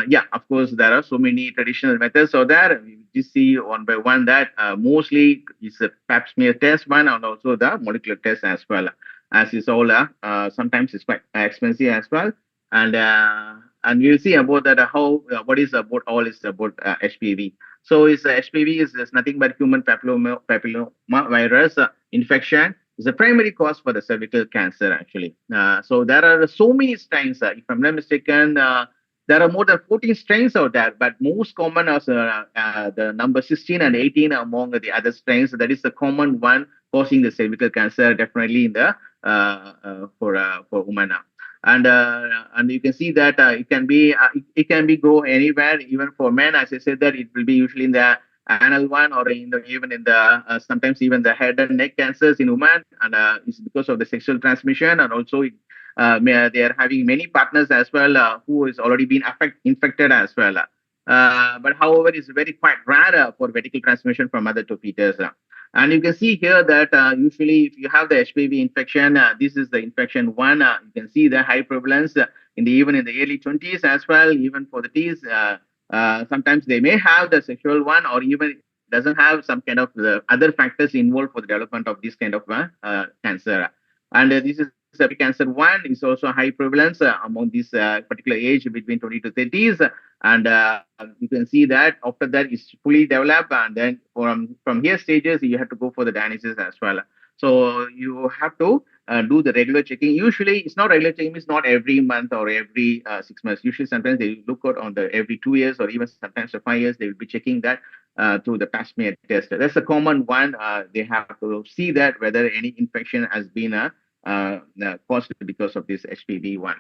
Yeah, of course, there are so many traditional methods out there. We just see one by one that mostly is a pap smear test one, and also the molecular test as well. As is all, sometimes it's quite expensive as well. And we'll see about that what is about all is about HPV. So HPV is nothing but human papilloma virus infection. Is the primary cause for the cervical cancer actually. So there are so many strains. If I'm not mistaken, there are more than 14 strains out there, but most common are the number 16 and 18 among the other strains. That is the common one causing the cervical cancer, definitely in the for women. And you can see that it can be grow anywhere, even for men. As I said, that it will be usually in the anal one, or even in the sometimes even the head and neck cancers in women, and it's because of the sexual transmission, and also they are having many partners as well who has already been infected as well. But however, it's very quite rare for vertical transmission from mother to fetus. And you can see here that usually if you have the HPV infection, this is the infection one. You can see the high prevalence even in the early 20s as well, even for the teens. Sometimes they may have the sexual one, or even doesn't have some kind of the other factors involved for the development of this kind of cancer. And this is cancer one is also high prevalence among this particular age between 20 to 30s. And you can see that after that is fully developed, and then from here stages you have to go for the diagnosis as well. So you have to do the regular checking. Usually, it's not regular checking; it's not every month or every 6 months. Usually, sometimes they look out on the every 2 years or even sometimes for 5 years. They will be checking that through the pap smear test. That's a common one. They have to see that whether any infection has been caused because of this HPV-1.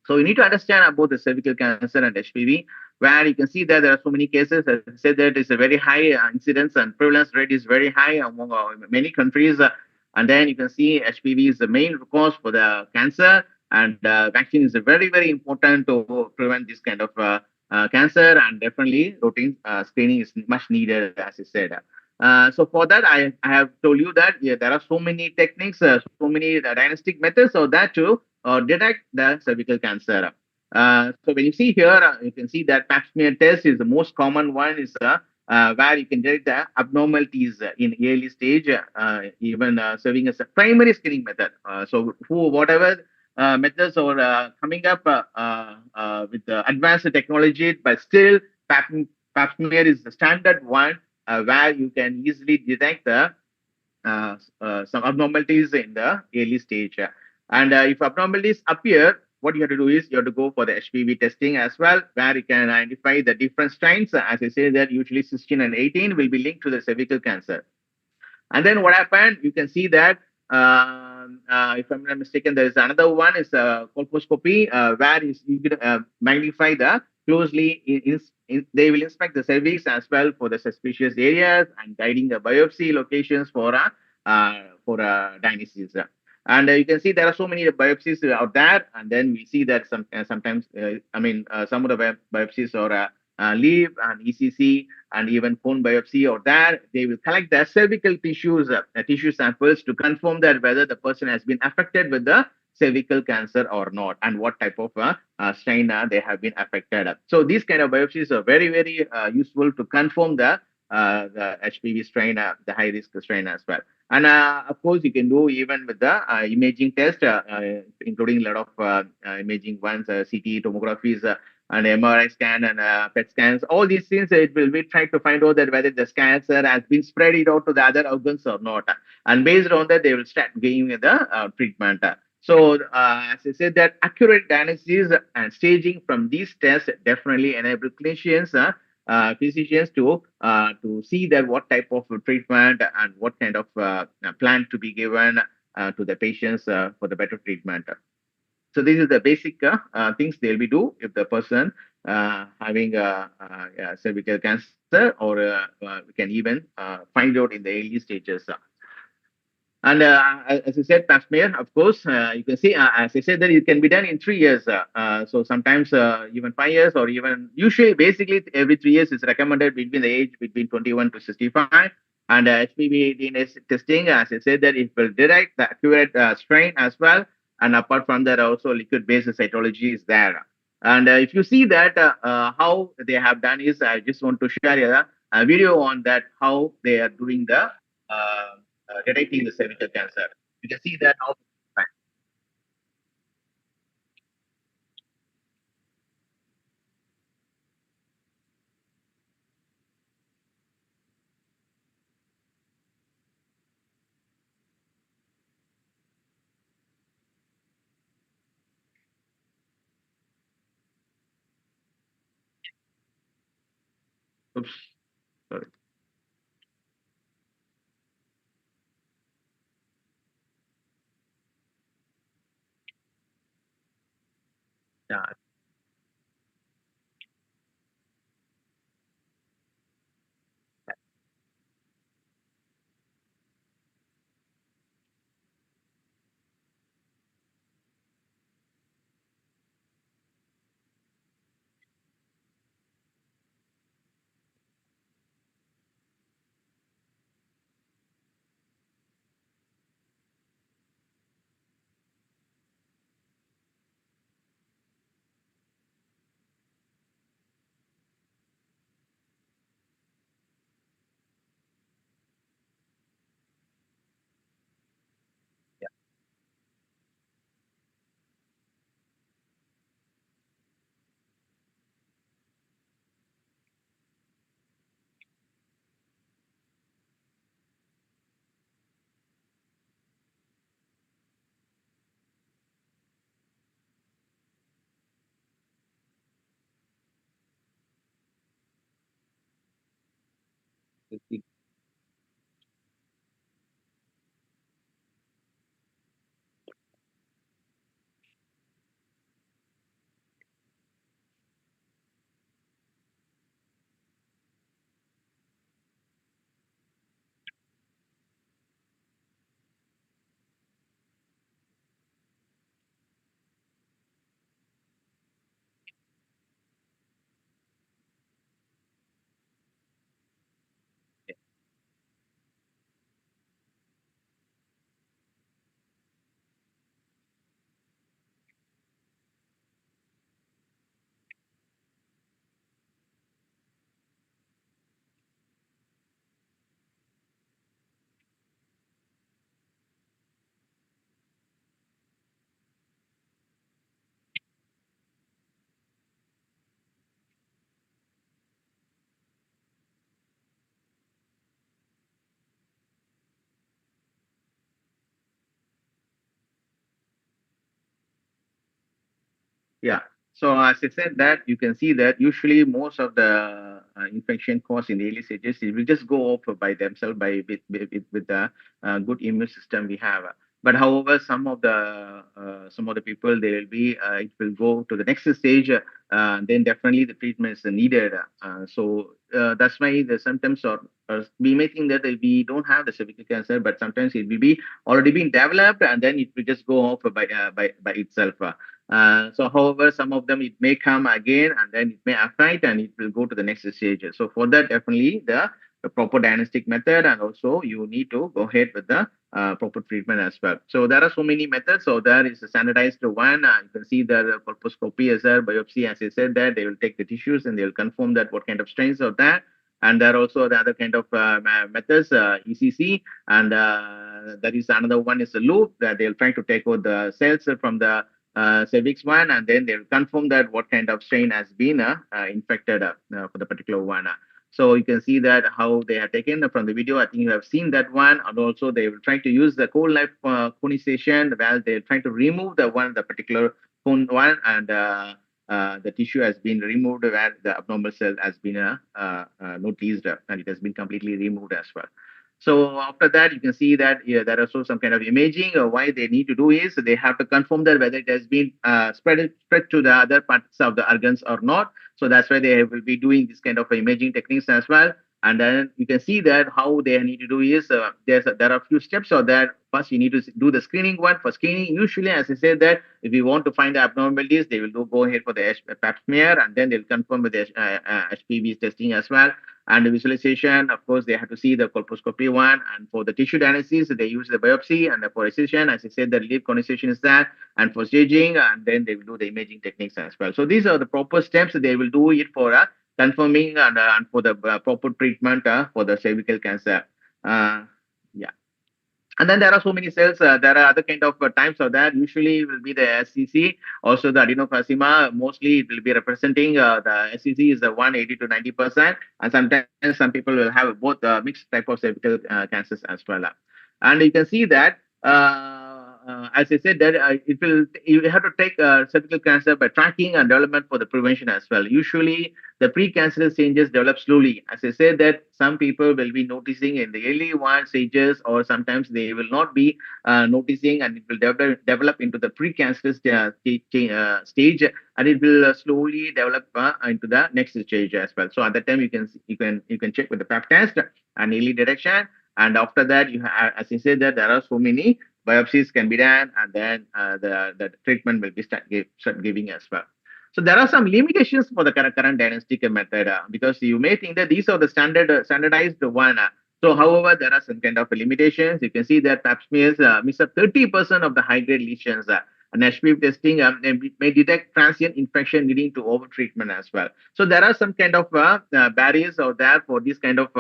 So you need to understand about the cervical cancer and HPV, where you can see that there are so many cases. As I said, that is a very high incidence and prevalence rate is very high among many countries. And then you can see HPV is the main cause for the cancer, and vaccine is very, very important to prevent this kind of cancer. And definitely, routine screening is much needed, as I said. So for that, I have told you that there are so many techniques, so many diagnostic methods, so that too detect the cervical cancer. So when you see here, you can see that pap smear test is the most common one, is where you can detect the abnormalities in early stage, even serving as a primary screening method. So whatever methods are coming up with the advanced technology, but still pap smear is the standard one where you can easily detect the some abnormalities in the early stage. And if abnormalities appear, what you have to do is you have to go for the HPV testing as well, where you can identify the different strains. As I say, that usually 16 and 18 will be linked to the cervical cancer. And then what happened? You can see that if I'm not mistaken, there is another one is colposcopy, where you can magnify the closely. They will inspect the cervix as well for the suspicious areas and guiding the biopsy locations for diagnosis. And you can see there are so many biopsies out there, and then we see that sometimes, some of the biopsies are leaf and ECC and even bone biopsy or that they will collect the cervical tissues, tissue samples to confirm that whether the person has been affected with the cervical cancer or not, and what type of strain they have been affected. So these kind of biopsies are very, very useful to confirm the HPV strain, the high risk strain as well. And of course, you can do even with the imaging test, including a lot of imaging ones, CT tomographies, and MRI scan and PET scans. All these things, it will be trying to find out that whether the cancer has been spread it out to the other organs or not. And based on that, they will start giving the treatment. So, as I said, that accurate diagnosis and staging from these tests definitely enable clinicians, physicians to see that what type of treatment and what kind of plan to be given to the patients for the better treatment. So this is the basic things they'll be do if the person having cervical cancer, or we can even find out in the early stages. And as I said, pap smear, of course, you can see, as I said, that it can be done in 3 years. So sometimes even 5 years, or even usually, basically, every 3 years is recommended between the age between 21 to 65. And HPV DNA testing, as I said, that it will detect the accurate strain as well. And apart from that, also liquid-based cytology is there. And if you see that, how they have done is, I just want to share a video on that, how they are doing the detecting the cervical cancer. You can see that how. Oops, sorry. Yeah. Yeah. So as I said that you can see that usually most of the infection caused in the early stages it will just go off by themselves with the good immune system we have. But however, some of the people they will be it will go to the next stage. Then definitely the treatment is needed. That's why the symptoms are we may think that we don't have the cervical cancer, but sometimes it will be already been developed and then it will just go off by itself. However, some of them it may come again and then it may affect and it will go to the next stage. So, for that, definitely the proper diagnostic method and also you need to go ahead with the proper treatment as well. So, there are so many methods. So, there is a standardized one. You can see the colposcopy as a biopsy, as I said, that they will take the tissues and they will confirm that what kind of strains are there. And there are also the other kind of methods, ECC, and there is another one is a loop that they'll try to take out the cells from the cervix one, and then they'll confirm that what kind of strain has been infected for the particular one. So you can see that how they are taken from the video. I think you have seen that one, and also they will try to use the cold life conization where they're trying to remove the particular cone one, and the tissue has been removed where the abnormal cell has been noticed, and it has been completely removed as well. So after that, you can see that there are also some kind of imaging. Why they need to do is they have to confirm that whether it has been spread to the other parts of the organs or not. So that's why they will be doing this kind of imaging techniques as well. And then you can see that how they need to do is there are a few steps. So that first you need to do the screening one. For screening, usually, as I said, that if you want to find the abnormalities, they will go ahead for the pap smear, and then they'll confirm with the HPV testing as well. And the visualization, of course, they have to see the colposcopy one. And for the tissue diagnosis, they use the biopsy. And for excision, as I said, the leaf conization is that. And for staging, and then they will do the imaging techniques as well. So these are the proper steps. They will do it for confirming and for the proper treatment for the cervical cancer. Yeah. And then there are so many cells. There are other kind of types of that. Usually it will be the SCC, also the adenocarcinoma. Mostly it will be representing the SCC is the 180 to 90%. And sometimes some people will have both mixed type of cervical cancers as well. And you can see that, as I said, that you have to take cervical cancer by tracking and development for the prevention as well. Usually the precancerous changes develop slowly. As I said, that some people will be noticing in the early one stages, or sometimes they will not be noticing, and it will develop into the precancerous stage, and it will slowly develop into the next stage as well. So at that time, you can check with the pap test and early detection, and after that, as I said, that there are so many biopsies can be done, and then the treatment will be start giving as well. So there are some limitations for the current diagnostic method because you may think that these are the standardized one. However, there are some kind of limitations. You can see that pap smears miss up 30% of the high-grade lesions. And HPV testing may detect transient infection leading to overtreatment as well. So there are some kind of barriers out there for this kind of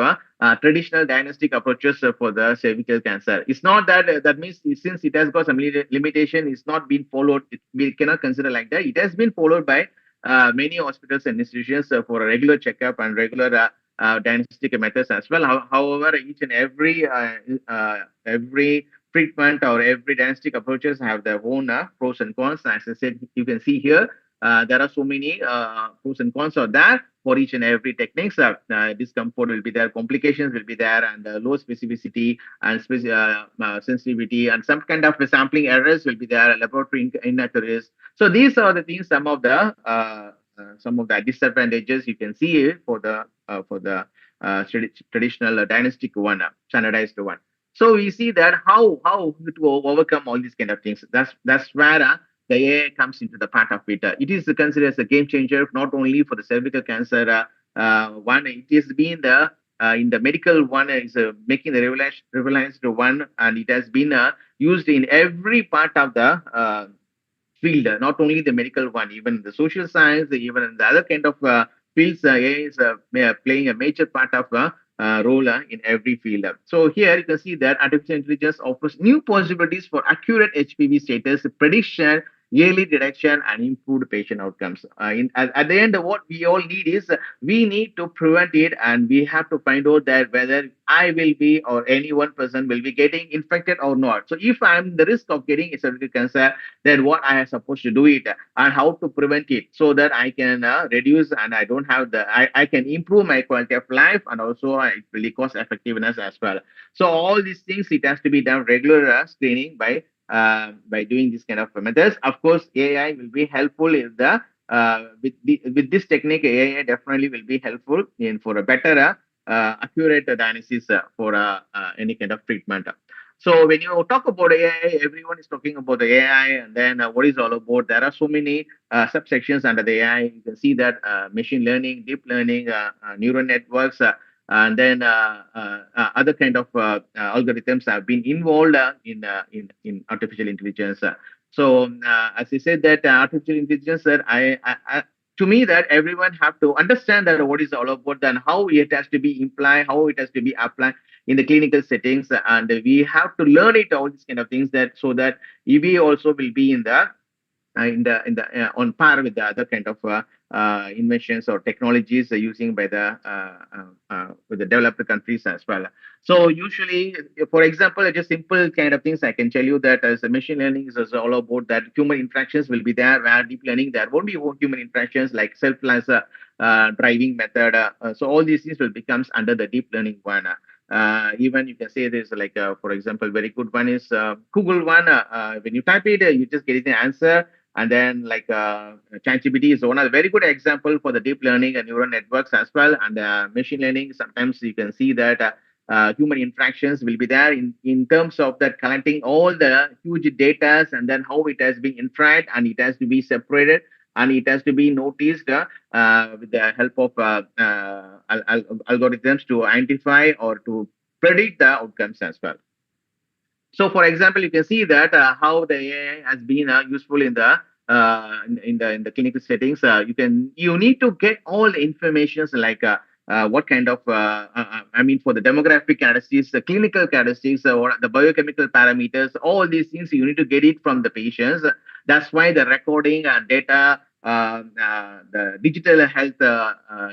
traditional diagnostic approaches for the cervical cancer. It's not that that means since it has got some limitation, it's not been followed. We cannot consider like that. It has been followed by many hospitals and institutions for a regular checkup and regular diagnostic methods as well. However, each and every treatment or every diagnostic approaches have their own pros and cons. As I said, you can see here, there are so many pros and cons of that. for each and every techniques. Discomfort will be there, complications will be there, and low specificity and sensitivity, and some kind of sampling errors will be there, laboratory inaccuracies. So these are the things, some of the disadvantages you can see for the traditional dynastic one, standardized one. So we see that how to overcome all these kind of things. That's where the AI comes into the part of it. It is considered as a game changer, not only for the cervical cancer one. It has been the in the medical one is making the revolutionized one, and it has been used in every part of the field, not only the medical one, even the social science, even in the other kind of fields. AI is playing a major part of role in every field. So here you can see that artificial intelligence offers new possibilities for accurate HPV status prediction, early detection, and improved patient outcomes. At the end, what we all need is we need to prevent it, and we have to find out that whether I will be or any one person will be getting infected or not. So if I'm the risk of getting a cervical cancer, then what I am supposed to do it and how to prevent it so that I can reduce and I don't have I can improve my quality of life, and also it will be cost effectiveness as well. So all these things, it has to be done regular screening by doing this kind of methods. Of course, AI will be helpful in the with this technique. AI definitely will be helpful in for a better accurate diagnosis for any kind of treatment. So when you talk about AI, everyone is talking about the AI, and then what is all about? There are so many subsections under the AI. You can see that machine learning, deep learning, neural networks, and then other kind of algorithms have been involved in artificial intelligence. As I said, that artificial intelligence, that to me, that everyone have to understand that what is all about and how it has to be implied, how it has to be applied in the clinical settings, and we have to learn it, all these kind of things, that so that we also will be on par with the other kind of inventions or technologies using by the with the developed countries as well. So usually, for example, just simple kind of things I can tell you, that as machine learning is all about that human interactions will be there, where deep learning there won't be human interactions like self-less driving method. So all these things will becomes under the deep learning one. Even you can say there's like, for example, very good one is Google one. When you type it, you just get the answer. And then like ChatGPT is one of the very good example for the deep learning and neural networks as well. And machine learning, sometimes you can see that human interactions will be there in terms of that collecting all the huge data, and then how it has been interacted, and it has to be separated, and it has to be noticed with the help of algorithms to identify or to predict the outcomes as well. So, for example, you can see that how the AI has been useful in the clinical settings. You need to get all the informations like what kind of for the demographic characteristics, the clinical characteristics, or the biochemical parameters. All these things you need to get it from the patients. That's why the recording and data. The digital health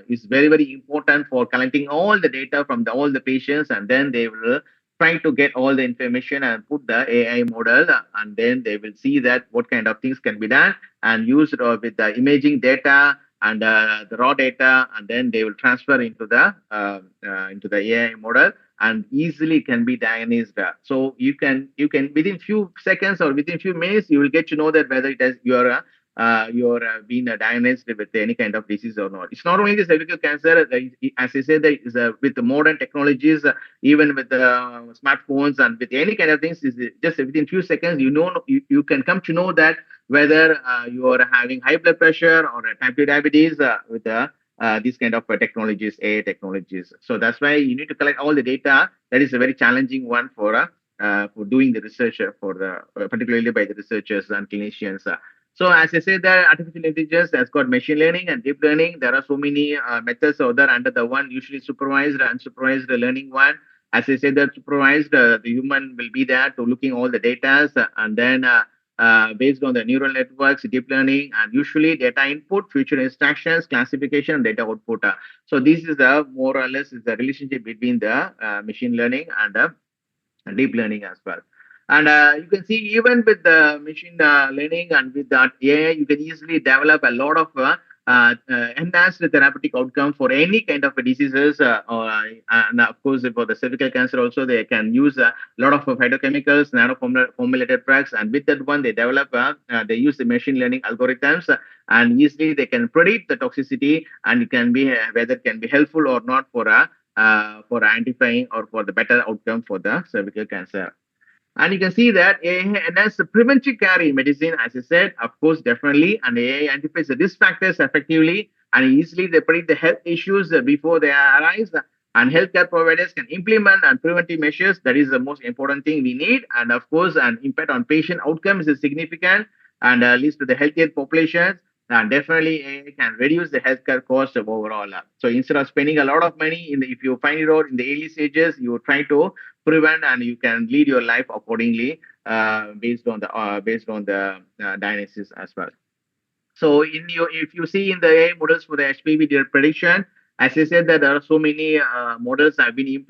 is very, very important for collecting all the data from all the patients, and then they will trying to get all the information and put the AI model, and then they will see that what kind of things can be done and used with the imaging data and the raw data, and then they will transfer into the AI model, and easily can be diagnosed. So you can within few seconds or within few minutes you will get to know that whether it has you're being diagnosed with any kind of disease or not. It's not only the cervical cancer, as I said, with the modern technologies, even with the smartphones and with any kind of things, is just within few seconds, you can come to know that whether you are having high blood pressure or type 2 diabetes with these kind of technologies, AI technologies. So that's why you need to collect all the data. That is a very challenging one for doing the research particularly by the researchers and clinicians. So as I said, that artificial intelligence has got machine learning and deep learning. There are so many methods out there under the one, usually supervised and unsupervised learning one. As I said, that supervised, the human will be there to looking all the data, and then based on the neural networks, deep learning, and usually data input, future instructions, classification, and data output. So this is the more or less is the relationship between the machine learning and deep learning as well. And you can see even with the machine learning and with that AI, you can easily develop a lot of enhance the therapeutic outcome for any kind of diseases. And of course, for the cervical cancer also, they can use a lot of phytochemicals, nano-formulated drugs, and with that one, they use the machine learning algorithms, and easily they can predict the toxicity, and it can be whether it can be helpful or not for identifying or for the better outcome for the cervical cancer. And you can see that AI enhances the preventive care in medicine, as I said, of course, definitely. And AI identifies the risk factors effectively and easily they predict the health issues before they arise. And healthcare providers can implement and preventive measures. That is the most important thing we need. And of course, an impact on patient outcomes is significant and leads to the healthier populations. And definitely AI can reduce the healthcare cost of overall. So instead of spending a lot of money if you find it out in the early stages, you try to prevent and you can lead your life accordingly based on the diagnosis as well. So if you see in the AI models for the HPV prediction, as I said that there are so many models have been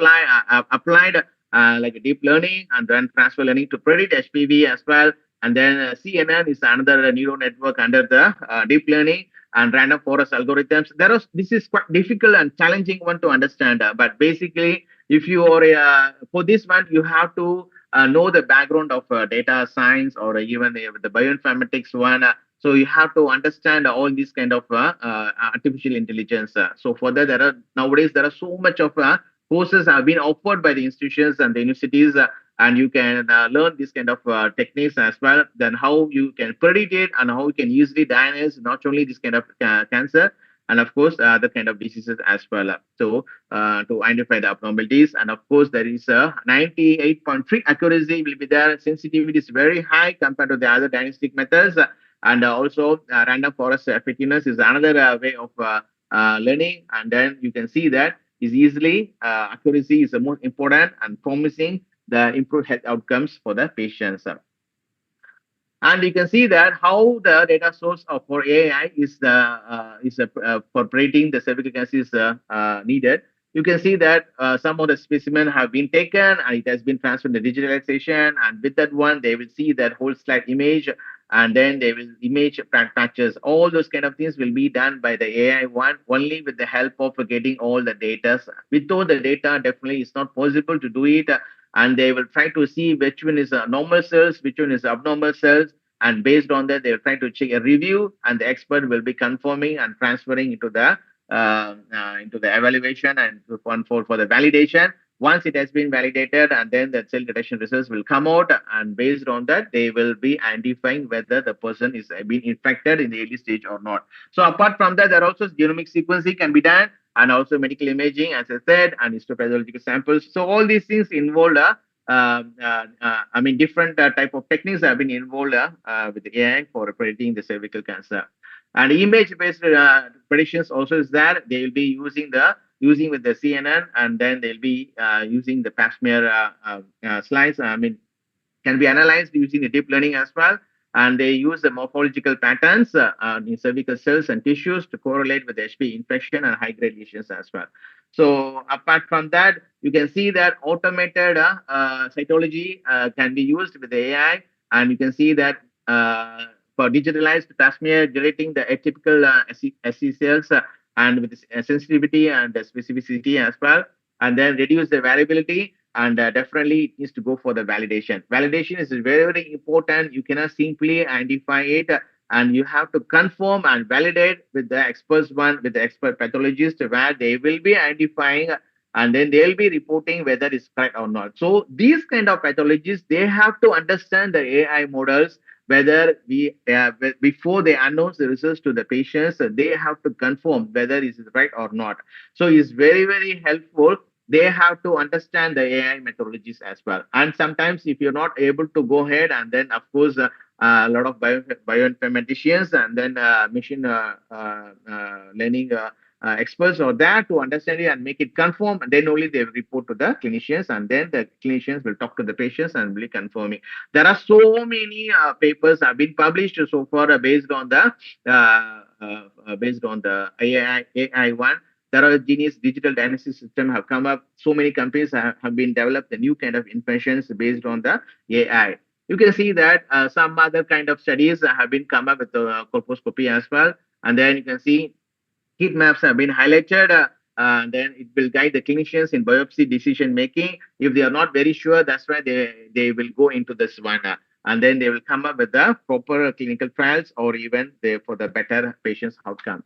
applied like deep learning and then transfer learning to predict HPV as well. And then CNN is another neural network under the deep learning and random forest algorithms. This is quite difficult and challenging one to understand. But basically, if you are for this one, you have to know the background of data science or even the bioinformatics one. So you have to understand all these kind of artificial intelligence. So for that, nowadays there are so much of courses have been offered by the institutions and the universities, and you can learn this kind of techniques as well. Then how you can predict it and how you can easily diagnose not only this kind of cancer and of course other kind of diseases as well. So to identify the abnormalities, and of course there is a 98.3 accuracy will be there. Sensitivity is very high compared to the other diagnostic methods. And also random forest effectiveness is another way of learning. And then you can see that is easily accuracy is the most important and promising the improved health outcomes for the patients. And you can see that how the data source for AI is for predicting the cervical cancer is needed. You can see that some of the specimens have been taken and it has been transferred to digitalization. And with that one, they will see that whole slide image and then they will image patches. All those kind of things will be done by the AI one only with the help of getting all the data. Without the data, definitely it's not possible to do it. And they will try to see which one is normal cells, which one is abnormal cells. And based on that, they will try to check a review, and the expert will be confirming and transferring into the evaluation and for the validation. Once it has been validated, and then the cell detection results will come out, and based on that, they will be identifying whether the person is being infected in the early stage or not. So apart from that, there also genomic sequencing can be done, and also medical imaging, as I said, and histopathological samples. So all these things involve different type of techniques have been involved with the AI for predicting the cervical cancer. And image-based predictions also is there. They will be using with the CNN, and then they'll be using the pap smear slides. Can be analyzed using the deep learning as well. And they use the morphological patterns in cervical cells and tissues to correlate with HPV infection and high-grade lesions as well. So apart from that, you can see that automated cytology can be used with the AI, and you can see that for digitalized pap smear generating the atypical SC cells and with sensitivity and specificity as well, and then reduce the variability. And definitely it needs to go for the validation. Validation is very, very important. You cannot simply identify it, and you have to confirm and validate with the experts with the expert pathologist, where they will be identifying and then they'll be reporting whether it's correct or not. So these kind of pathologists, they have to understand the AI models, whether before they announce the results to the patients, they have to confirm whether it is right or not. So it's very, very helpful. They have to understand the AI methodologies as well. And sometimes if you're not able to go ahead, and then of course a lot of bioinformaticians and then machine learning experts are there to understand it and make it conform, and then only they report to the clinicians, and then the clinicians will talk to the patients and will confirm it. There are so many papers have been published so far based on the AI one. There are genius digital diagnosis system have come up. So many companies have been developed the new kind of inventions based on the AI. You can see that some other kind of studies have been come up with the colposcopy as well. And then you can see heat maps have been highlighted. Then it will guide the clinicians in biopsy decision making. If they are not very sure, that's why they will go into this one. And then they will come up with the proper clinical trials or even for the better patient's outcome.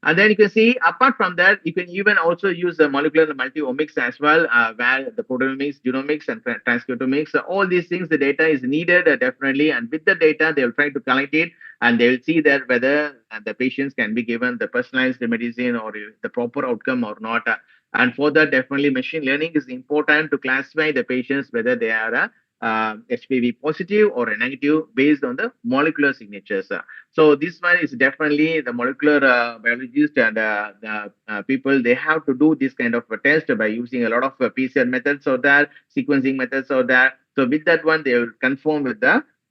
And then you can see, apart from that, you can even also use the molecular multi-omics as well, where the proteomics, genomics, and transcriptomics, all these things, the data is needed definitely. And with the data, they will try to collect it and they will see that whether the patients can be given the personalized medicine or the proper outcome or not. And for that, definitely machine learning is important to classify the patients whether they are HPV positive or a negative based on the molecular signatures. So this one is definitely the molecular biologist and the people, they have to do this kind of a test by using a lot of PCR methods or that, sequencing methods or that. So with that one, they will confirm with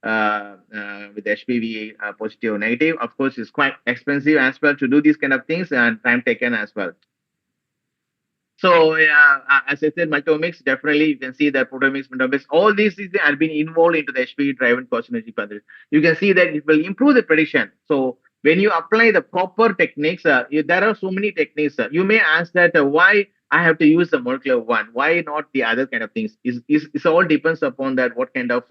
HPV positive or negative. Of course, it's quite expensive as well to do these kind of things and time taken as well. So as I said, multiomics, definitely you can see that proteomics, metabolomics, all these things are being involved into the HPV-driven carcinogenetic pathways. You can see that it will improve the prediction. So when you apply the proper techniques, there are so many techniques. You may ask that why I have to use the molecular one, why not the other kind of things? It's all depends upon that what kind of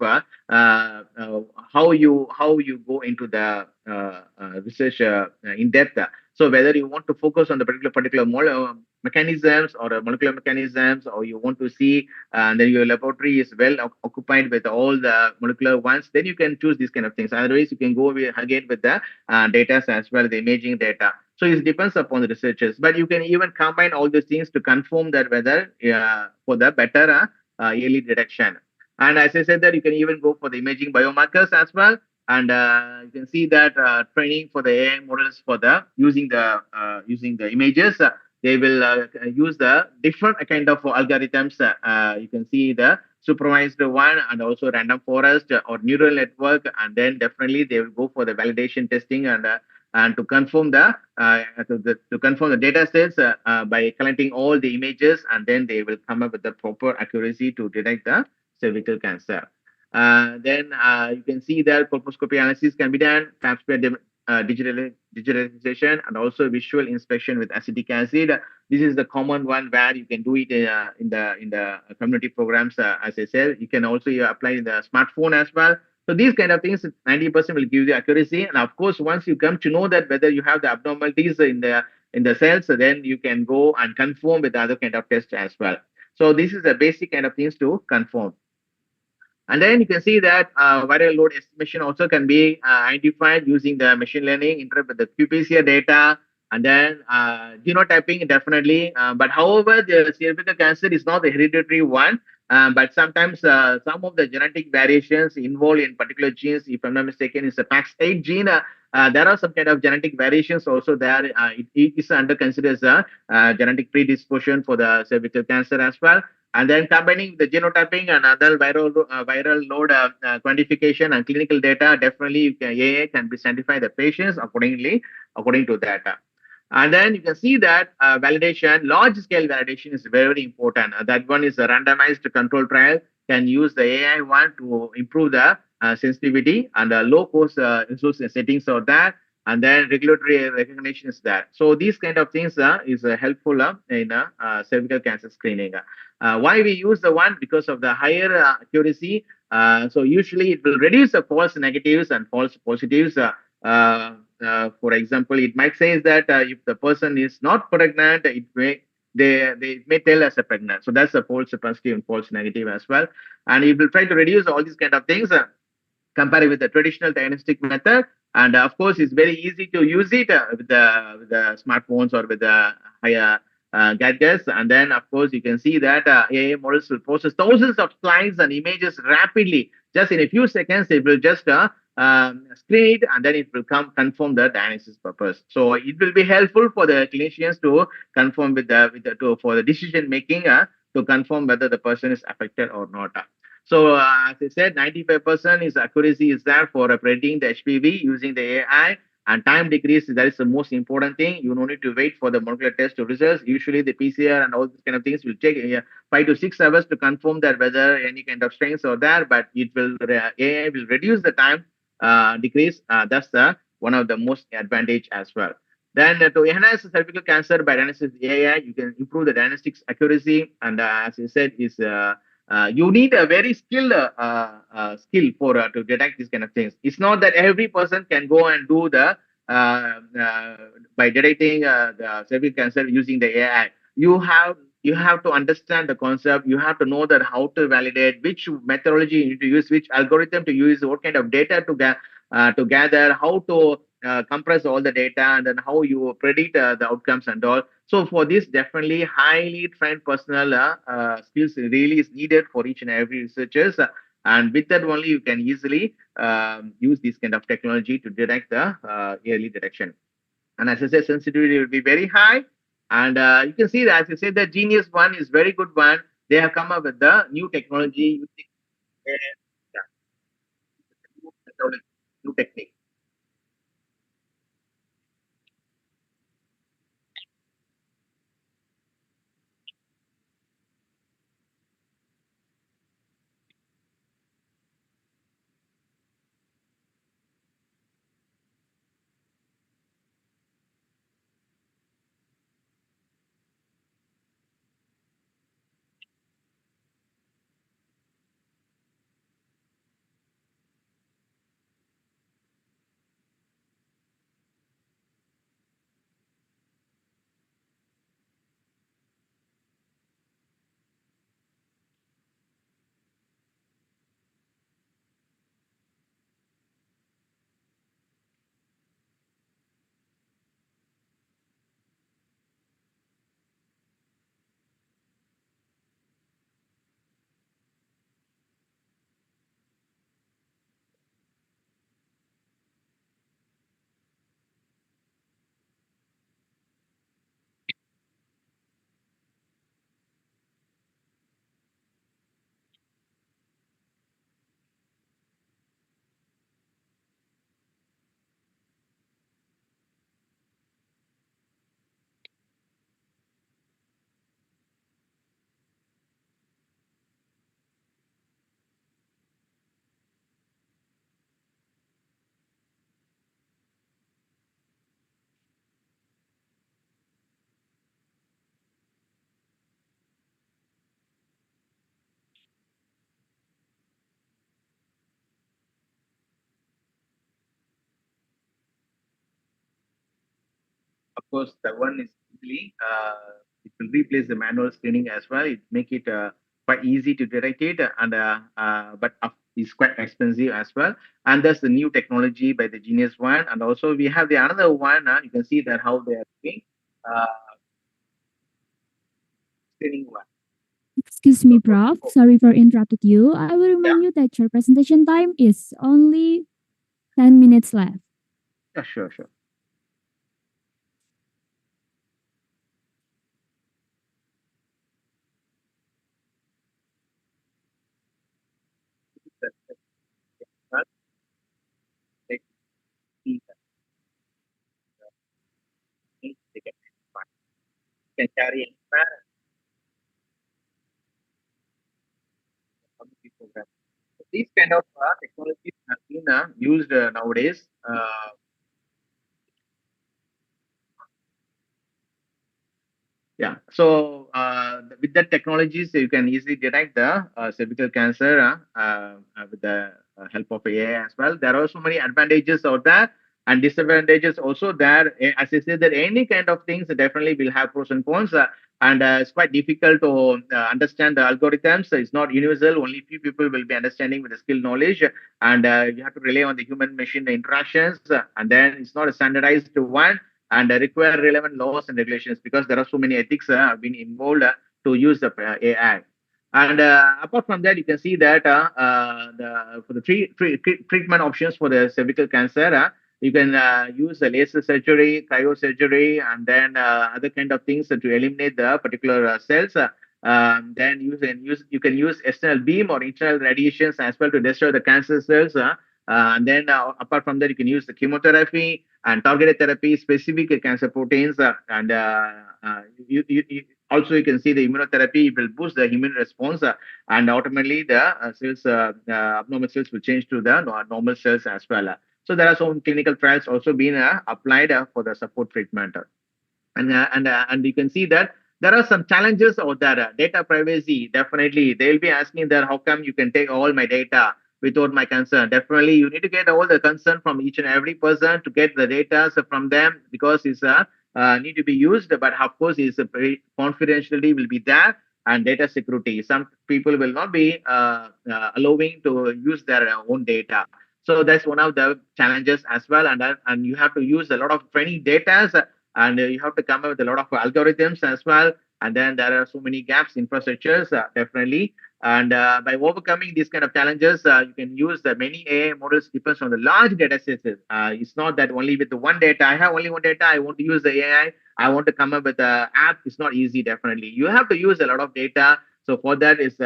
how you go into the research in depth. So whether you want to focus on the particular mechanisms or molecular mechanisms, or you want to see that your laboratory is well occupied with all the molecular ones, then you can choose these kind of things. Otherwise, you can go again with the data as well, the imaging data. So it depends upon the researchers, but you can even combine all these things to confirm that whether for the better early detection. And as I said, that you can even go for the imaging biomarkers as well. And you can see that training for the AI models for the using the images. They will use the different kind of algorithms. You can see the supervised one and also random forest or neural network, and then definitely they will go for the validation testing and to confirm to confirm the data sets by collecting all the images, and then they will come up with the proper accuracy to detect the cervical cancer. Then you can see that colposcopy analysis can be done, pap smear digitalization, and also visual inspection with acetic acid. This is the common one where you can do it in the community programs. As I said, you can also apply in the smartphone as well. So these kind of things, 90% will give you accuracy. And of course, once you come to know that whether you have the abnormalities in the cells, then you can go and confirm with the other kind of tests as well. So this is the basic kind of things to confirm. And then you can see that viral load estimation also can be identified using the machine learning, interpret the qPCR data, and then genotyping definitely. But however, the cervical cancer is not the hereditary one. But sometimes some of the genetic variations involved in particular genes, if I'm not mistaken, is the PAX8 gene. There are some kind of genetic variations also there. It is under considered as a genetic predisposition for the cervical cancer as well. And then combining the genotyping and other viral load quantification and clinical data, definitely AI can be identify the patients according to that. And then you can see that validation, large scale validation is very important. That one is a randomized control trial, can use the AI one to improve the sensitivity and low cost resource settings or that. And then regulatory recognition is that. So these kind of things is helpful in cervical cancer screening. Why we use the one? Because of the higher accuracy. So usually it will reduce the false negatives and false positives. For example, it might say that if the person is not pregnant, they may tell as a pregnant. So that's a false positive and false negative as well. And it will try to reduce all these kind of things. Compare with the traditional diagnostic method, and of course it's very easy to use it with the smartphones or with the higher gadgets. And then of course you can see that AI models will process thousands of slides and images rapidly. Just in a few seconds it will just screen it, and then it will confirm the diagnosis purpose. So it will be helpful for the clinicians to confirm for the decision making to confirm whether the person is affected or not. So as I said, 95% is accuracy is there for predicting the HPV using the AI, and time decrease, that is the most important thing. You don't need to wait for the molecular test to results. Usually the PCR and all these kind of things will take 5 to 6 hours to confirm that whether any kind of strains are there, but AI will reduce the time decrease. That's the one of the most advantage as well. Then to enhance cervical cancer by diagnosis with AI, you can improve the diagnostics accuracy. And as you said, is you need a very skill for to detect these kind of things. It's not that every person can go and do the by detecting the cervical cancer using the AI. You have to understand the concept. You have to know that how to validate, which methodology you need to use, which algorithm to use, what kind of data to gather, how to compress all the data, and then how you predict the outcomes and all. So for this, definitely highly trained personnel skills really is needed for each and every researchers. And with that only, you can easily use this kind of technology to detect the early detection. And as I said, sensitivity will be very high. And you can see that, as I said, the Genius one is very good one. They have come up with the new technology using yeah, new technology, new technique. Of course, the one is easily it will replace the manual screening as well. It make it quite easy to detect it, and but it's quite expensive as well. And there's the new technology by the Genius one, and also we have the another one. You can see that how they are doing uh, screening one. Excuse me, Prof. Sorry for interrupted you. I will Yeah, remind you that your presentation time is only 10 minutes left. yeah, sure, sure. That's it. Like, see that they can carry any community program. So these kind of technologies have been used nowadays. Yeah. So with that technologies, you can easily detect the cervical cancer with the help of AI as well. There are so many advantages out there and disadvantages also there. As I said, that any kind of things definitely will have pros and cons. And it's quite difficult to understand the algorithms. It's not universal. Only few people will be understanding with the skill knowledge, and you have to rely on the human-machine interactions. And then it's not a standardized one and require relevant laws and regulations because there are so many ethics have been involved to use the AI. And apart from that, you can see that for the treatment options for the cervical cancer, you can use the laser surgery, cryosurgery, and then other kind of things to eliminate the particular cells. Then you can use external beam or internal radiations as well to destroy the cancer cells. And then apart from that, you can use the chemotherapy and targeted therapy, specific cancer proteins, and also you can see the immunotherapy will boost the immune response, and ultimately the cells, abnormal cells will change to the normal cells as well. So there are some clinical trials also being applied for the support treatment. And you can see that there are some challenges out there. Data privacy, definitely they'll be asking that how come you can take all my data without my consent. Definitely you need to get all the consent from each and every person to get the data from them, because it's need to be used, but of course is very confidentiality will be there, and data security, some people will not be allowing to use their own data. So that's one of the challenges as well. And you have to use a lot of training data, and you have to come up with a lot of algorithms as well. And then there are so many gaps, infrastructures, definitely. And by overcoming these kind of challenges, you can use the many AI models depends on the large data sets. It's not that only with the one data. I have only one data. I want to use the AI. I want to come up with an app. It's not easy. Definitely, you have to use a lot of data. So for that, is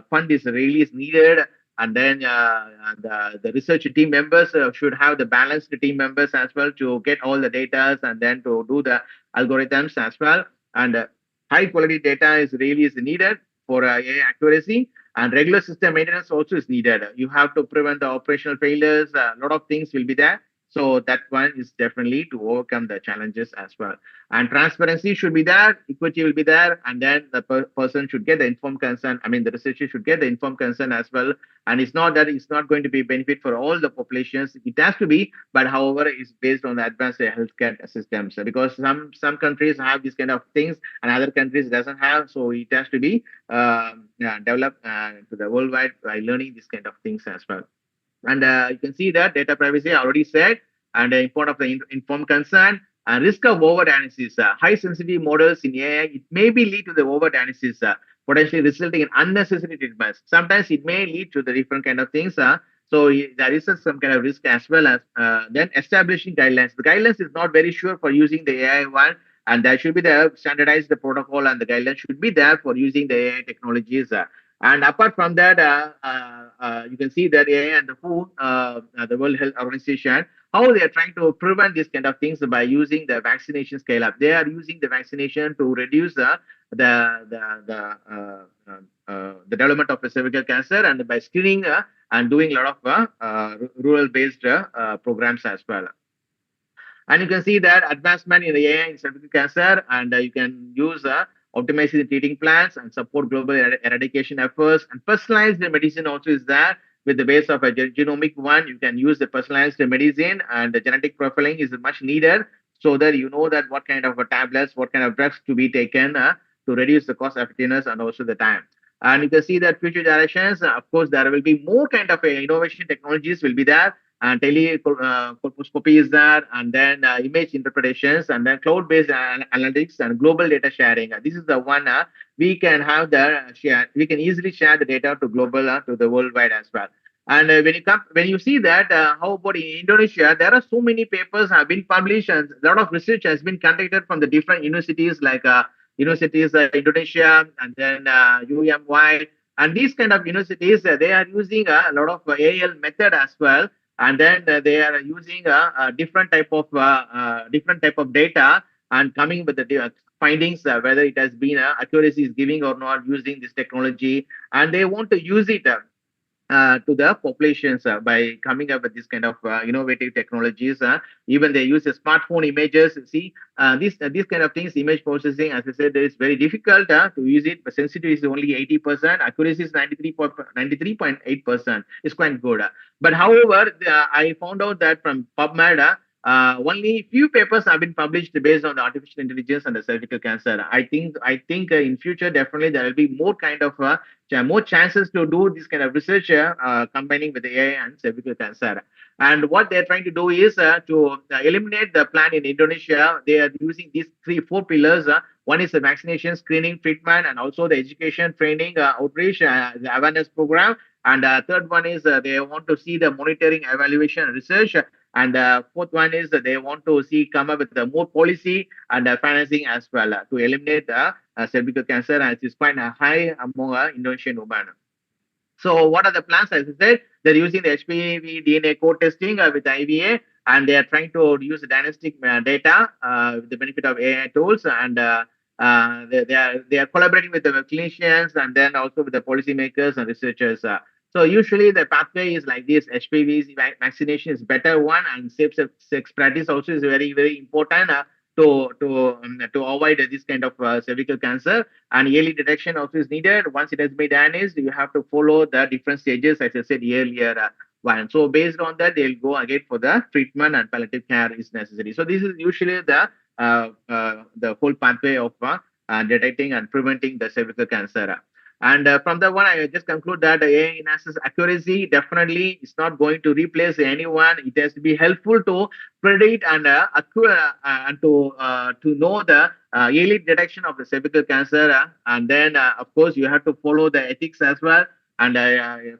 fund is really is needed. And then the research team members should have the balanced team members as well to get all the data and then to do the algorithms as well. And high quality data is really is needed for AI accuracy, and regular system maintenance also is needed. You have to prevent the operational failures. A lot of things will be there. So that one is definitely to overcome the challenges as well. And transparency should be there, equity will be there, and then the person should get the informed consent. I mean, the researcher should get the informed consent as well. And it's not that it's not going to be benefit for all the populations. It has to be, but however, it's based on the advanced healthcare systems, because some countries have these kind of things and other countries doesn't have. So it has to be developed to the worldwide by learning these kind of things as well. And you can see that data privacy I already said, and the importance of the informed consent and risk of over analysis. High sensitivity models in AI, it may be lead to the over analysis, potentially resulting in unnecessary treatments. Sometimes it may lead to the different kind of things. So there is some kind of risk as well. As then establishing guidelines. The guidelines is not very sure for using the AI one, and there should be the standardized the protocol, and the guidelines should be there for using the AI technologies. And apart from that, you can see that AI and the WHO, the World Health Organization, how they are trying to prevent these kind of things by using the vaccination scale up. They are using the vaccination to reduce the development of cervical cancer, and by screening and doing a lot of rural-based programs as well. And you can see that advancement in the AI in cervical cancer, and you can use optimizing the treating plans and support global eradication efforts. And personalized medicine also is there with the base of a genomic one. You can use the personalized medicine, and the genetic profiling is much needed, so that you know that what kind of tablets, what kind of drugs to be taken to reduce the cost effectiveness and also the time. And you can see that future directions, of course, there will be more kind of innovation technologies will be there, and colposcopy is there, and then image interpretations, and then cloud-based analytics and global data sharing. This is the one we can have the share. We can easily share the data to global to the worldwide as well. And when you see that, how about in Indonesia? There are so many papers have been published, and a lot of research has been conducted from the different universities, like universities Indonesia, and then UMY, and these kind of universities they are using a lot of AL method as well, and then they are using a different type of data and coming with the findings, whether it has been accuracy is giving or not using this technology, and they want to use it to the populations by coming up with this kind of innovative technologies. Even they use the smartphone images. See, these kind of things, image processing, as I said, it is very difficult to use it. But sensitivity is only 80%, accuracy is 93.8%. It's quite good. But however, I found out that from PubMed, only few papers have been published based on the artificial intelligence and the cervical cancer. I think in future definitely there will be more kind of more chances to do this kind of research combining with the AI and cervical cancer. And what they're trying to do is to eliminate the plan in Indonesia. They are using these 3-4 pillars. One is the vaccination, screening, treatment, and also the education, training, outreach, the awareness program. And third one is they want to see the monitoring, evaluation, and research. And fourth one is they want to see come up with more policy and financing as well to eliminate cervical cancer, as is quite high among Indonesian women. So what are the plans? As I said, they're using the HPV DNA code testing with IVA, and they are trying to use the diagnostic data with the benefit of AI tools, and they are collaborating with the clinicians and then also with the policymakers and researchers. So usually the pathway is like this. HPV vaccination is better one, and safe sex practice also is very very important to avoid this kind of cervical cancer. And early detection also is needed. Once it has been diagnosed, you have to follow the different stages, as I said earlier. One. So based on that, they'll go again for the treatment and palliative care is necessary. So this is usually the whole pathway of detecting and preventing the cervical cancer. And from that one, I just conclude that AI analysis accuracy definitely is not going to replace anyone. It has to be helpful to predict and to know the early detection of the cervical cancer. And then, of course, you have to follow the ethics as well and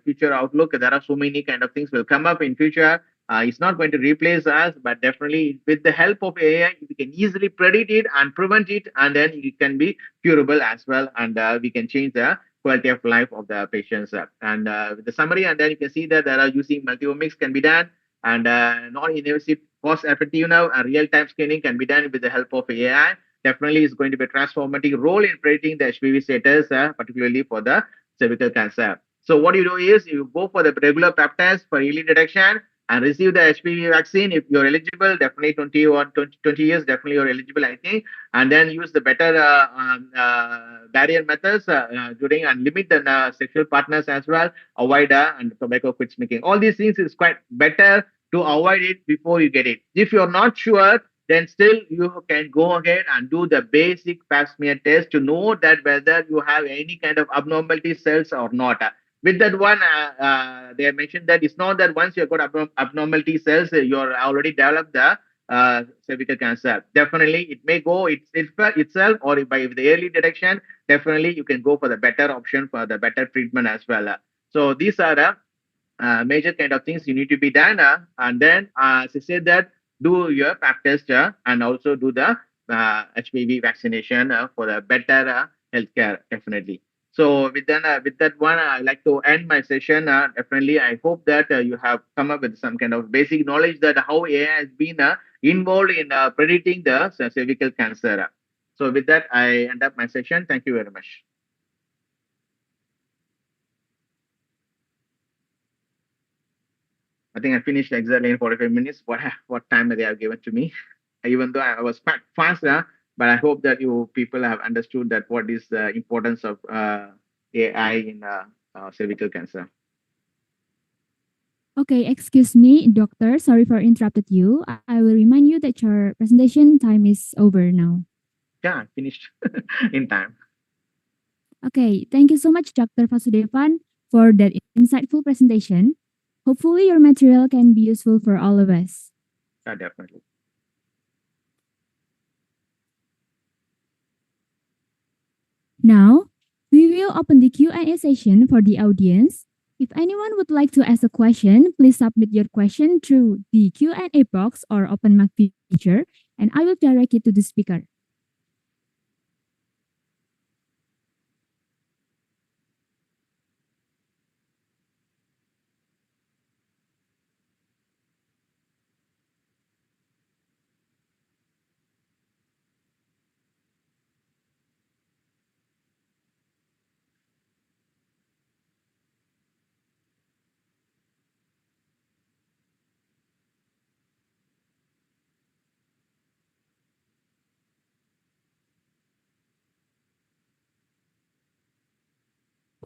future outlook. There are so many kind of things will come up in future. It's not going to replace us, but definitely with the help of AI, we can easily predict it and prevent it, and then it can be curable as well, and we can change the quality of life of the patients. And with the summary, and then you can see that there are using multiomics can be done, and non-invasive, cost-effective now, and real-time screening can be done with the help of AI. Definitely is going to be a transformative role in predicting the HPV status, particularly for the cervical cancer. So what you do is you go for the regular pap test for early detection and receive the HPV vaccine if you're eligible. Definitely 20 or 20 years, definitely you're eligible, I think. And then use the better barrier methods during and limit the sexual partners as well. Avoid and tobacco quit smoking. All these things is quite better to avoid it before you get it. If you're not sure, then still you can go ahead and do the basic pap smear test to know that whether you have any kind of abnormality cells or not. With that one, they mentioned that it's not that once you've got abnormality cells, you're already developed the cervical cancer. Definitely, it may go itself, or by the early detection, definitely you can go for the better option for the better treatment as well. So these are the major kind of things you need to be done. And then, as I said, that do your pap test and also do the HPV vaccination for the better healthcare, definitely. So with that one, I'd like to end my session. Definitely, I hope that you have come up with some kind of basic knowledge that how AI has been involved in predicting the cervical cancer. So with that, I end up my session. Thank you very much. I think I finished exactly in 45 minutes. What time they have given to me, even though I was quite fast, but I hope that you people have understood that what is the importance of AI in cervical cancer. Okay, excuse me, doctor. Sorry for interrupted you. I will remind you that your presentation time is over now. Yeah, I finished in time. Okay, thank you so much, Dr. Vasudevan, for that insightful presentation. Hopefully, your material can be useful for all of us. Yeah, definitely. Now, we will open the Q&A session for the audience. If anyone would like to ask a question, please submit your question through the Q&A box or open mic feature, and I will direct it to the speaker.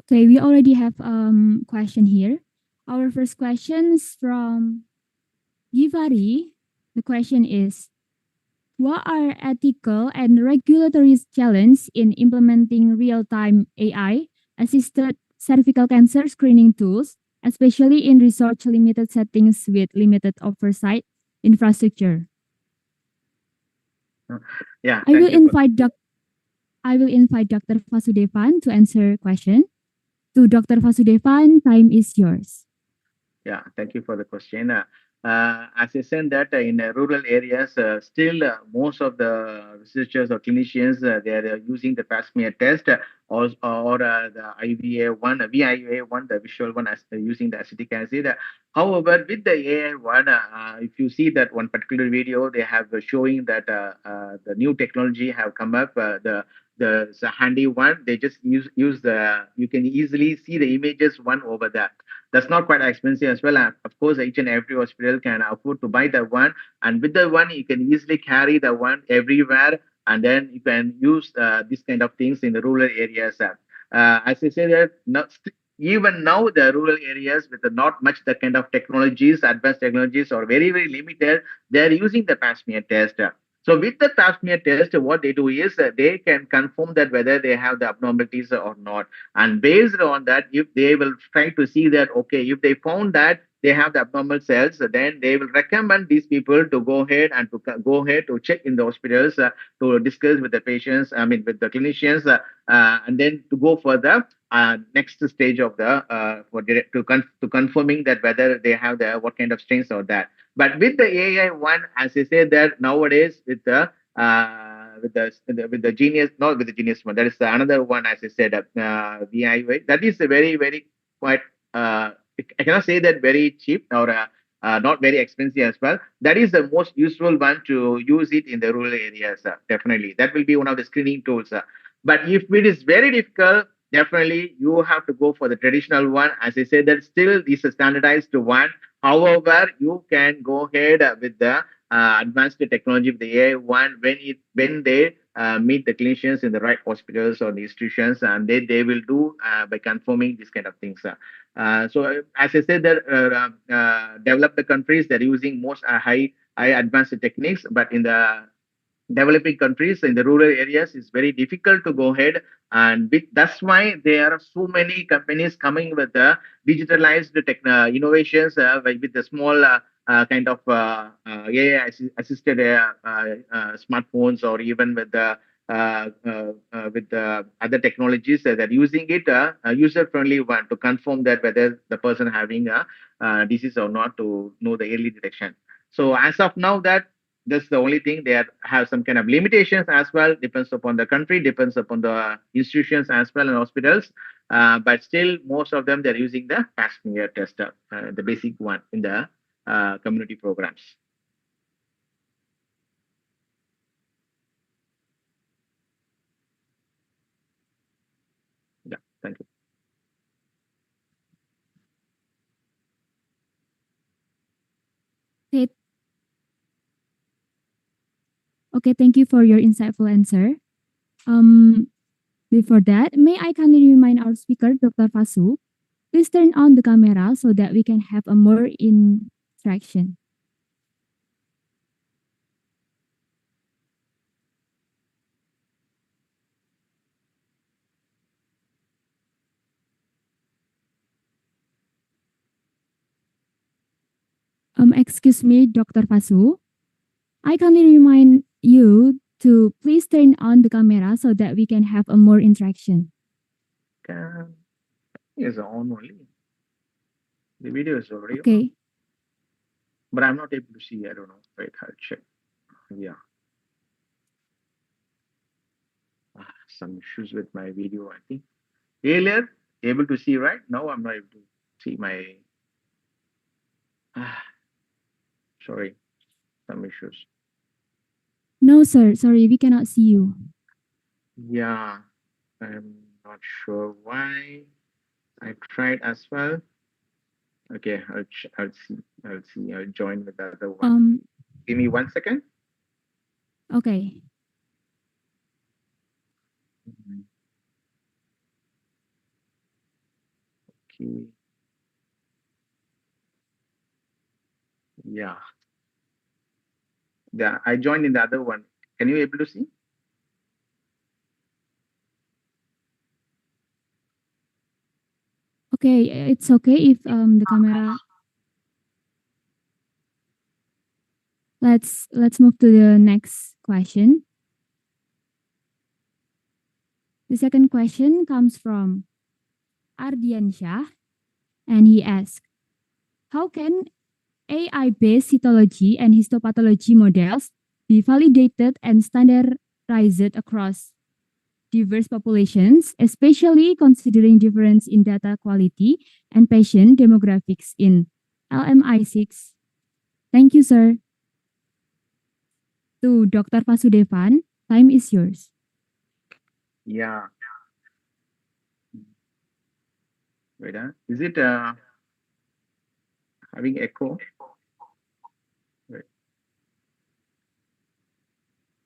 Okay, we already have question here. Our first question is from Givari. The question is, what are ethical and regulatory challenges in implementing real-time AI-assisted cervical cancer screening tools, especially in research-limited settings with limited oversight infrastructure? Yeah, I will invite Dr. Vasudevan to answer question. To Dr. Vasudevan, time is yours. Yeah, thank you for the question. As I said that in rural areas, still most of the researchers or clinicians, they are using the pap smear test or the IVA1, VIA1, the visual one, as using the acetic acid. However, with the AI one, if you see that one particular video, they have showing that the new technology have come up. The handy one, they just use the, you can easily see the images one over that. That's not quite expensive as well. And of course, each and every hospital can afford to buy the one, and with the one, you can easily carry the one everywhere, and then you can use these kind of things in the rural areas. As I say that even now the rural areas with not much the kind of technologies, advanced technologies, or very limited, they're using the pap smear test. So with the pap smear test, what they do is they can confirm that whether they have the abnormalities or not. And based on that, if they will try to see that, okay, if they found that they have the abnormal cells, then they will recommend these people to go ahead and to go ahead to check in the hospitals, to discuss with the patients, I mean, with the clinicians, and then to go further next stage of the to confirming that whether they have the what kind of strains or that. But with the AI one, as I said, that nowadays with the genius, not with the genius one, that is another one, as I said, VI. That is a very quite. I cannot say that very cheap or not very expensive as well. That is the most useful one to use it in the rural areas. Definitely, that will be one of the screening tools. But if it is very difficult, definitely you have to go for the traditional one. As I said, that still is a standardized one. However, you can go ahead with the advanced technology of the AI one when they meet the clinicians in the right hospitals or the institutions, and they will do by confirming these kind of things. So as I said, that developed countries, they're using most high advanced techniques, but in the developing countries in the rural areas it's very difficult to go ahead, and that's why there are so many companies coming with the digitalized innovations with the small kind of AI assisted smartphones, or even with the other technologies that are using it user friendly one to confirm that whether the person having a disease or not, to know the early detection. So as of now, that's the only thing. Have some kind of limitations as well. Depends upon the country, depends upon the institutions as well and hospitals. But still, most of them they're using the pap smear test, the basic one in the community programs. Yeah, thank you. Okay. Okay, thank you for your insightful answer. Before that, may I kindly remind our speaker, Dr. Fasu, please turn on the camera so that we can have a more interaction. Excuse me, Dr. Fasu. I kindly remind you to please turn on the camera so that we can have a more interaction. Is on only. The video is already on, Okay. but I'm not able to see. I don't know. Wait, I'll check. Yeah. Some issues with my video, I think. Earlier, able to see, right? Now I'm not able to see my. Sorry, some issues. No, sir. Sorry, we cannot see you. Yeah, I'm not sure why. I tried as well. Okay, I'll see. I'll join with the other one. Give me 1 second. Okay. Okay. Yeah. Yeah, I joined in the other one. Can you able to see? Okay, it's okay if the camera. Let's move to the next question. The second question comes from Ardian Shah, and he asks, how can AI-based cytology and histopathology models be validated and standardized across diverse populations, especially considering difference in data quality and patient demographics in LMI6? Thank you, sir. To Dr. Vasudevan, time is yours. Yeah. Wait, is it having echo. Wait.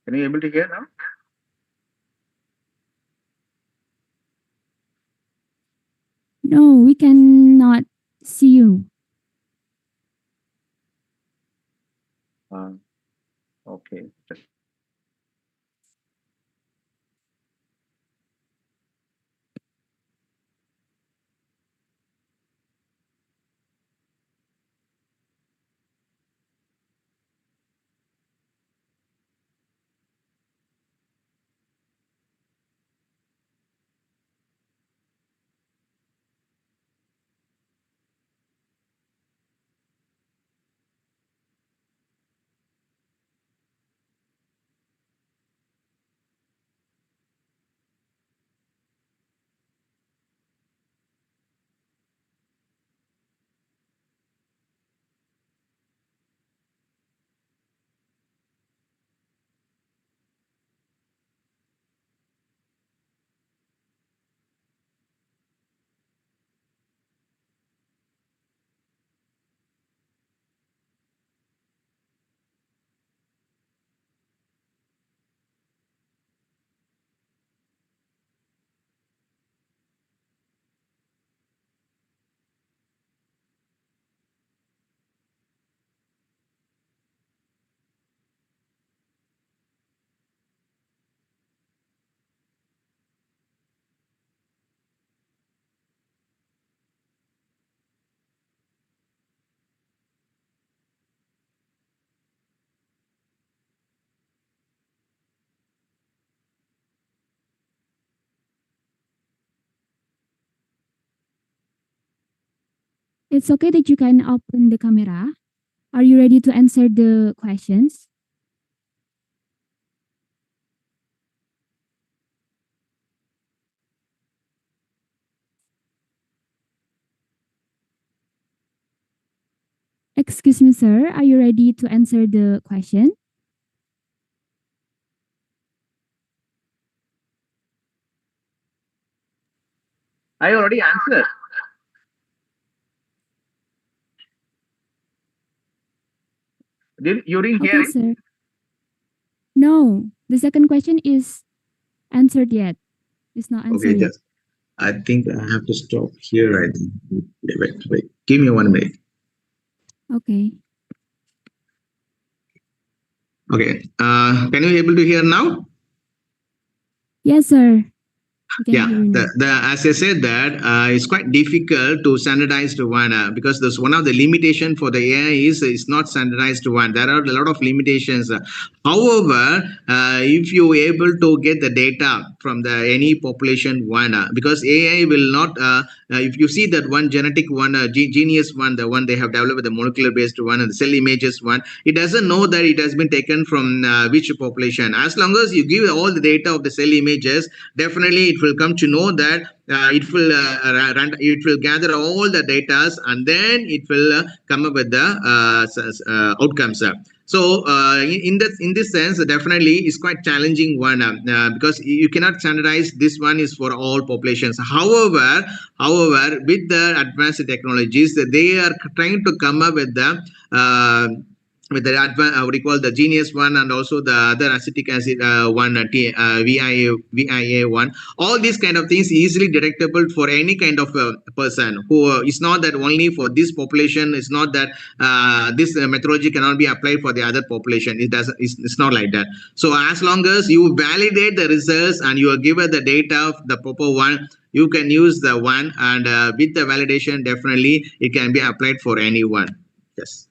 Can you able to hear now? No, we cannot see you. Okay. It's okay that you can open the camera. Are you ready to answer the questions? Excuse me, sir. Are you ready to answer the question? I already answered. You didn't hear Okay, it? sir. No, the second question is answered yet. It's not answered yet. I think I have to stop here. I think. Wait. Give me 1 minute. Okay. Okay. Can you able to hear now? Yes, sir. We can Yeah, hear you now. as I said that it's quite difficult to standardize to one because there's one of the limitation for the AI is it's not standardized to one. There are a lot of limitations. However, if you able to get the data from the any population one, because AI will not. If you see that one genetic one, genius one, the one they have developed the molecular based one and the cell images one, it doesn't know that it has been taken from which population. As long as you give all the data of the cell images, definitely it will come to know that it will gather all the data and then it will come up with the outcomes. So in this sense, definitely is quite challenging one because you cannot standardize this one is for all populations. However, with the advanced technologies, they are trying to come up with the what you call the genius one and also the other acetic acid one, VIA one. All these kind of things easily detectable for any kind of person who is not that only for this population. It's not that this methodology cannot be applied for the other population. It's not like that. So as long as you validate the results and you are given the data of the proper one, you can use the one, and with the validation, definitely it can be applied for anyone. Yes.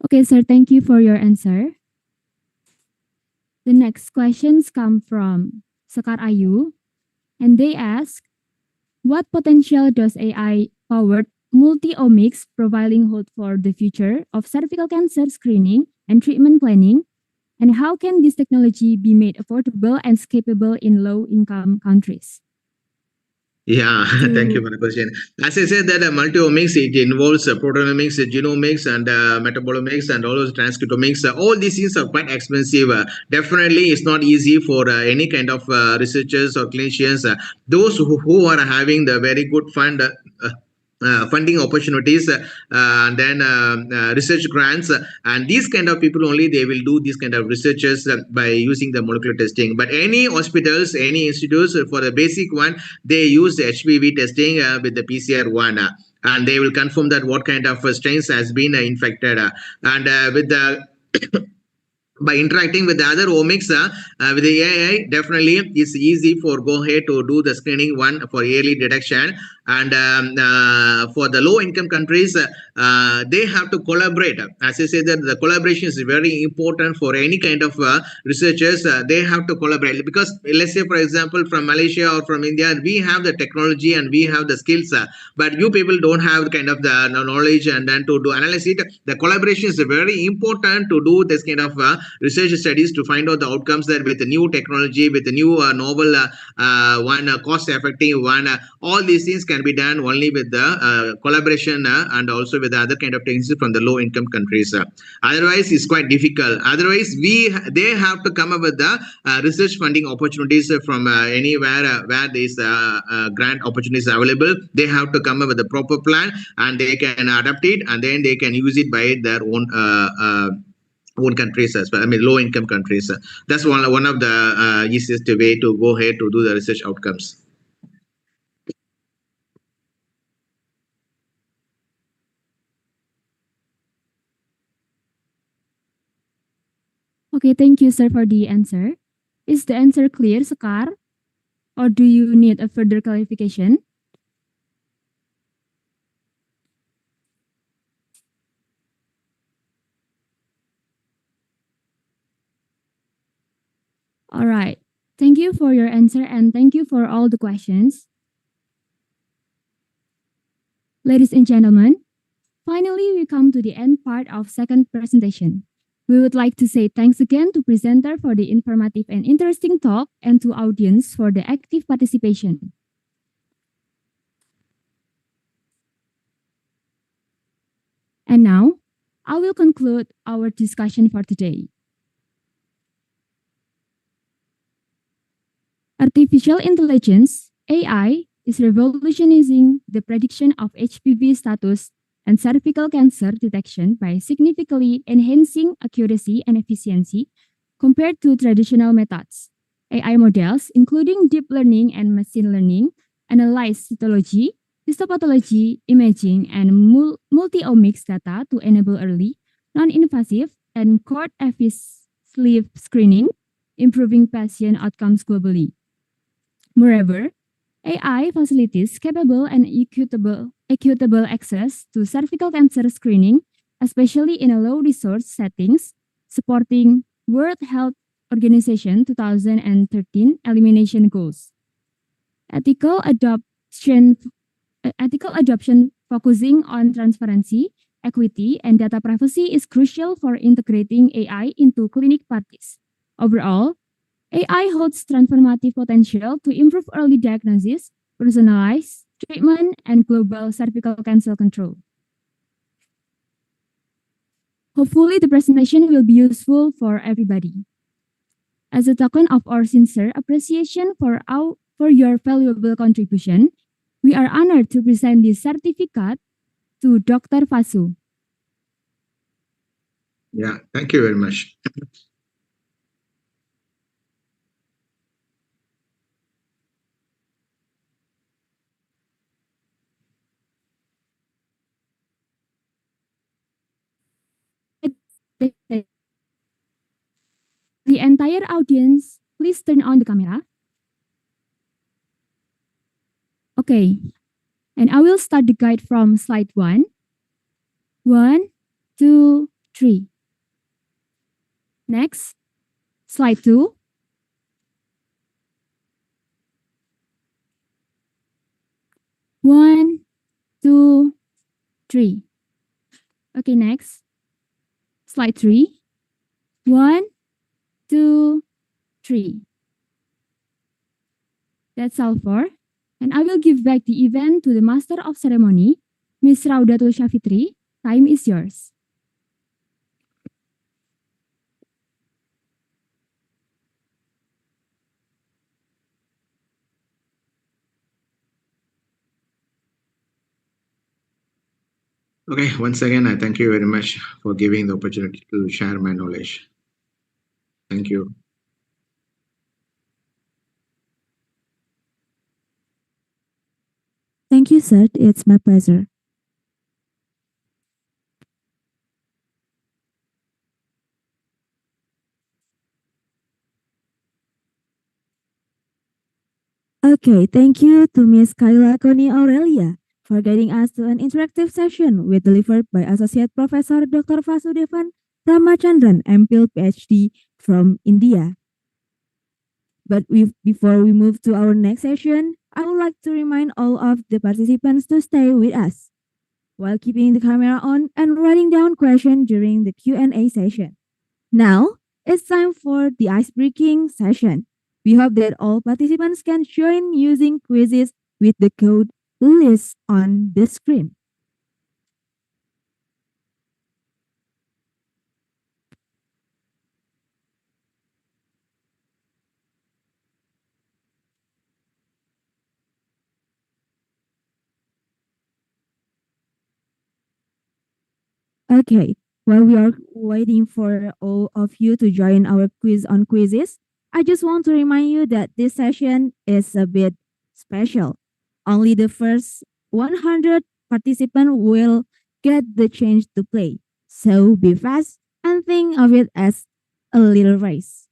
Okay, sir. Thank you for your answer. The next questions come from Sekar Ayu, and they ask, what potential does AI-powered multi-omics profiling hold for the future of cervical cancer screening and treatment planning? And how can this technology be made affordable and scalable in low-income countries? Yeah, thank you for the question. As I said, that multiomics, it involves proteomics, genomics, and metabolomics, and all those transcriptomics. All these things are quite expensive. Definitely, it's not easy for any kind of researchers or clinicians. Those who are having the very good funding opportunities, and then research grants, and these kind of people only, they will do these kind of researches by using the molecular testing. But any hospitals, any institutes, for the basic one, they use the HPV testing with the PCR one, and they will confirm that what kind of strains has been infected, and with the by interacting with the other omics, with the AI, definitely it's easy for go ahead to do the screening one for early detection. And for the low income countries, they have to collaborate. As I said, that the collaboration is very important for any kind of researchers. They have to collaborate, because let's say, for example, from Malaysia or from India, we have the technology and we have the skills, but you people don't have kind of the knowledge, and then to do analyze it. The collaboration is very important to do this kind of research studies to find out the outcomes that with the new technology, with the new novel one, cost effective one. All these things can be done only with the collaboration, and also with the other kind of things from the low income countries. Otherwise, it's quite difficult. Otherwise, they have to come up with the research funding opportunities from anywhere where these grant opportunities are available. They have to come up with a proper plan, and they can adapt it, and then they can use it by their own countries as well. I mean, low income countries. That's one of the easiest way to go ahead to do the research outcomes. Okay, thank you, sir, for the answer. Is the answer clear, Sekar? Or do you need a further clarification? All right. Thank you for your answer, and thank you for all the questions. Ladies and gentlemen, finally, we come to the end part of second presentation. We would like to say thanks again to presenter for the informative and interesting talk, and to audience for the active participation. And now, I will conclude our discussion for today. Artificial intelligence, AI, is revolutionizing the prediction of HPV status and cervical cancer detection by significantly enhancing accuracy and efficiency compared to traditional methods. AI models, including deep learning and machine learning, analyze cytology, histopathology, imaging, and multi-omics data to enable early, non-invasive, and cost-effective screening, improving patient outcomes globally. Moreover, AI facilitates capable and equitable access to cervical cancer screening, especially in a low-resource settings, supporting World Health Organization 2013 elimination goals. Ethical adoption focusing on transparency, equity, and data privacy is crucial for integrating AI into clinic practice. Overall, AI holds transformative potential to improve early diagnosis, personalized treatment, and global cervical cancer control. Hopefully, the presentation will be useful for everybody. As a token of our sincere appreciation for your valuable contribution, we are honored to present this certificate to Dr. Fasu. Yeah, thank you very much. The entire audience, please turn on the camera. Okay, and I will start the guide from slide 1. 1, 2, 3. Next, slide 2. One, two, three. Okay, next. Slide 3. 1, 2, 3. That's all for. And I will give back the event to the Master of Ceremony, Ms. Raudatul Shafitri. Time is yours. Okay, once again, I thank you very much for giving the opportunity to share my knowledge. Thank you. Thank you, sir. It's my pleasure. Okay, thank you to Ms. Kayla Koni Aurelia for guiding us to an interactive session with delivered by Associate Professor Dr. Vasudevan Ramachandran, MPhil PhD from India. But before we move to our next session, I would like to remind all of the participants to stay with us while keeping the camera on and writing down questions during the Q&A session. Now, it's time for the icebreaking session. We hope that all participants can join using quizzes with the code list on the screen. Okay, while we are waiting for all of you to join our quiz on quizzes, I just want to remind you that this session is a bit special. Only the first 100 participants will get the chance to play. So be fast and think of it as a little race.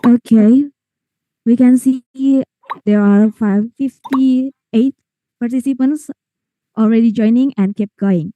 Okay, we can see there are 558 participants already joining and keep going.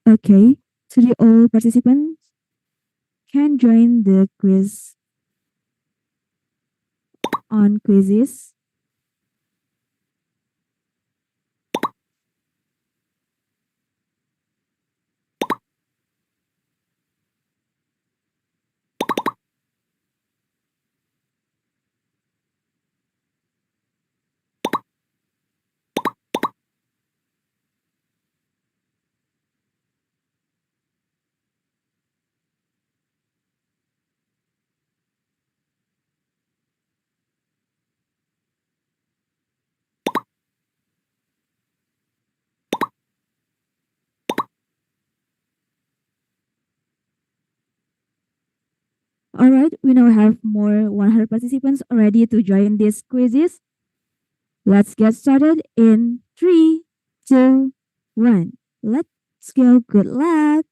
Okay, so the all participants can join the quiz on quizzes. All right, we now have more 100 participants ready to join these quizzes. Let's get started in 3, 2, 1. Let's go. Good luck.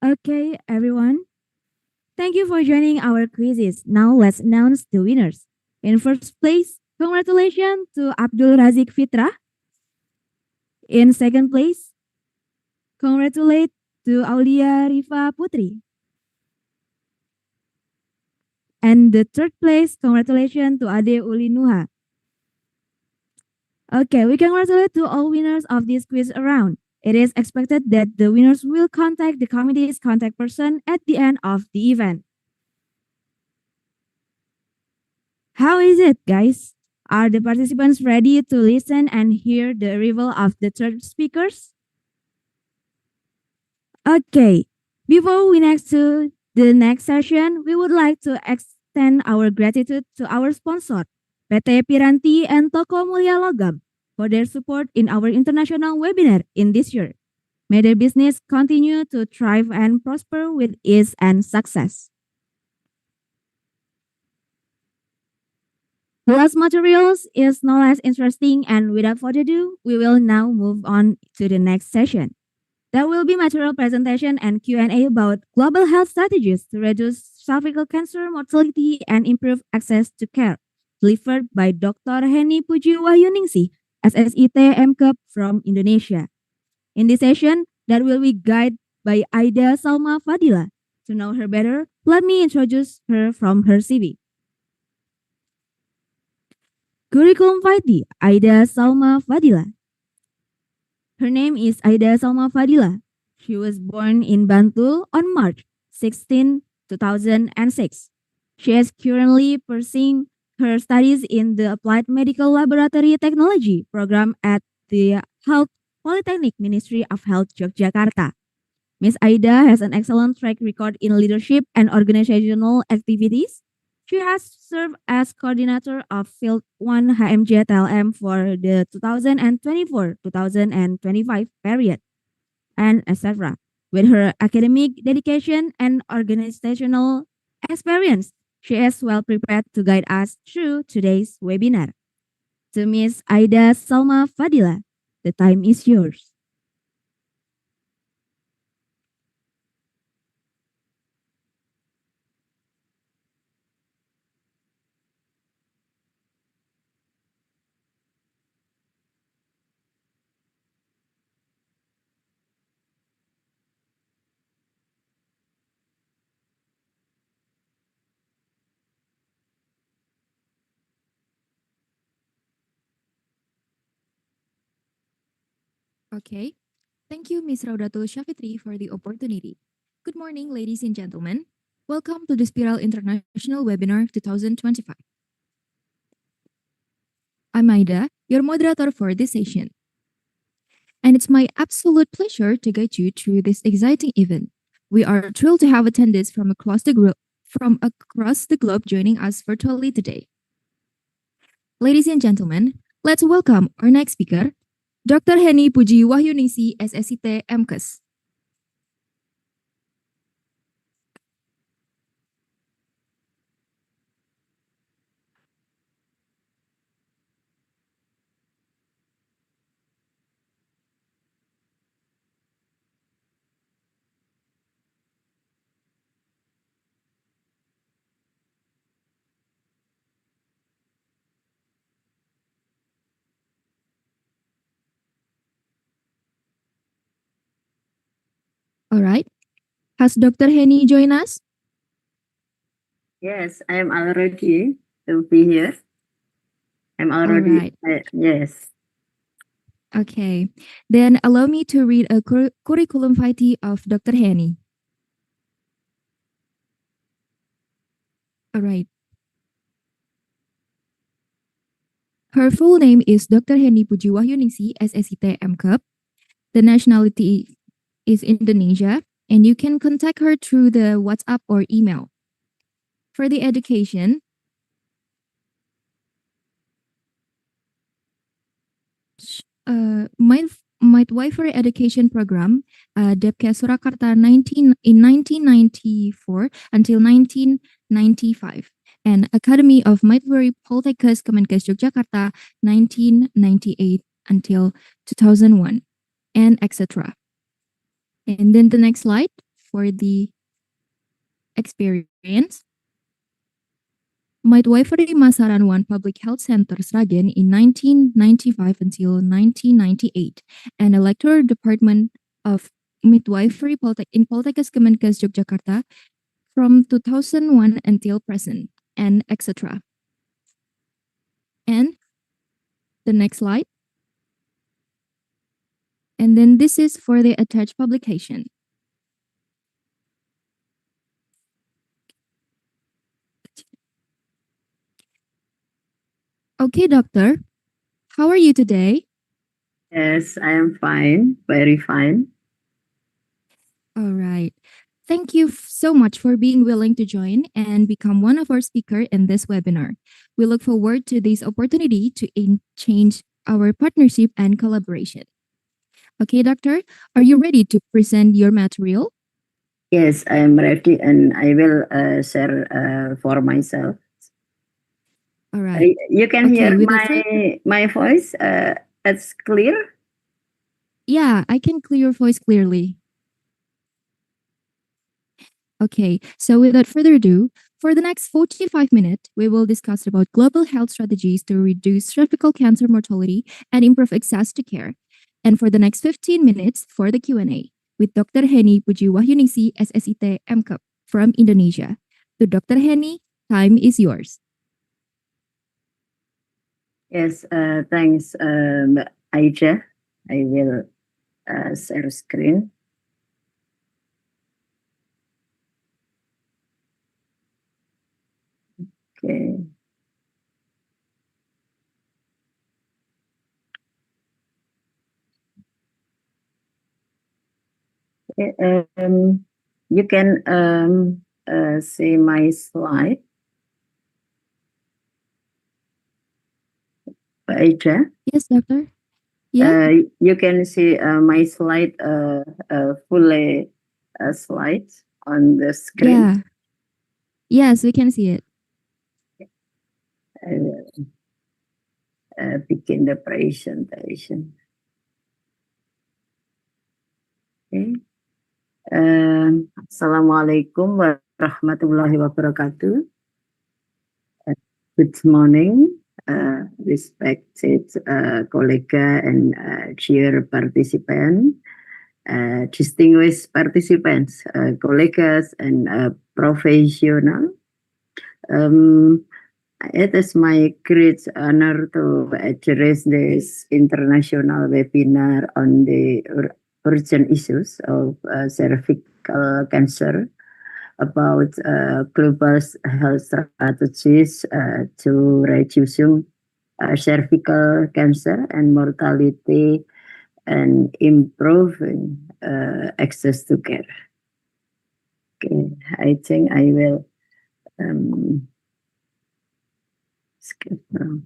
Okay, everyone. Thank you for joining our quizzes. Now let's announce the winners. In first place, congratulations to Abdul Razik Fitra. In second place, congratulate to Aulia Rifa Putri. And the third place, congratulations to Ade Uli Nuha. Okay, we congratulate to all winners of this quiz round. It is expected that the winners will contact the committee's contact person at the end of the event. How is it, guys? Are the participants ready to listen and hear the arrival of the third speakers? Okay, before we next to the next session, we would like to extend our gratitude to our sponsor, PT Piranti and Toko Mulia Logam, for their support in our international webinar in this year. May their business continue to thrive and prosper with ease and success. The last materials is no less interesting, and without further ado, we will now move on to the next session. There will be material presentation and Q&A about global health strategies to reduce cervical cancer mortality and improve access to care, delivered by Dr. Heni Puji Wahyuningsi, SSIT MKEP from Indonesia. In this session, that will be guided by Aida Salma Fadila. To know her better, let me introduce her from her CV. Curriculum vitae, Aida Salma Fadila. Her name is Aida Salma Fadila. She was born in Bantul on March 16, 2006. She is currently pursuing her studies in the Applied Medical Laboratory Technology program at the Health Polytechnic Ministry of Health Yogyakarta. Ms. Aida has an excellent track record in leadership and organizational activities. She has served as coordinator of Field 1 HMJ TLM for the 2024-2025 period, and etc. With her academic dedication and organizational experience, she is well prepared to guide us through today's webinar. To Ms. Aida Salma Fadila, the time is yours. Okay. Thank you, Ms. Raudatul Shafitri, for the opportunity. Good morning, ladies and gentlemen. Welcome to the Spiral International Webinar 2025. I'm Aida, your moderator for this session. And it's my absolute pleasure to guide you through this exciting event. We are thrilled to have attendees from across the globe joining us virtually today. Ladies and gentlemen, let's welcome our next speaker, Dr. Heni Puji Wahyuningsi, SSIT MKes. All right. Has Dr. Heni joined us? Yes, I am already to be here. I'm already, Alright. yes. Okay. Then allow me to read a curriculum vitae of Dr. Heni. All right. Her full name is Dr. Heni Puji Wahyuningsi, SSIT MKEP. The nationality is Indonesia, and you can contact her through the WhatsApp or email. For the education, midwifery education program, Depke Surakarta in 1994 until 1995, and Academy of Midwifery Poltekkes Kemenkes Yogyakarta 1998 until 2001, and etc. And then the next slide. for the experience. Midwifery Masaran One Public Health Center Sragen in 1995 until 1998, and Electoral Department of Midwifery in Poltekkes Kemenkes Yogyakarta from 2001 until present, and etc. And the next slide. And then this is for the attached publication. Okay, doctor. How are you today? Yes, I am fine, very fine. All right. Thank you so much for being willing to join and become one of our speakers in this webinar. We look forward to this opportunity to change our partnership and collaboration. Okay, doctor, are you ready to present your material? Yes, I am ready, and I will share for myself. All right. You can Okay, hear without my voice. It's clear. Yeah, I can hear your voice clearly. Okay, so without further ado, for the next 45 minutes, we will discuss about global health strategies to reduce cervical cancer mortality and improve access to care. And for the next 15 minutes for the Q&A with Dr. Heni Puji Wahyuningsi, SSIT MCAP from Indonesia. To Dr. Heni, time is yours. Yes, thanks, Aija. I will share screen. Okay. You can see my slide, Aija. Yes, doctor. Yeah. You can see my slide, fully slides on the screen. Yeah. Yes, we can see it. I will begin the presentation. Okay. Assalamualaikum warahmatullahi wabarakatuh. Good morning, respected colleague and dear participant, distinguished participants, colleagues and professional. It is my great honor to address this international webinar on the urgent issues of cervical cancer, about global health strategies to reducing cervical cancer and mortality and improving access to care. Okay, I think I will skip now.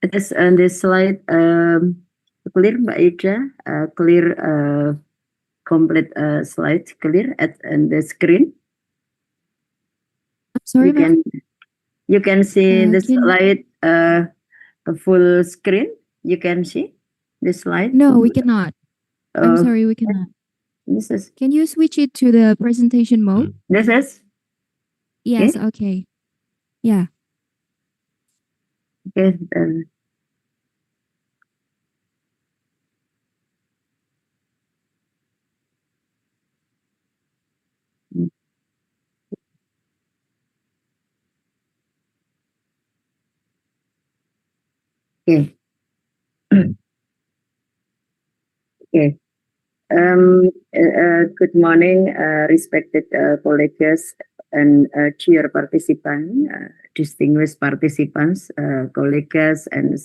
It is on this slide, clear, Mbak Ida? Clear, complete slide, clear on the screen? I'm sorry, you can see the slide, full screen? You can see the slide? No, we cannot. I'm sorry, we cannot. This is. Can you switch it to the presentation mode? This is? Yes, okay. Yeah. Okay, then. Okay. Okay. Good morning, respected colleagues and dear participants, distinguished participants, colleagues and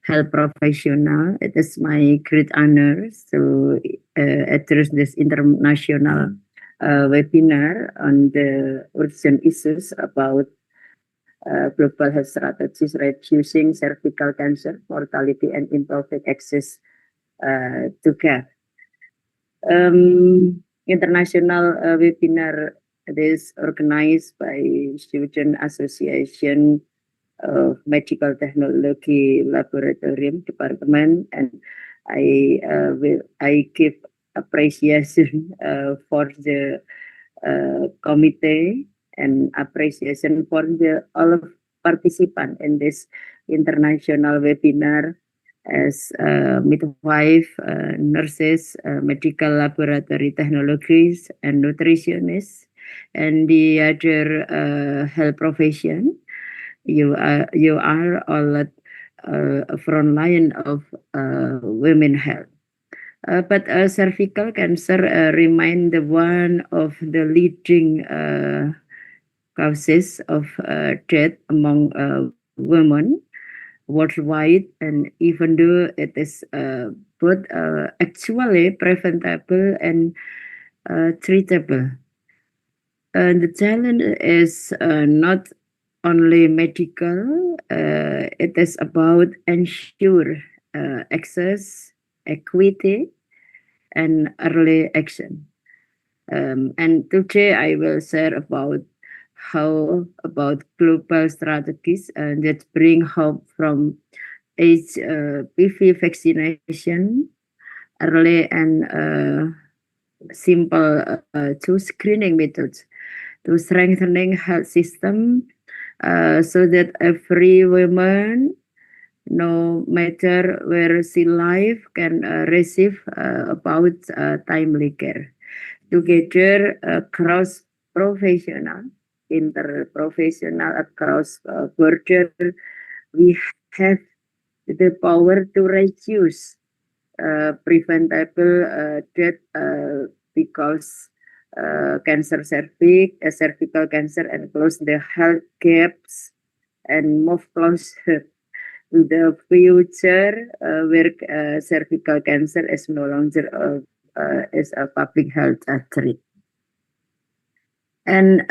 health professional. It is my great honor to address this international webinar on the urgent issues about global health strategies reducing cervical cancer mortality and improving access to care. International webinar is organized by Student Association of Medical Technology Laboratorium Department, and I give appreciation for the committee and appreciation for the all of participants in this international webinar as midwife, nurses, medical laboratory technologies, and nutritionists, and the other health profession. You are all at front line of women health. But cervical cancer remain the one of the leading causes of death among women worldwide, and even though it is both actually preventable and treatable. The challenge is not only medical, it is about ensure access, equity, and early action. And today I will share about how about global strategies that bring hope from HPV vaccination, early and simple to screening methods to strengthening health system so that every woman, no matter where she live, can receive about timely care. Together, cross professional, interprofessional, across border, we have the power to reduce preventable death because cervical cancer, and close the health gaps and move closer to the future where cervical cancer is no longer is a public health threat. And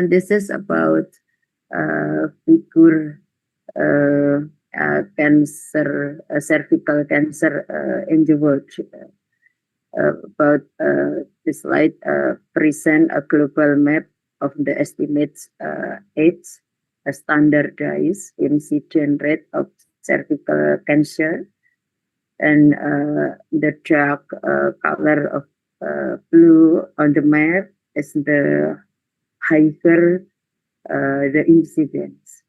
this is about figure cancer, cervical cancer in the world. About this slide present a global map of the estimates age, a standardized incidence rate of cervical cancer, and the dark color of blue on the map is the higher the incidence.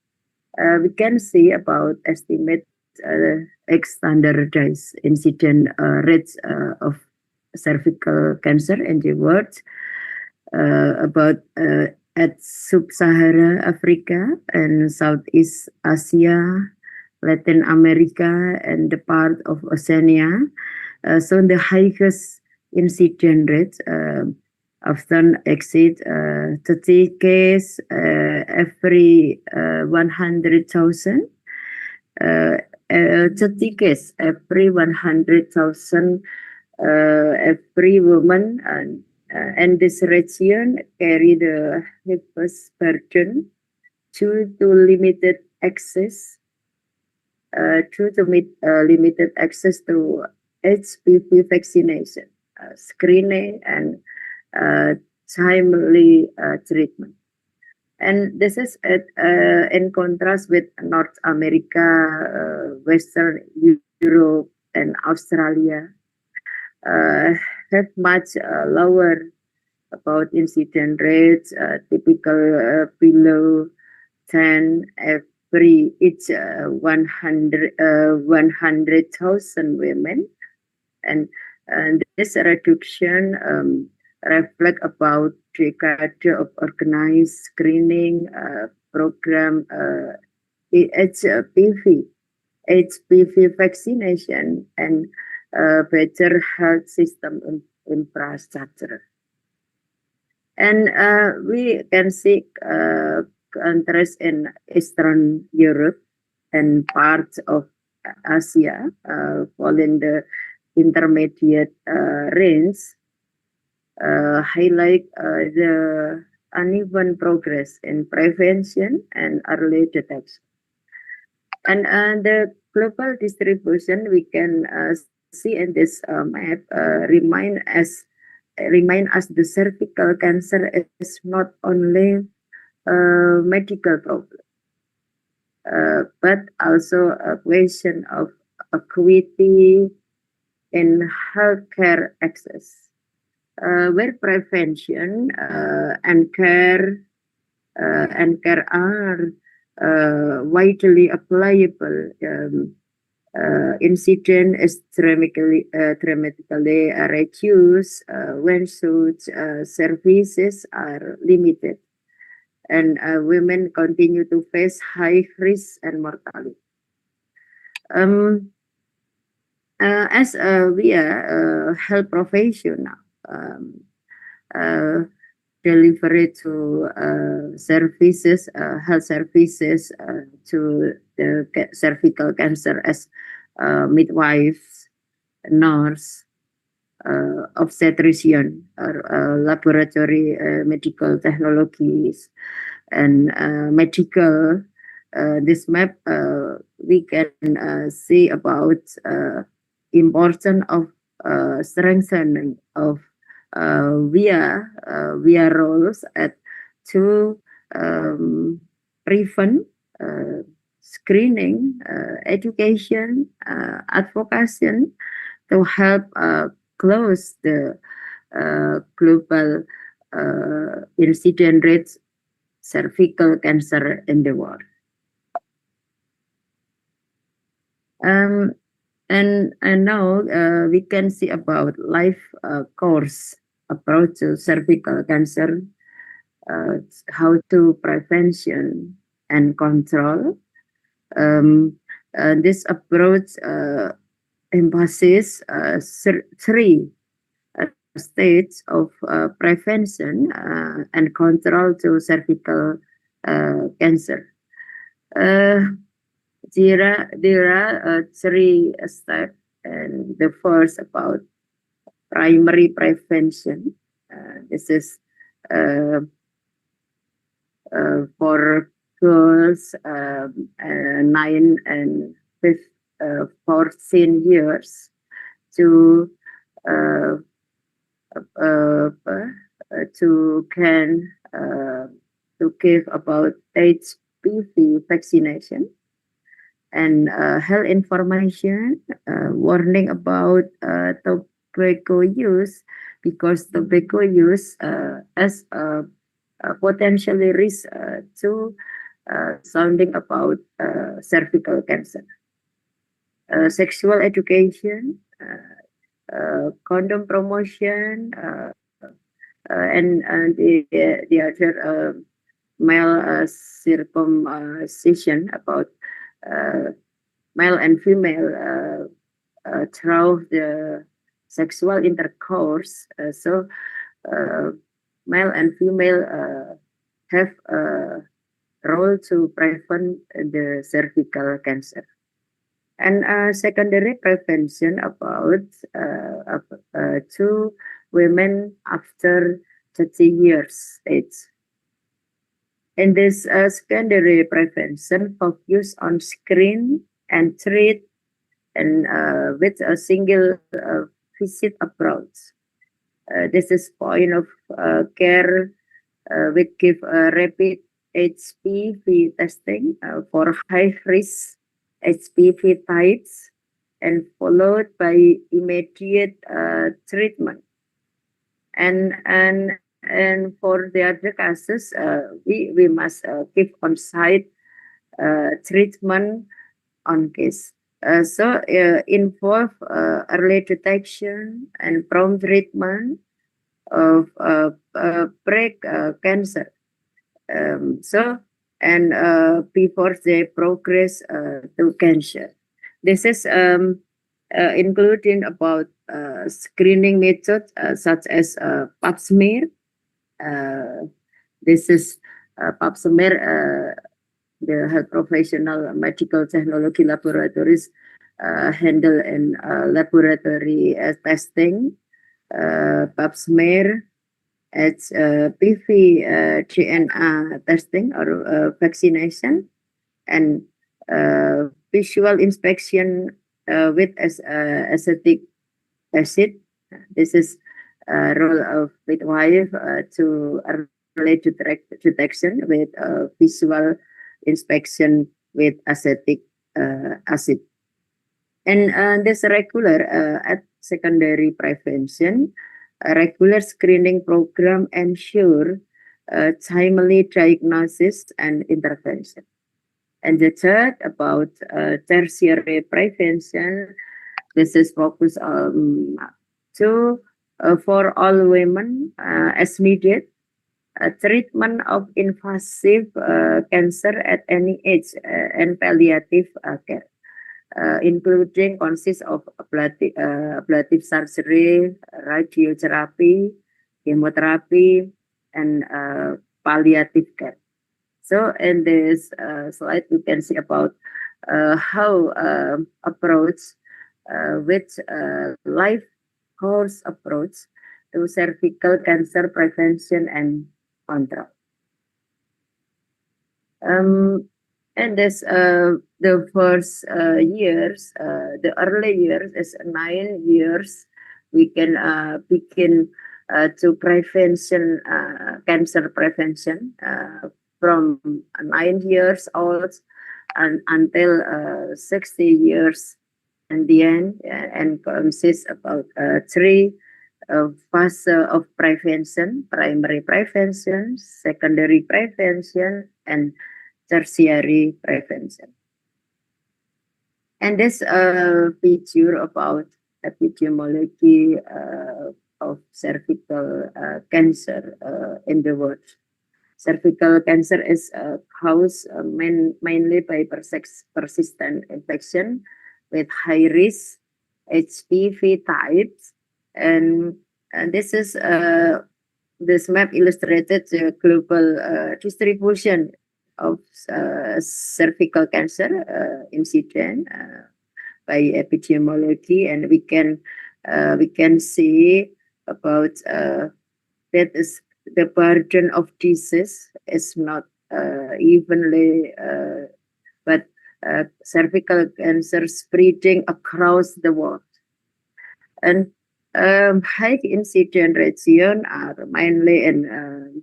We can see about estimate standardized incidence rates of cervical cancer in the world about at sub-Sahara Africa and Southeast Asia, Latin America, and the part of Oceania. So the highest incidence rate often exceed 30 cases every 100,000. 30 cases every 100,000 every woman, and this region carry the heaviest burden due to limited access limited access to HPV vaccination, screening, and timely treatment. And this is in contrast with North America, Western Europe, and Australia have much lower about incidence rates, typical below 10 every each 100,000 women, and this reduction reflect about decade of organized screening program, HPV vaccination, and better health system infrastructure. And we can see countries in Eastern Europe and parts of Asia fall in the intermediate range, highlight the uneven progress in prevention and early detection. And the global distribution we can see in this map remind us the cervical cancer is not only a medical problem, but also a question of equity, in healthcare access, where prevention and care are widely applicable. Incident is dramatically reduced when such services are limited, and women continue to face high risk and mortality. As we are health professional, delivery to services, health services to the cervical cancer as midwives, nurse, obstetrician, or laboratory medical technologies, and medical. This map we can see about importance of strengthening of via roles to prevent, screening, education, advocacy to help close the global incident rates cervical cancer in the world. And now we can see about life course approach to cervical cancer, how to prevention and control. This approach emphasizes three stages of prevention and control to cervical cancer. There are three steps, and the first about primary prevention. This is for girls 9 and 14 years to give about HPV vaccination and health information, warning about tobacco use, because tobacco use as potentially risk to sounding about cervical cancer. Sexual education, condom promotion, and the other male circumcision about male and female through the sexual intercourse. So male and female have a role to prevent the cervical cancer. And secondary prevention about to women after 30 years age. In this secondary prevention focus on screen and treat, and with a single visit approach. This is point of care. We give rapid HPV testing for high risk HPV types, and followed by immediate treatment. And for the other cases, we must give on-site treatment on case. So involve early detection and prompt treatment of breast cancer. Before they progress to cancer. This is including about screening methods such as pap smear. This is pap smear. The health professional medical technology laboratories handle in laboratory testing. Pap smear, it's PV DNA testing or vaccination, and visual inspection with acetic acid. This is role of midwife to early detection with visual inspection with acetic acid. And this regular at secondary prevention, a regular screening program ensure timely diagnosis and intervention. And the third about tertiary prevention, this is focused on to for all women as needed treatment of invasive cancer at any age and palliative care. Including consists of ablative surgery, radiotherapy, chemotherapy, and palliative care. So in this slide, we can see about how approach with life course approach to cervical cancer prevention and control. And this the first years, the early years is 9 years. We can begin to prevention cancer prevention from 9 years old and until 60 years in the end, and consists about three phase of prevention: primary prevention, secondary prevention, and tertiary prevention. And this feature about epidemiology of cervical cancer in the world. Cervical cancer is caused mainly by persistent infection with high risk HPV types, and this is this map illustrated the global distribution of cervical cancer incident by epidemiology, and we can see about that is the burden of disease is not evenly, but cervical cancer spreading across the world. And high incident region are mainly in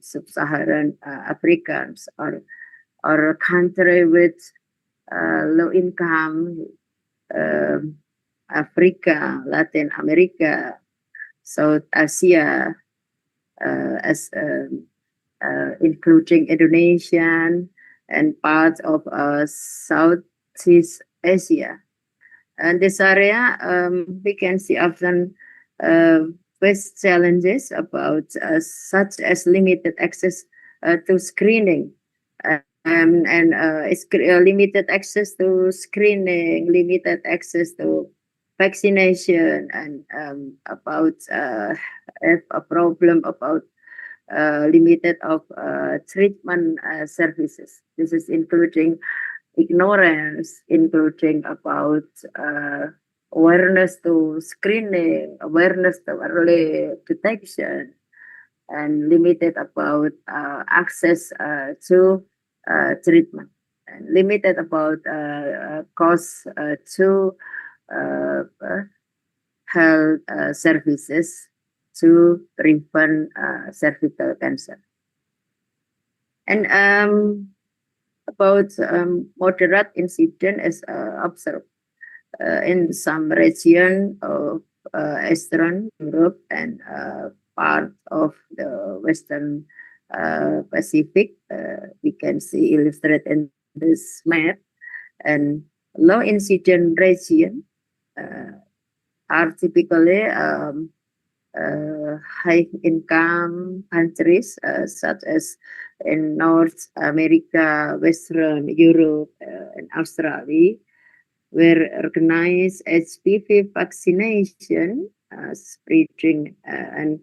sub-Saharan Africans or country with low income, Africa, Latin America, South Asia, as including Indonesia and parts of Southeast Asia. And this area, we can see often face challenges about such as limited access to screening, and limited access to screening, limited access to vaccination, and about have a problem about limited of treatment services. This is including ignorance, including about awareness to screening, awareness to early detection, and limited about access to treatment, and limited about cost to health services to prevent cervical cancer. And about moderate incident is observed in some region of Eastern Europe and part of the Western Pacific. We can see illustrated in this map. And low incident region are typically high income countries such as in North America, Western Europe, and Australia, where organized HPV vaccination, spreading, and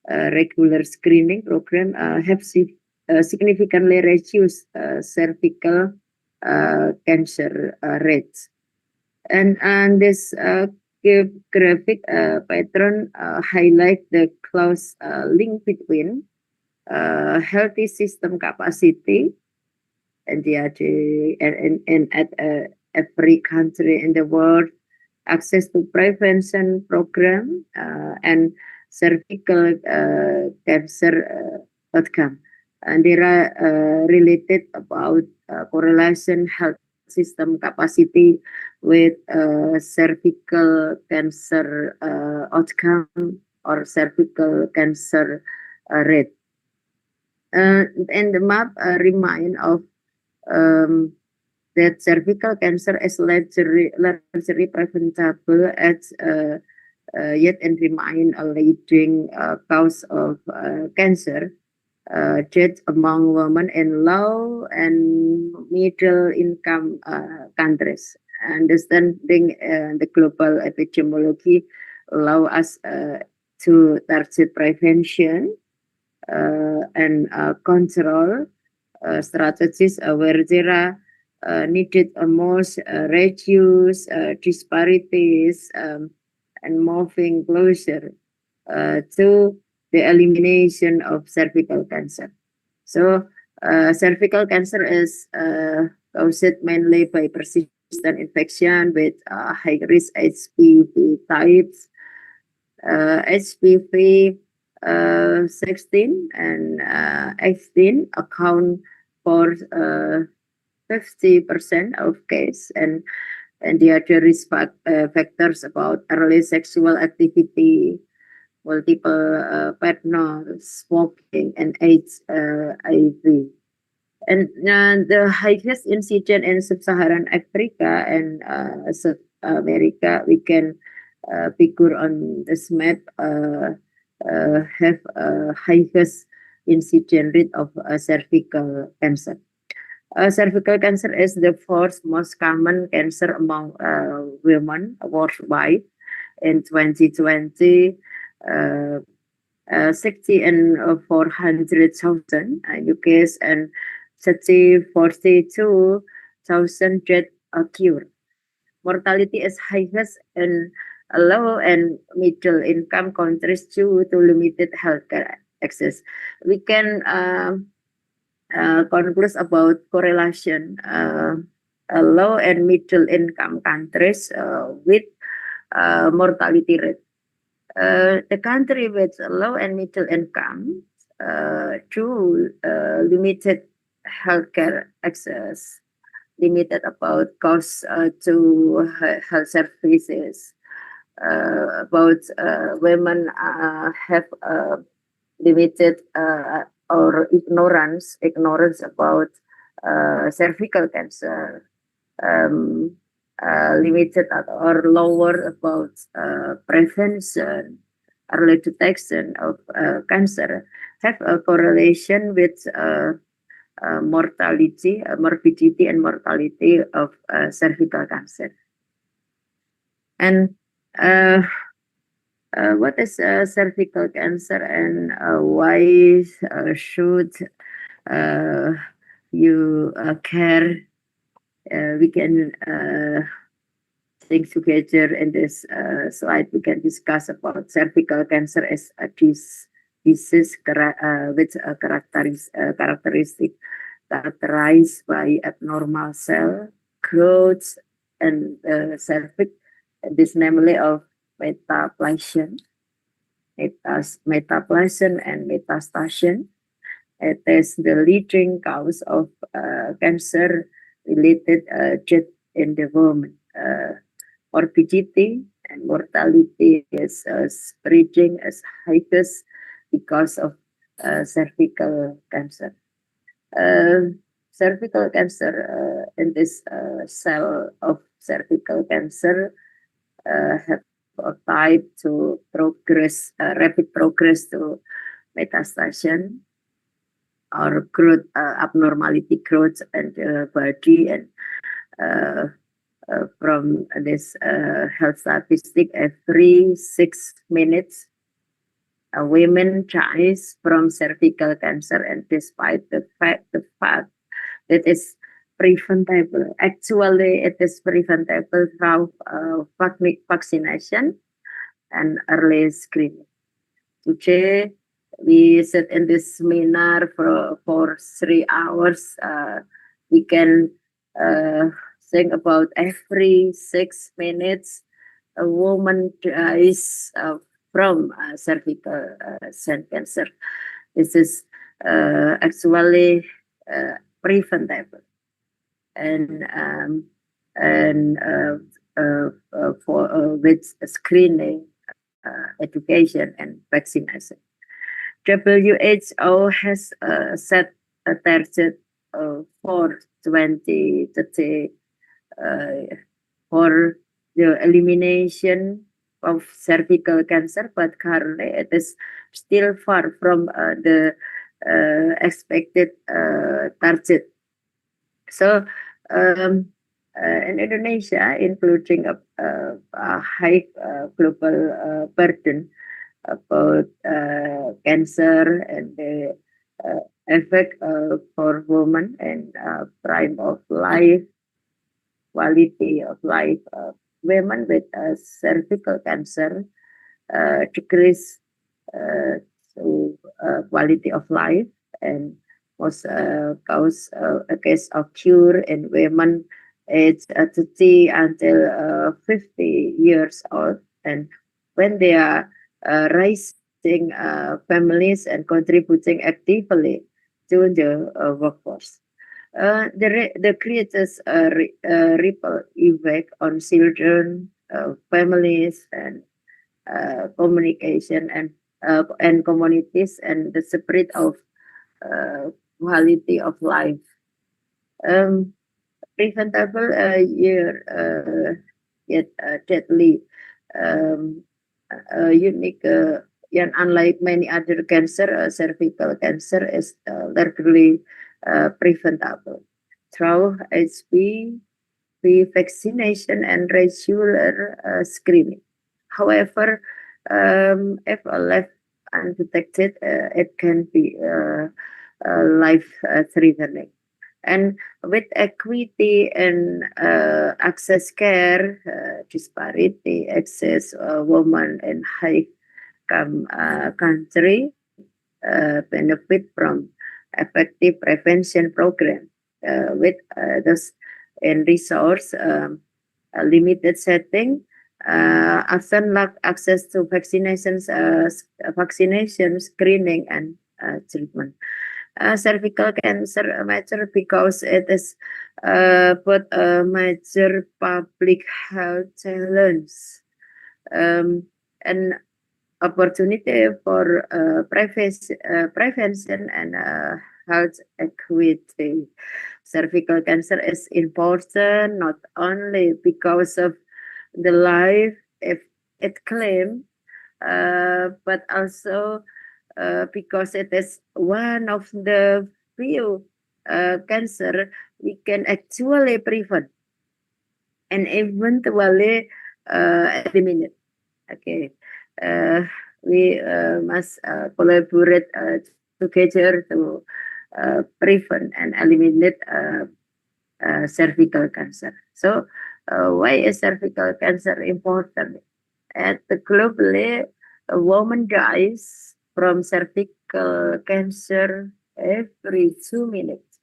regular screening program have significantly reduced cervical cancer rates. And this graphic pattern highlight the close link between healthy system capacity and at every country in the world, access to prevention program and cervical cancer outcome. And they are related about correlation health system capacity with cervical cancer outcome or cervical cancer rate. And the map remind of that cervical cancer is largely preventable yet and remain a leading cause of cancer death among women in low and middle income countries. Understanding the global epidemiology allow us to target prevention and control strategies where there are needed most reduce disparities and moving closer to the elimination of cervical cancer. So, cervical cancer is caused mainly by persistent infection with high risk HPV types. HPV 16 and 18 account for 50% of case, and the other risk factors about early sexual activity, multiple partners, smoking, and HIV. And the highest incidence in sub-Saharan Africa and South America, we can figure on this map, have highest incidence rate of cervical cancer. Cervical cancer is the fourth most common cancer among women worldwide. In 2020, 60 and 400,000 new cases and 42,000 deaths occurred. Mortality is highest in low and middle income countries due to limited healthcare access. We can conclude about correlation low and middle income countries with mortality rate. The country with low and middle income through limited healthcare access, limited about cost to health services, about women have limited or ignorance about cervical cancer, limited or lower about prevention, early detection of cancer, have a correlation with mortality, morbidity and mortality of cervical cancer. And what is cervical cancer, and why should you care? We can think together in this slide. We can discuss about cervical cancer as a disease with a characteristic characterized by abnormal cell growth and cervix. This namely of metaplasia and metastasia. It is the leading cause of cancer-related death in the woman. Morbidity and mortality is spreading as highest because of cervical cancer. Cervical cancer in this cell of cervical cancer have a type to progress, rapid progress to metastasia or growth, abnormality growth in the body. And from this health statistic, every 6 minutes, a woman dies from cervical cancer, and despite the fact that it's preventable. Actually, it is preventable through vaccination and early screening. Today, we sit in this seminar for 3 hours. We can think about every 6 minutes, a woman dies from cervical cancer. This is actually preventable. and for with screening, education, and vaccination. WHO has set a target for 2030 for the elimination of cervical cancer, but currently it is still far from the expected target. So, in Indonesia, including a high global burden about cancer and the effect for women and prime of life, quality of life. Women with cervical cancer decrease to quality of life, and most cause a case of cure in women aged 30 until 50 years old, and when they are raising families and contributing actively to the workforce. The creates a ripple effect on children, families, and communication and communities, and the spread of quality of life. Preventable year yet deadly, unique, and unlike many other cancer, cervical cancer is largely preventable through HPV vaccination and regular screening. However, if left undetected, it can be life-threatening. And with equity and access care disparity, access women in high-income country benefit from effective prevention program with those in resource limited setting, often lack access to vaccinations, vaccination screening, and treatment. Cervical cancer matter because it is both a major public health challenge and opportunity for prevention and health equity. Cervical cancer is important not only because of the life it claims, but also because it is one of the few cancer we can actually prevent and eventually eliminate. Okay, we must collaborate together to prevent and eliminate cervical cancer. So, why is cervical cancer important? Globally, a woman dies from cervical cancer every 2 minutes.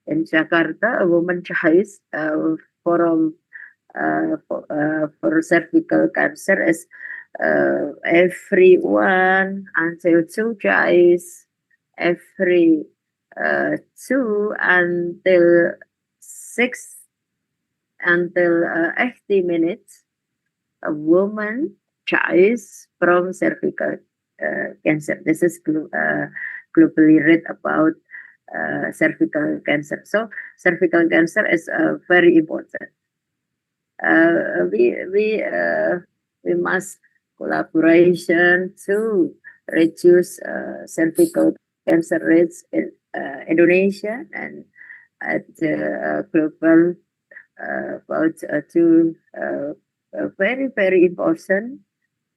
In Jakarta, a woman dies for cervical cancer is every 1 until 2 dies every 2 until 6 until 80 minutes. A woman dies from cervical cancer. This is globally read about cervical cancer. So cervical cancer is very important. We must collaboration to reduce cervical cancer rates in Indonesia and at global about to very important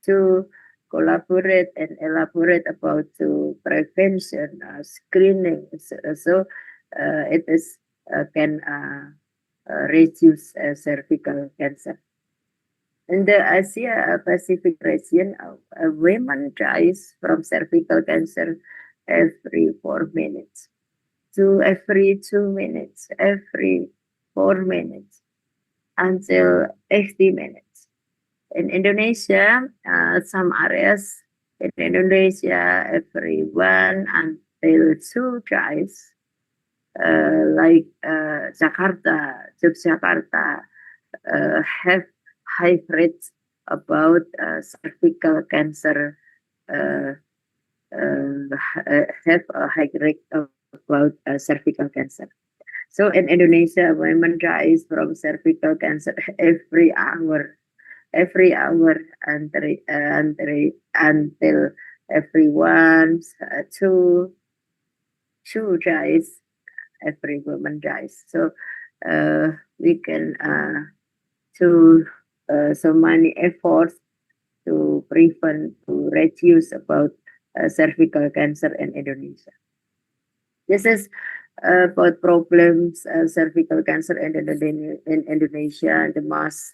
to collaborate and elaborate about to prevention screening, so it is can reduce cervical cancer. In the Asia Pacific region, women dies from cervical cancer every 4 minutes, to every 2 minutes, every 4 minutes, until 80 minutes. In Indonesia, some areas in Indonesia, every 1 until 2 dies like Jakarta, Yogyakarta, have high rates about cervical cancer, have a high rate about cervical cancer. So in Indonesia, women dies from cervical cancer every hour until everyone two dies, every woman dies. So we can do so many efforts to prevent, to reduce about cervical cancer in Indonesia. This is about problems cervical cancer in Indonesia. The most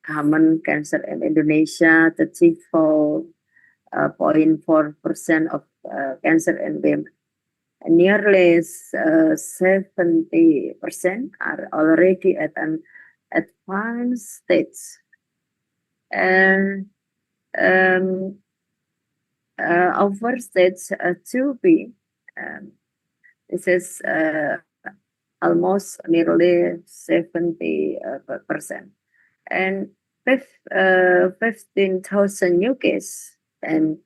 common cancer in Indonesia, 34.4% of cancer in women. And nearly 70% are already at an advanced stage. And over stage 2B, this is almost nearly 70%. And 15,000 new cases and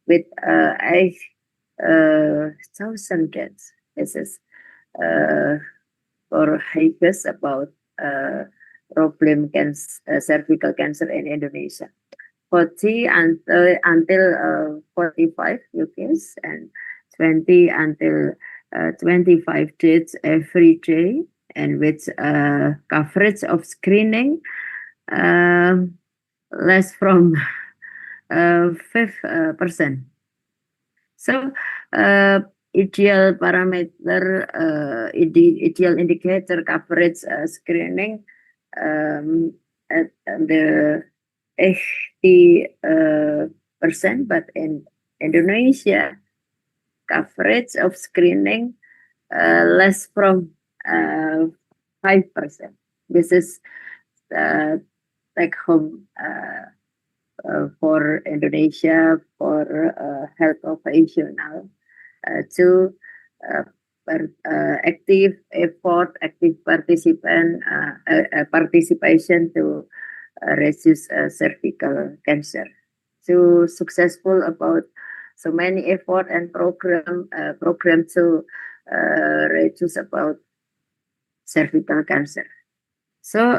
with 8,000 deaths. This is for highest about problem cervical cancer in Indonesia. 40 until 45 new cases and 20 until 25 deaths every day, and with coverage of screening less from 5%. So ideal parameter, ideal indicator coverage screening at the 80%, but in Indonesia, coverage of screening less from 5%. This is take home for Indonesia, for health professional to active effort, active participation to reduce cervical cancer. So successful about so many effort and program to reduce about cervical cancer. So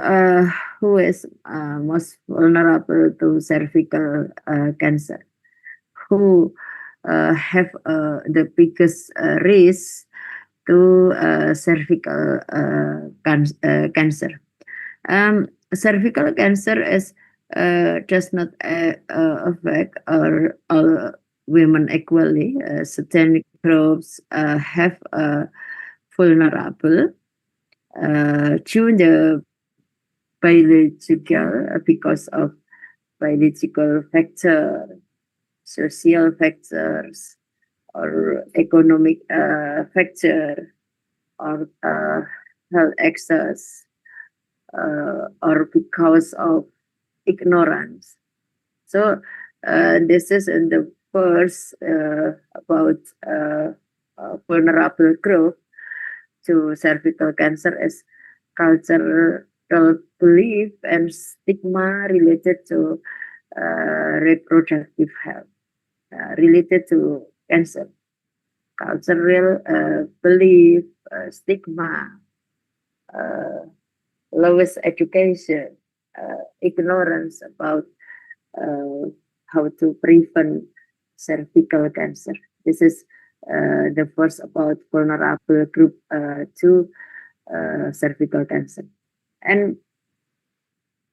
who is most vulnerable to cervical cancer? Who have the biggest risk to cervical cancer? Cervical cancer is does not affect all women equally. Certain groups have vulnerable to the biological because of biological factor, social factors, or economic factor, or health access, or because of ignorance. So this is in the first about vulnerable group to cervical cancer is cultural belief and stigma related to reproductive health, related to cancer. Cultural belief, stigma, lowest education, ignorance about how to prevent cervical cancer. This is the first about vulnerable group to cervical cancer. And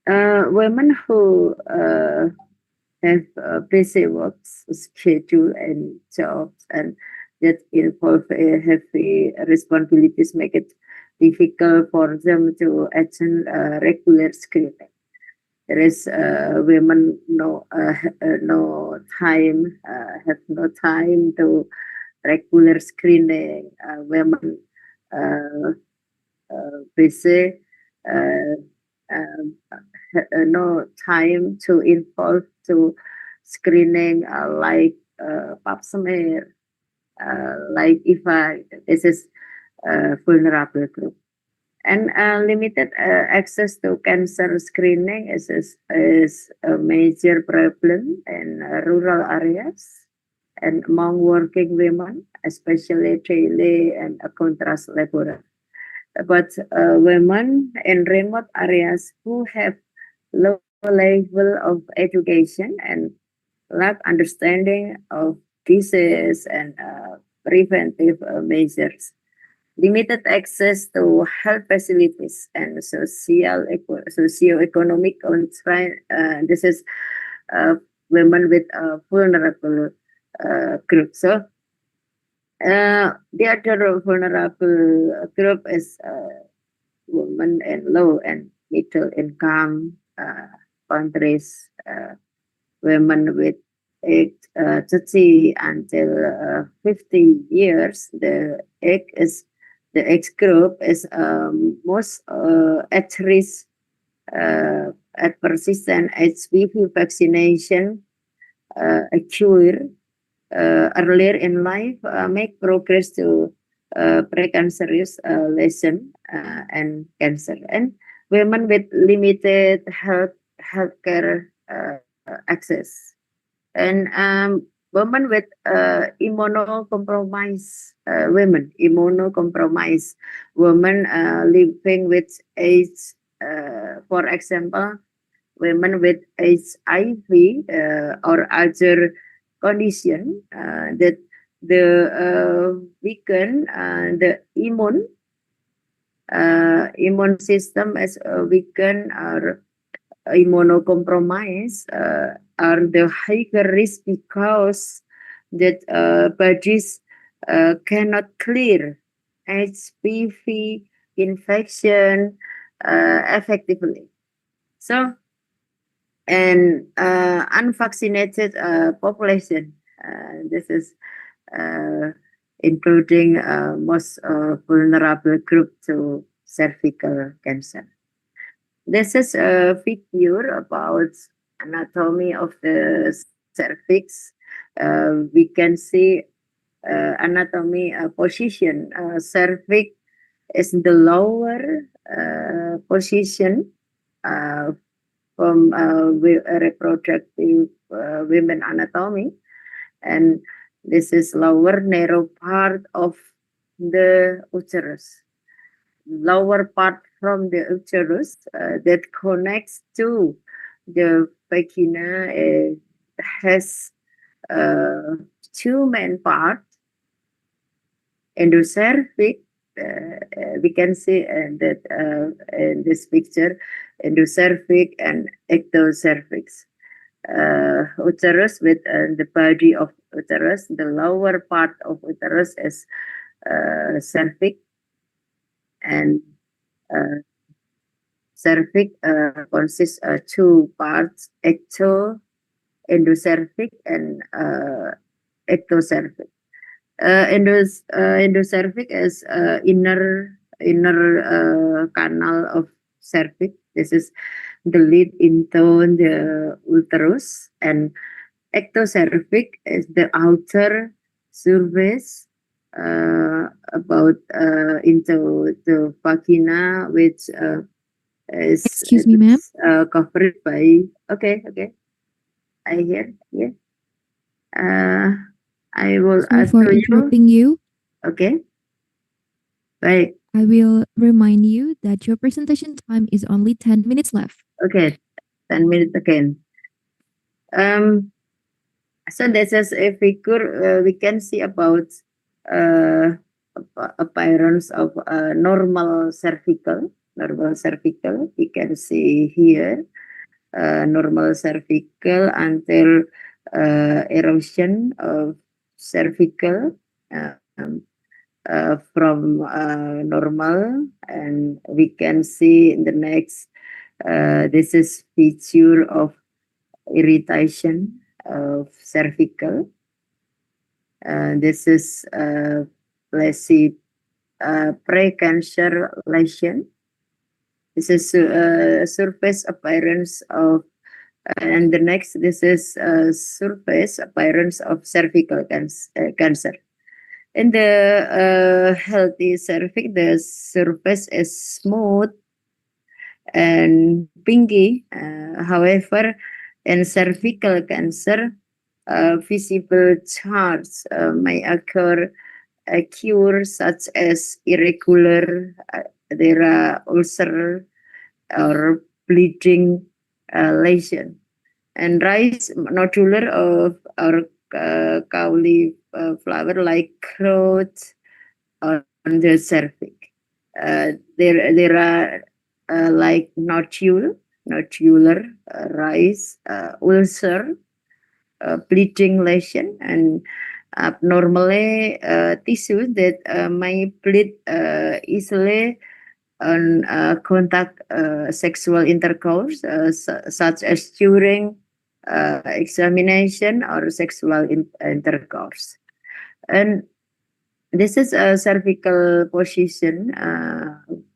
women who have busy works schedule and jobs and that involve heavy responsibilities make it difficult for them to attend regular screening. There is women no time, have no time to regular screening. Women busy, no time to involve to screening like pap smear, like if this is vulnerable group. And limited access to cancer screening is a major problem in rural areas and among working women, especially daily and contrast laborer. But women in remote areas who have low level of education and lack understanding of disease and preventive measures, limited access to health facilities and socio-economic constraint. This is women with vulnerable group. So the other vulnerable group is women in low and middle income countries, women with age 30 until 50 years. The age group is most at risk at persistent HPV vaccination, a cure earlier in life, make progress to precancerous lesion and cancer, and women with limited healthcare access, and women with immunocompromised women living with AIDS, for example, women with HIV or other condition that the weaken the immune system is weakened or immunocompromised are the higher risk because that bodies cannot clear HPV infection effectively. So, and unvaccinated population, this is including most vulnerable group to cervical cancer. This is a figure about anatomy of the cervix. We can see anatomy position. Cervix is the lower position from reproductive women anatomy, and this is lower narrow part of the uterus. Lower part from the uterus that connects to the vagina has two main parts. Endocervix, we can see that in this picture, endocervix and ectocervix. Uterus with the body of uterus, the lower part of uterus is cervix, and cervix consists of two parts: endocervix and ectocervix. Endocervix is inner canal of cervix. This is the lead into the uterus, and ectocervix is the outer surface about into the vagina, which is Excuse me, ma'am. covered by. Okay, I hear. Yeah. I will Sorry ask for to you. interrupting you. Okay. Baik. I will remind you that your presentation time is only 10 minutes left. Okay. 10 minutes again. So this is a figure we can see about appearance of normal cervical. We can see here normal cervical until erosion of cervical from normal, and we can see in the next this is feature of irritation of cervical. This is precancer lesion. This is surface appearance of, and the next, this is surface appearance of cervical cancer. In the healthy cervix, the surface is smooth and pinky. However, in cervical cancer, visible charts may occur. A cure such as irregular there are ulcer or bleeding lesion and rise nodular of or cauliflower like growth on the cervix. There are like nodular rise, ulcer, bleeding lesion, and abnormally tissue that may bleed easily on contact sexual intercourse, such as during examination or sexual intercourse. And this is a cervical position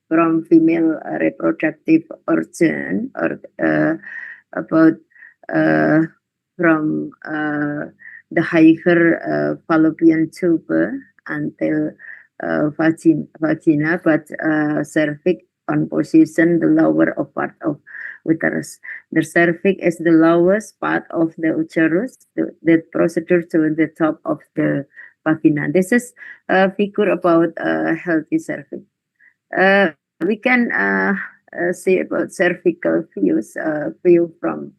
from female reproductive organ or about from the higher fallopian tube until vagina, but cervix on position the lower of part of uterus. The cervix is the lowest part of the uterus that proceeds to the top of the vagina. This is a figure about healthy cervix. We can see about cervical view from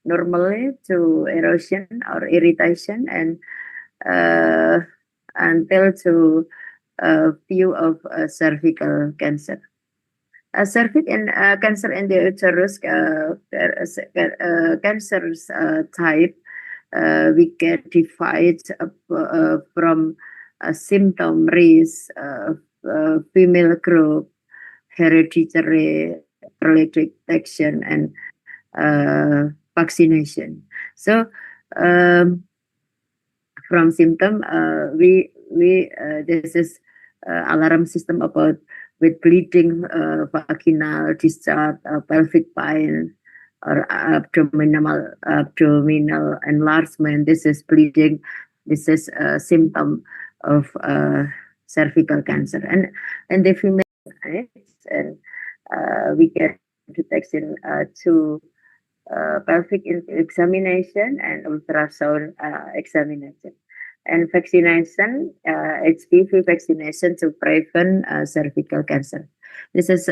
normally to erosion or irritation and until to view of cervical cancer. Cervix and cancer in the uterus cancers type we can divide from symptom risk, female group, hereditary, early detection, and vaccination. So from symptom, we this is alarm system about with bleeding, vaginal discharge, pelvic pain, or abdominal enlargement. This is bleeding. This is a symptom of cervical cancer, and the female and we get detection to pelvic examination and ultrasound examination. And vaccination, HPV vaccination to prevent cervical cancer. This is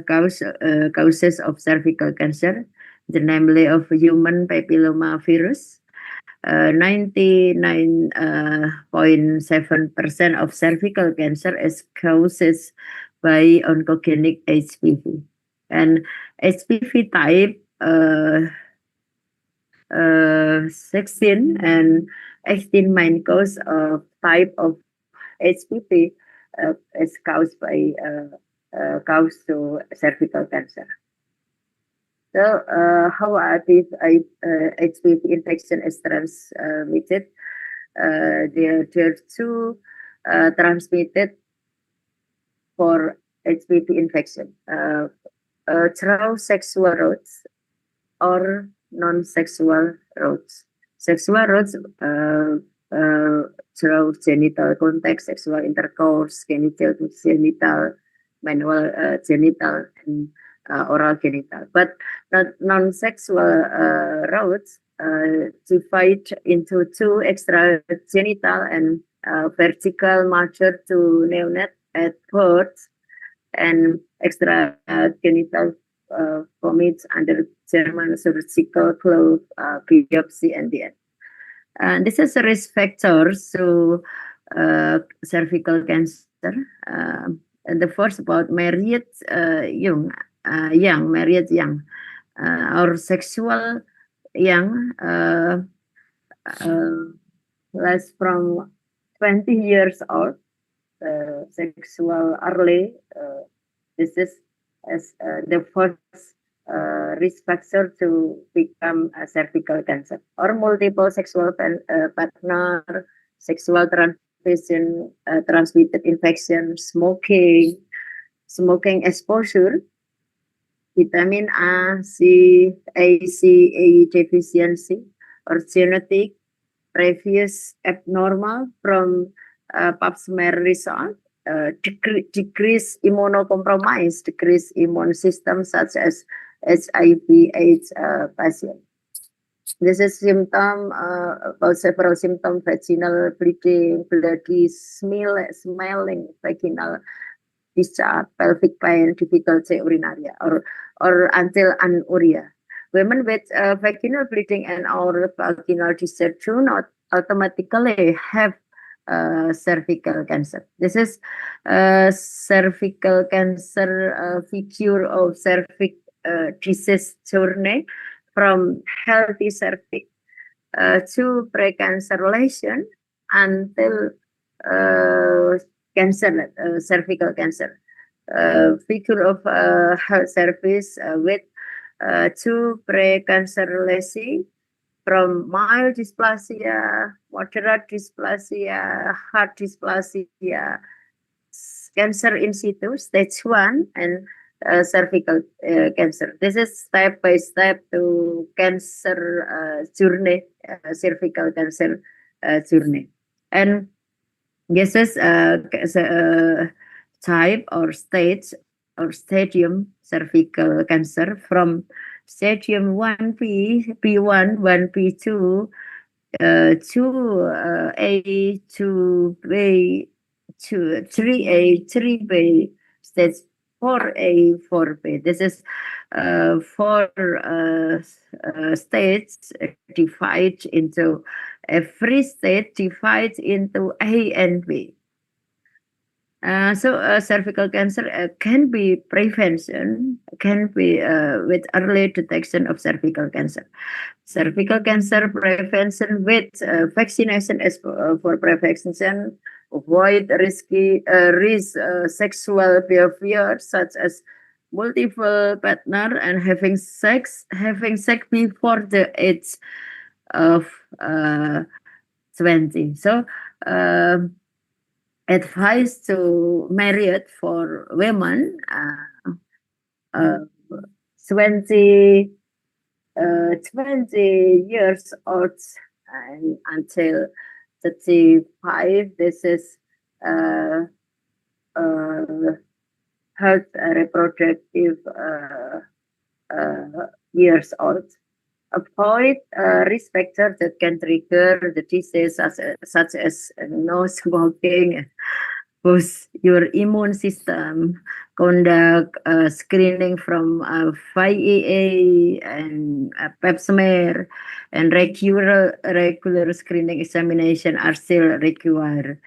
causes of cervical cancer, the namely of human papillomavirus. 99.7% of cervical cancer is caused by oncogenic HPV. And HPV type 16 and 18 main cause of type of HPV is caused by caused to cervical cancer. So how are these HPV infection is transmitted? There are two transmitted for HPV infection through sexual routes or non-sexual routes. Sexual routes through genital contact, sexual intercourse, genital to genital, manual genital, and oral genital. But non-sexual routes divide into two: extragenital and vertical mature to neonate at birth, and extragenital commits under German surgical glove biopsy and the end. And this is a risk factor to cervical cancer. And the first about married young, or sexual young, less from 20 years old, sexual early. This is as the first risk factor to become a cervical cancer, or multiple sexual partner, sexual transmission, transmitted infection, smoking exposure, vitamin A, C, A deficiency, or genetic previous abnormal from pap smear result, decrease immunocompromised, decrease immune system such as HIV/AIDS patient. This is symptom about several symptoms: vaginal bleeding, bloody smelling, vaginal discharge, pelvic pain, difficulty urinaria, or until anuria. Women with vaginal bleeding and or vaginal discharge do not automatically have cervical cancer. This is cervical cancer figure of cervix disease journey from healthy cervix to precancer lesion until cancer, cervical cancer. Figure of health service with two precancer lesion from mild dysplasia, moderate dysplasia, hard dysplasia, cancer in situ, stage 1, and cervical cancer. This is step by step to cancer journey, cervical cancer journey. And this is type or stage or stadium cervical cancer from stadium 1B, B1, 1B2, 2A, 2B, 3A, 3B, stage 4A, 4B. This is four states divide into every state divides into A and B. So cervical cancer can be prevention, can be with early detection of cervical cancer. Cervical cancer prevention with vaccination as for prevention, avoid risky sexual behavior such as multiple partner and having sex before the age of 20. So advice to married for women 20 years old and until 35. This is health reproductive years old. Avoid risk factors that can trigger the disease such as no smoking, boost your immune system, conduct screening from 5EA and pap smear, and regular screening examination are still required.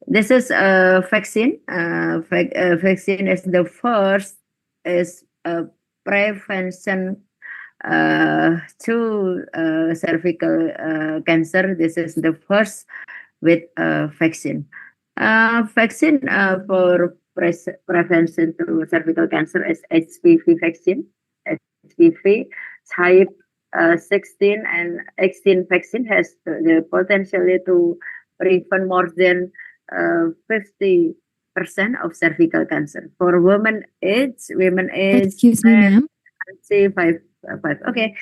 This is a vaccine. Vaccine is the first is prevention to cervical cancer. This is the first with vaccine. Vaccine for prevention to cervical cancer is HPV vaccine. HPV type 16 and 18 vaccine has the potential to prevent more than 50% of cervical cancer. For women age, Excuse me, ma'am. say five. Okay.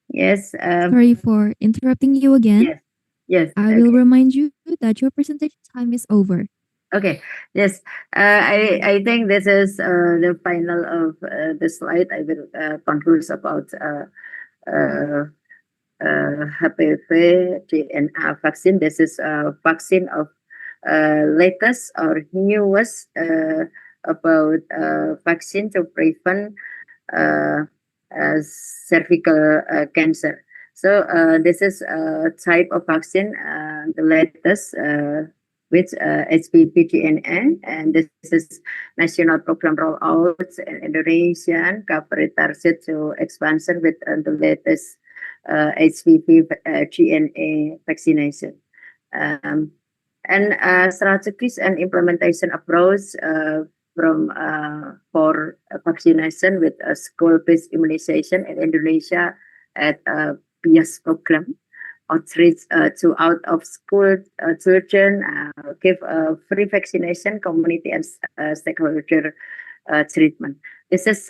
Yes. Sorry for interrupting you again. Yes. I will remind you that your presentation time is over. Okay. Yes. I think this is the final of the slide. I will conclude about HPV DNA vaccine. This is a vaccine of latest or newest about vaccine to prevent cervical cancer. So this is a type of vaccine, the latest with HPV DNA, and this is national program rollout in Indonesia, coverage target to expansion with the latest HPV DNA vaccination. And strategies and implementation approach from for vaccination with a school-based immunization in Indonesia at BIAS program, outreach to out-of-school children, give free vaccination, community and stakeholder treatment. This is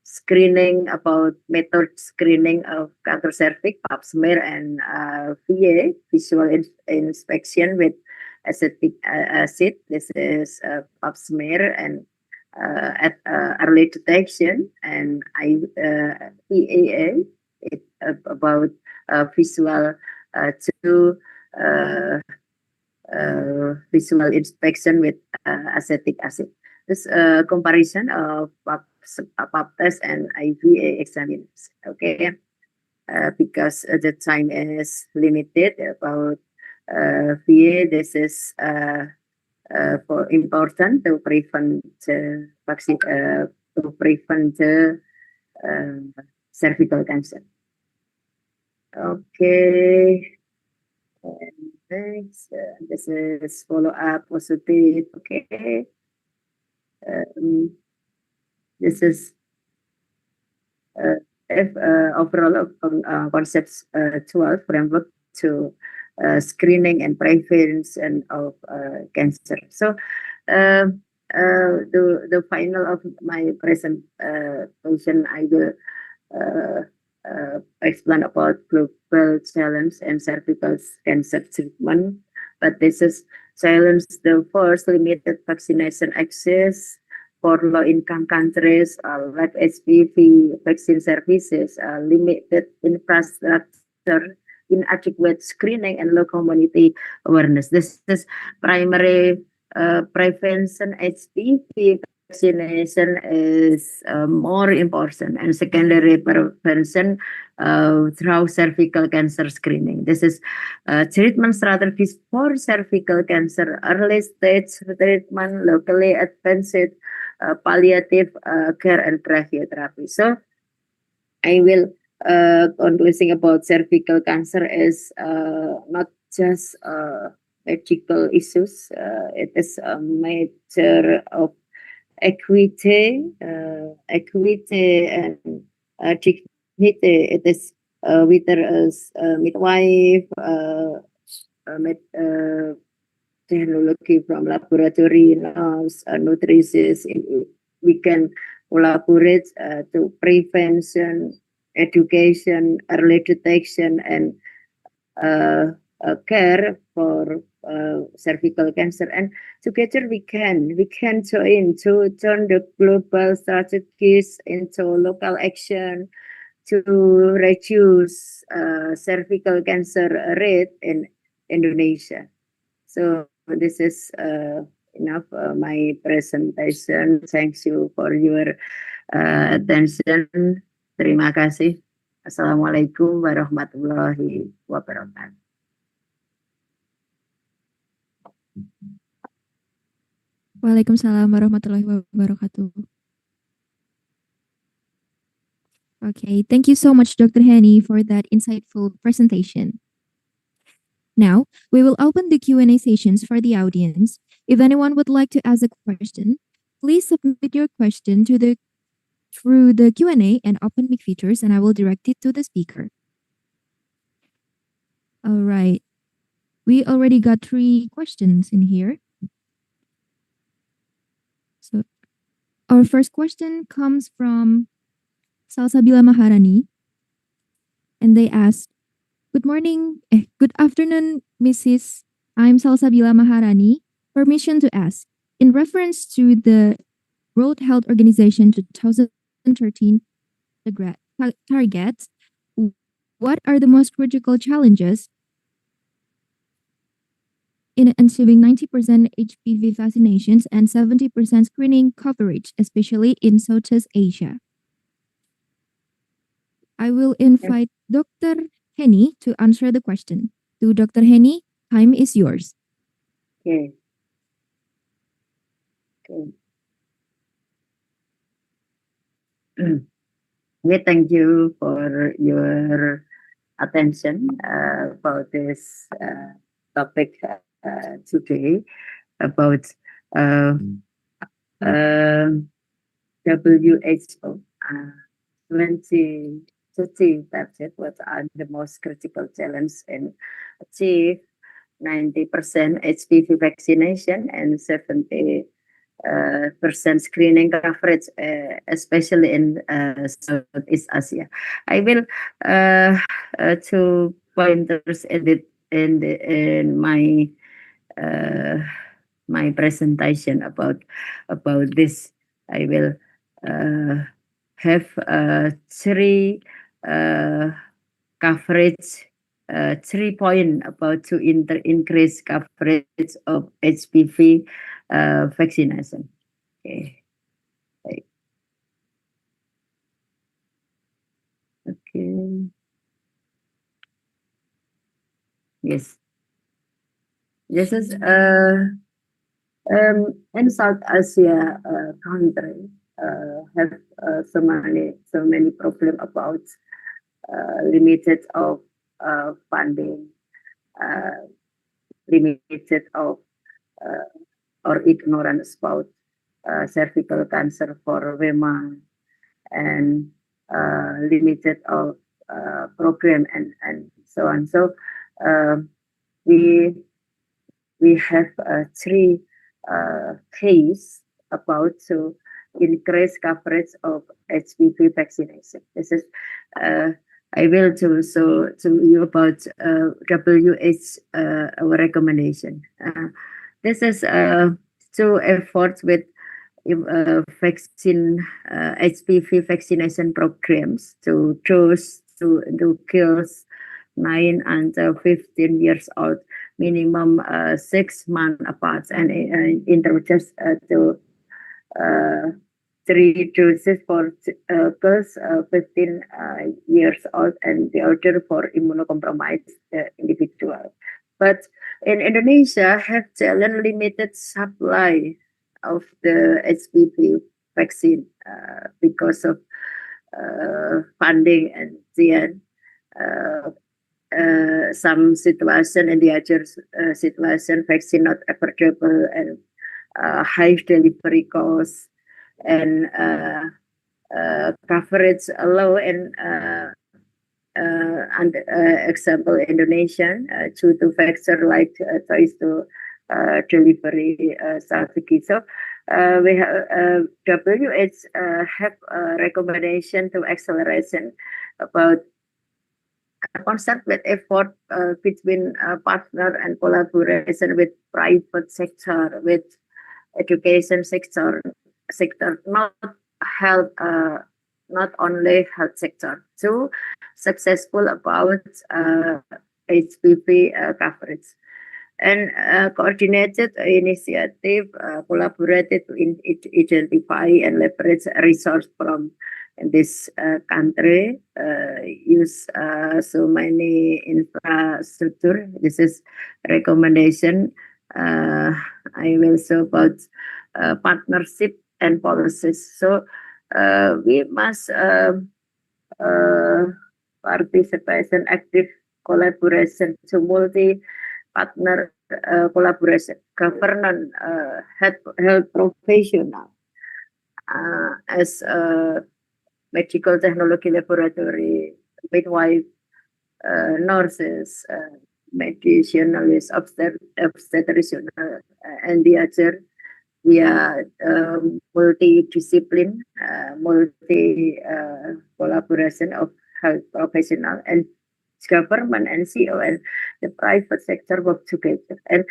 screening about method screening of cancer cervix, pap smear, and VA, visual inspection with acetic acid. This is pap smear and at early detection, and PAA, it about visual to visual inspection with acetic acid. This comparison of pap test and IVA examination. Okay, because the time is limited about VA. This is for important to prevent vaccine to prevent cervical cancer. Okay. And next, this is follow up positive. Okay. This is overall concepts 12 framework to screening and prevention of cancer. So the final of my presentation, I will explain about global challenge and cervical cancer treatment. But this is challenge the first limited vaccination access for low-income countries, like HPV vaccine services, limited infrastructure, inadequate screening, and low community awareness. This is primary prevention. HPV vaccination is more important, and secondary prevention through cervical cancer screening. This is treatment strategies for cervical cancer, early stage treatment, locally advanced palliative care, and brachytherapy. So I will concluding about cervical cancer is not just medical issues. It is a matter of equity, and dignity. It is whether as midwife, technology from laboratory, nurse, nutritionists. We can collaborate to prevention, education, early detection, and care for cervical cancer. And together we can join to turn the global strategies into local action to reduce cervical cancer rate in Indonesia. So this is enough my presentation. Thank you for your attention. Terima kasih. Assalamualaikum warahmatullahi wabarakatuh. Waalaikumsalam warahmatullahi wabarakatuh. Okay, thank you so much, Dr. Henny, for that insightful presentation. Now, we will open the Q&A sessions for the audience. If anyone would like to ask a question, please submit your question through the Q&A and open mic features, and I will direct it to the speaker. All right. We already got 3 questions in here. So our first question comes from Salsabila Maharani, and they asked, good afternoon, Mrs. I'm Salsabila Maharani. Permission to ask, in reference to the World Health Organization 2013 targets, what are the most critical challenges in achieving 90% HPV vaccinations and 70% screening coverage, especially in Southeast Asia? I will invite Dr. Henny to answer the question. To Dr. Henny, time is yours. Okay. Thank you for your attention about this topic today about WHO 2030 target. What are the most critical challenges in achieve 90% HPV vaccination and 70% percent screening coverage, especially in Southeast Asia. I will two pointers in my my presentation about this. I will have three coverage 3 point about to increase coverage of HPV vaccination. Okay. Okay. Yes. This is in South Asia country have so many problem about limited of funding, limited of or ignorance about cervical cancer for women, and limited of program and so on. So we have three case about to increase coverage of HPV vaccination. This is I will do so to you about WH recommendation. This is two efforts with vaccine HPV vaccination programs to choose to do girls 9 until 15 years old, minimum 6 months apart, and intervals to 3 doses for girls 15 years old and the other for immunocompromised individual. But in Indonesia, have challenge limited supply of the HPV vaccine because of funding and then some situation and the other situation vaccine not affordable and high delivery costs and coverage low and example Indonesian due to factor like choice to delivery strategy. So we have WH have a recommendation to acceleration about concept with effort between partner and collaboration with private sector, with education sector, not health, not only health sector, to successful about HPV coverage. And coordinated initiative collaborated to identify and leverage resource from this country, use so many infrastructure. This is recommendation. I will show about partnership and policies. So we must participation, active collaboration to multi-partner collaboration, governance, health professional, as medical technology laboratory, midwife, nurses, medicinalist, obstetrician, and the other via multi-discipline, collaboration of health professional and government, NCO, and the private sector work together and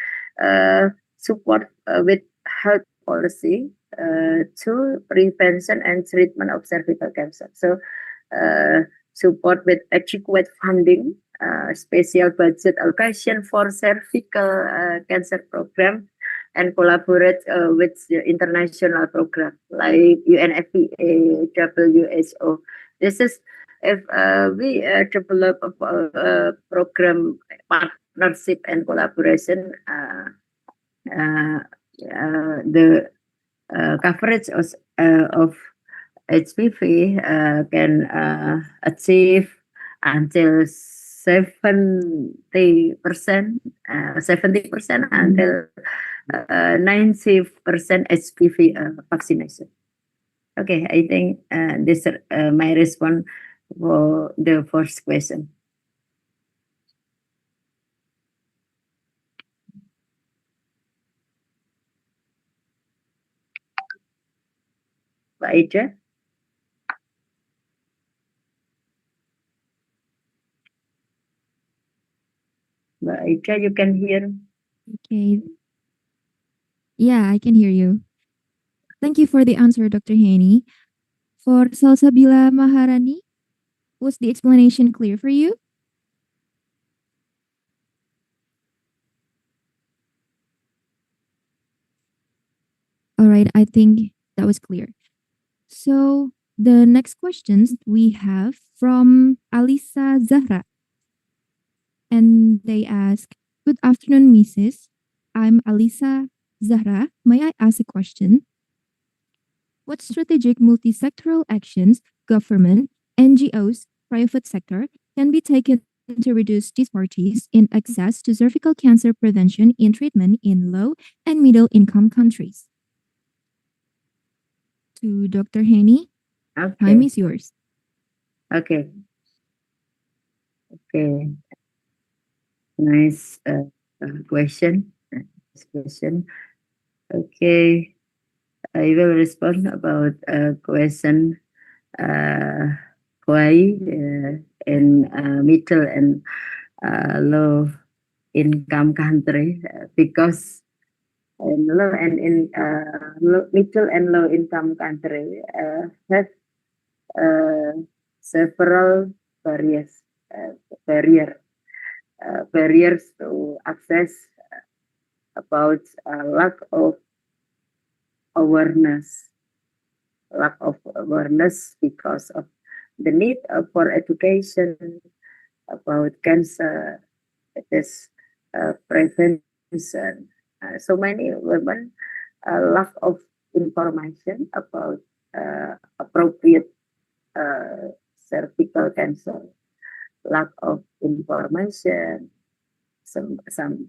support with health policy to prevention and treatment of cervical cancer. So support with adequate funding, special budget allocation for cervical cancer program, and collaborate with the international program like UNFPA, WHO. This is if we develop a program partnership and collaboration, the coverage of HPV can achieve until 70%, 70% until 90% HPV vaccination. Okay, I think this my response for the first question. Mbak Ida? Mbak Ida, you can hear. Okay. Yeah, I can hear you. Thank you for the answer, Dr. Haney. For Salsabila Maharani, was the explanation clear for you? All right, I think that was clear. So the next questions we have from Alisa Zahra. And they ask, good afternoon, Mrs. I'm Alisa Zahra. May I ask a question? What strategic multi-sectoral actions, government, NGOs, private sector, can be taken to reduce disparities in access to cervical cancer prevention and treatment in low and middle income countries? To Dr. Haney, time is yours. Okay. Nice question. Nice question. Okay. I will respond about question why in middle and low income country because in low and middle and low income country have several barriers barriers to access about lack of awareness because of the need for education about cancer, it is prevention. So many women lack of information about appropriate cervical cancer, lack of information. Some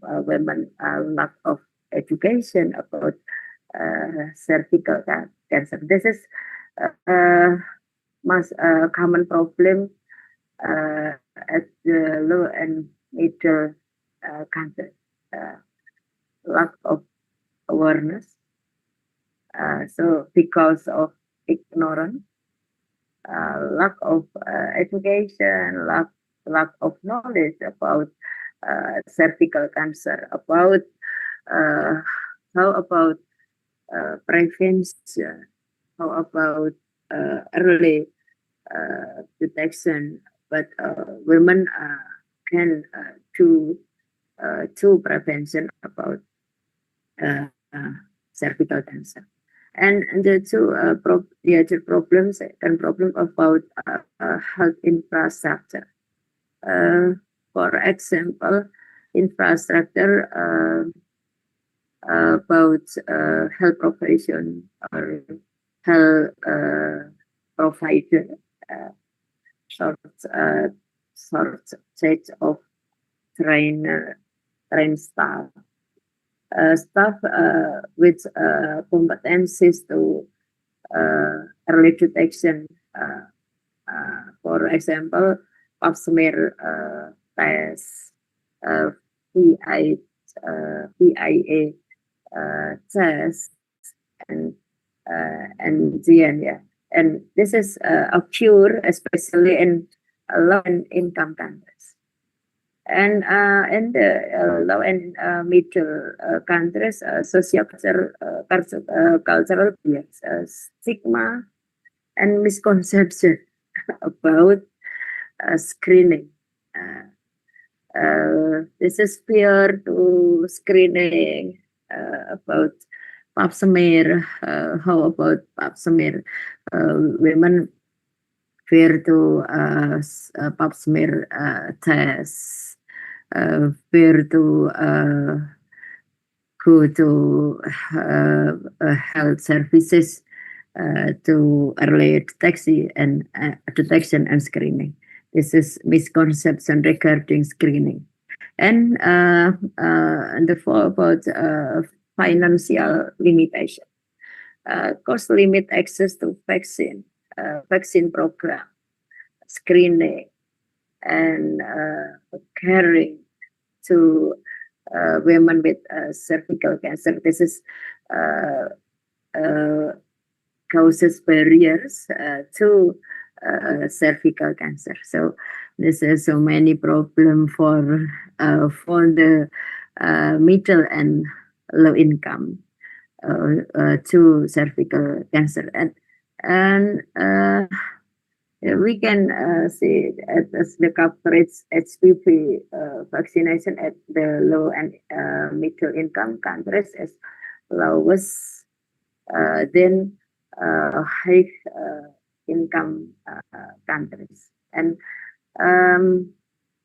women lack of education about cervical cancer. This is most common problem at the low and middle country. Lack of awareness. So because of ignorance, lack of education, lack of knowledge about cervical cancer, about how about prevention, how about early detection, but women can do prevention about cervical cancer. And the other problems and problem about health infrastructure. For example, infrastructure about health profession or health provider shortage of trained staff. Staff with competencies to early detection. For example, pap smear test, PIA test, and GN, yeah. And this is a cure, especially in low income countries. And in the low and middle countries, social cultural bias, stigma, and misconception about screening. This is fear to screening about pap smear. How about pap smear? Women fear to pap smear test. Fear to go to health services to early detection and screening. This is misconception regarding screening. And about financial limitation. Cost limit access to vaccine program, screening, and caring to women with cervical cancer. This is causes barriers to cervical cancer. So there's so many problem for the middle and low income to cervical cancer, and we can see as the coverage HPV vaccination at the low and middle income countries is lowest than high income countries. And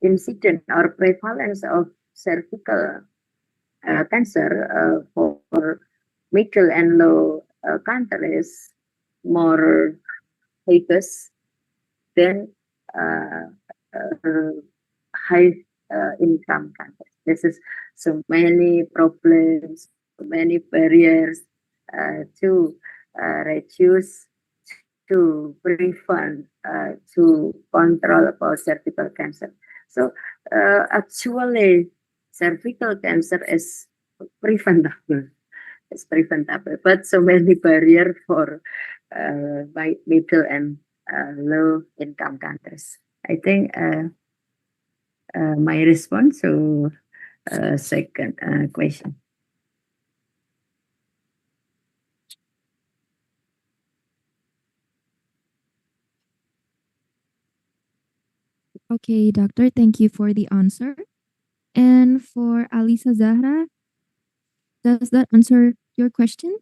incidence or prevalence of cervical cancer for middle and low countries more highest than high income countries. This is so many problems, so many barriers to reduce, to prevent, to control about cervical cancer. So actually, cervical cancer is preventable. It's preventable, but so many barrier for middle and low income countries. I think my response to second question. Okay, doctor, thank you for the answer. And for Alisa Zahra, does that answer your question?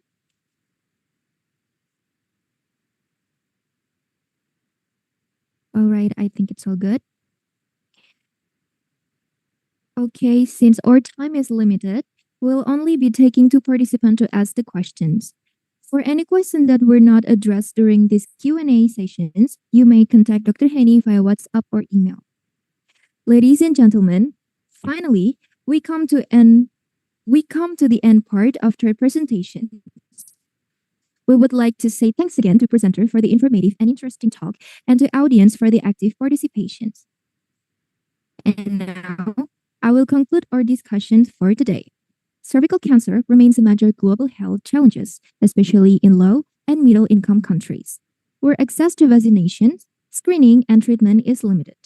All right, I think it's all good. Okay, since our time is limited, we'll only be taking 2 participants to ask the questions. For any question that were not addressed during these Q&A sessions, you may contact Dr. Henny via WhatsApp or email. Ladies and gentlemen, finally, we come to the end part of our presentation. We would like to say thanks again to presenter for the informative and interesting talk and to audience for the active participations. And now, I will conclude our discussion for today. Cervical cancer remains a major global health challenges, especially in low and middle income countries, where access to vaccinations, screening, and treatment is limited.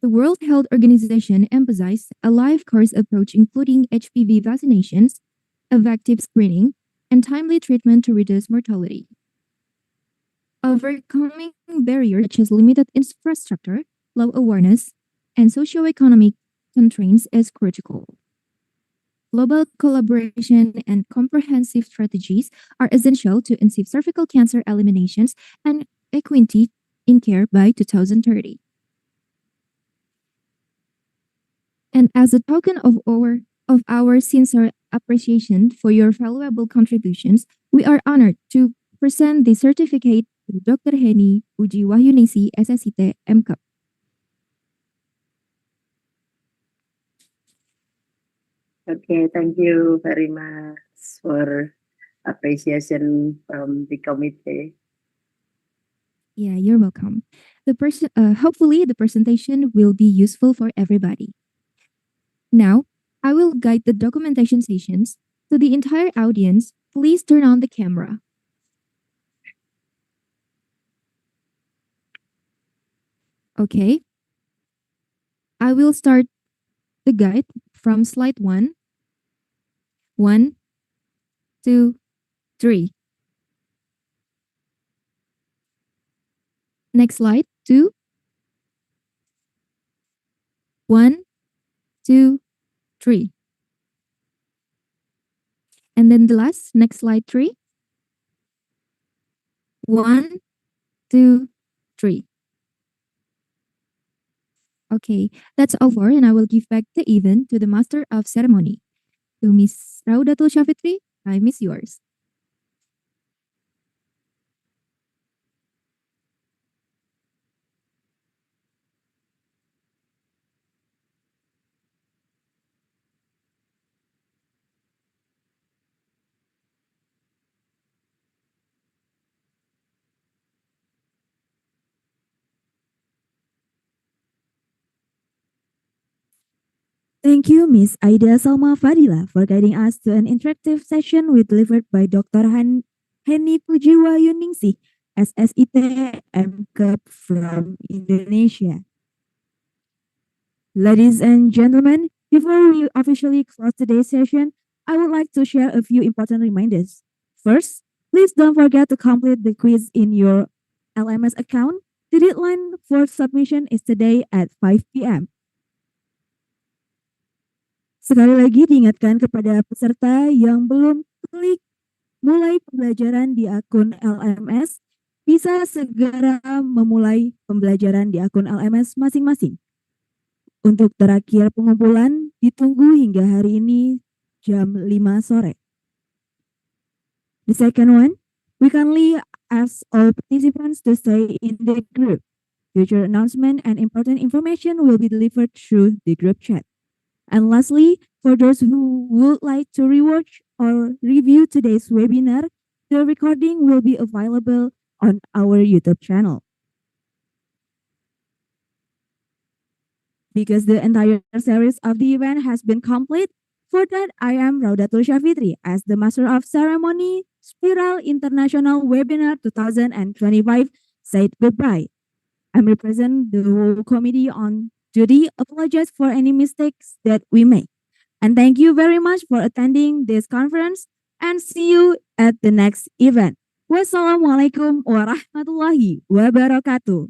The World Health Organization emphasized a life course approach including HPV vaccinations, effective screening, and timely treatment to reduce mortality. Overcoming barriers such as limited infrastructure, low awareness, and socioeconomic constraints is critical. Global collaboration and comprehensive strategies are essential to achieve cervical cancer eliminations and equity in care by 2030. And as a token of our sincere appreciation for your valuable contributions, we are honored to present the certificate to Dr. Henny Uji Wahyunisi SSIT MCAP. Okay, thank you very much for appreciation from the committee. Yeah, you're welcome. Hopefully the presentation will be useful for everybody. Now, I will guide the documentation sessions. To the entire audience, please turn on the camera. Okay. I will start the guide from slide 1. 1, 2, 3. Next slide, 2. 1, 2, 3. And then the last, next slide, 3. 1, 2, 3. Okay, that's over, and I will give back the event to the Master of Ceremony. To Miss Raudatul Syafitri, time is yours. Thank you, Miss Aida Salma Fadila, for guiding us to an interactive session delivered by Dr. Henny Pujiwayuningsih, SSIT MCAP from Indonesia. Ladies and gentlemen, before we officially close today's session, I would like to share a few important reminders. First, please don't forget to complete the quiz in your LMS account. The deadline for submission is today at 5 p.m. Sekali lagi diingatkan kepada peserta yang belum klik mulai pembelajaran di akun LMS, bisa segera memulai pembelajaran di akun LMS masing-masing. Untuk terakhir pengumpulan, ditunggu hingga hari ini jam 5 sore. The second one, we kindly ask all participants to stay in the group. Future announcement and important information will be delivered through the group chat. And lastly, for those who would like to rewatch or review today's webinar, the recording will be available on our YouTube channel. Because the entire series of the event has been complete, for that I am Raudatul Syafitri as the Master of Ceremony, Spiral International Webinar 2025 said goodbye. I represent the whole committee on duty, apologize for any mistakes that we make. And thank you very much for attending this conference and see you at the next event. Wassalamualaikum warahmatullahi wabarakatuh.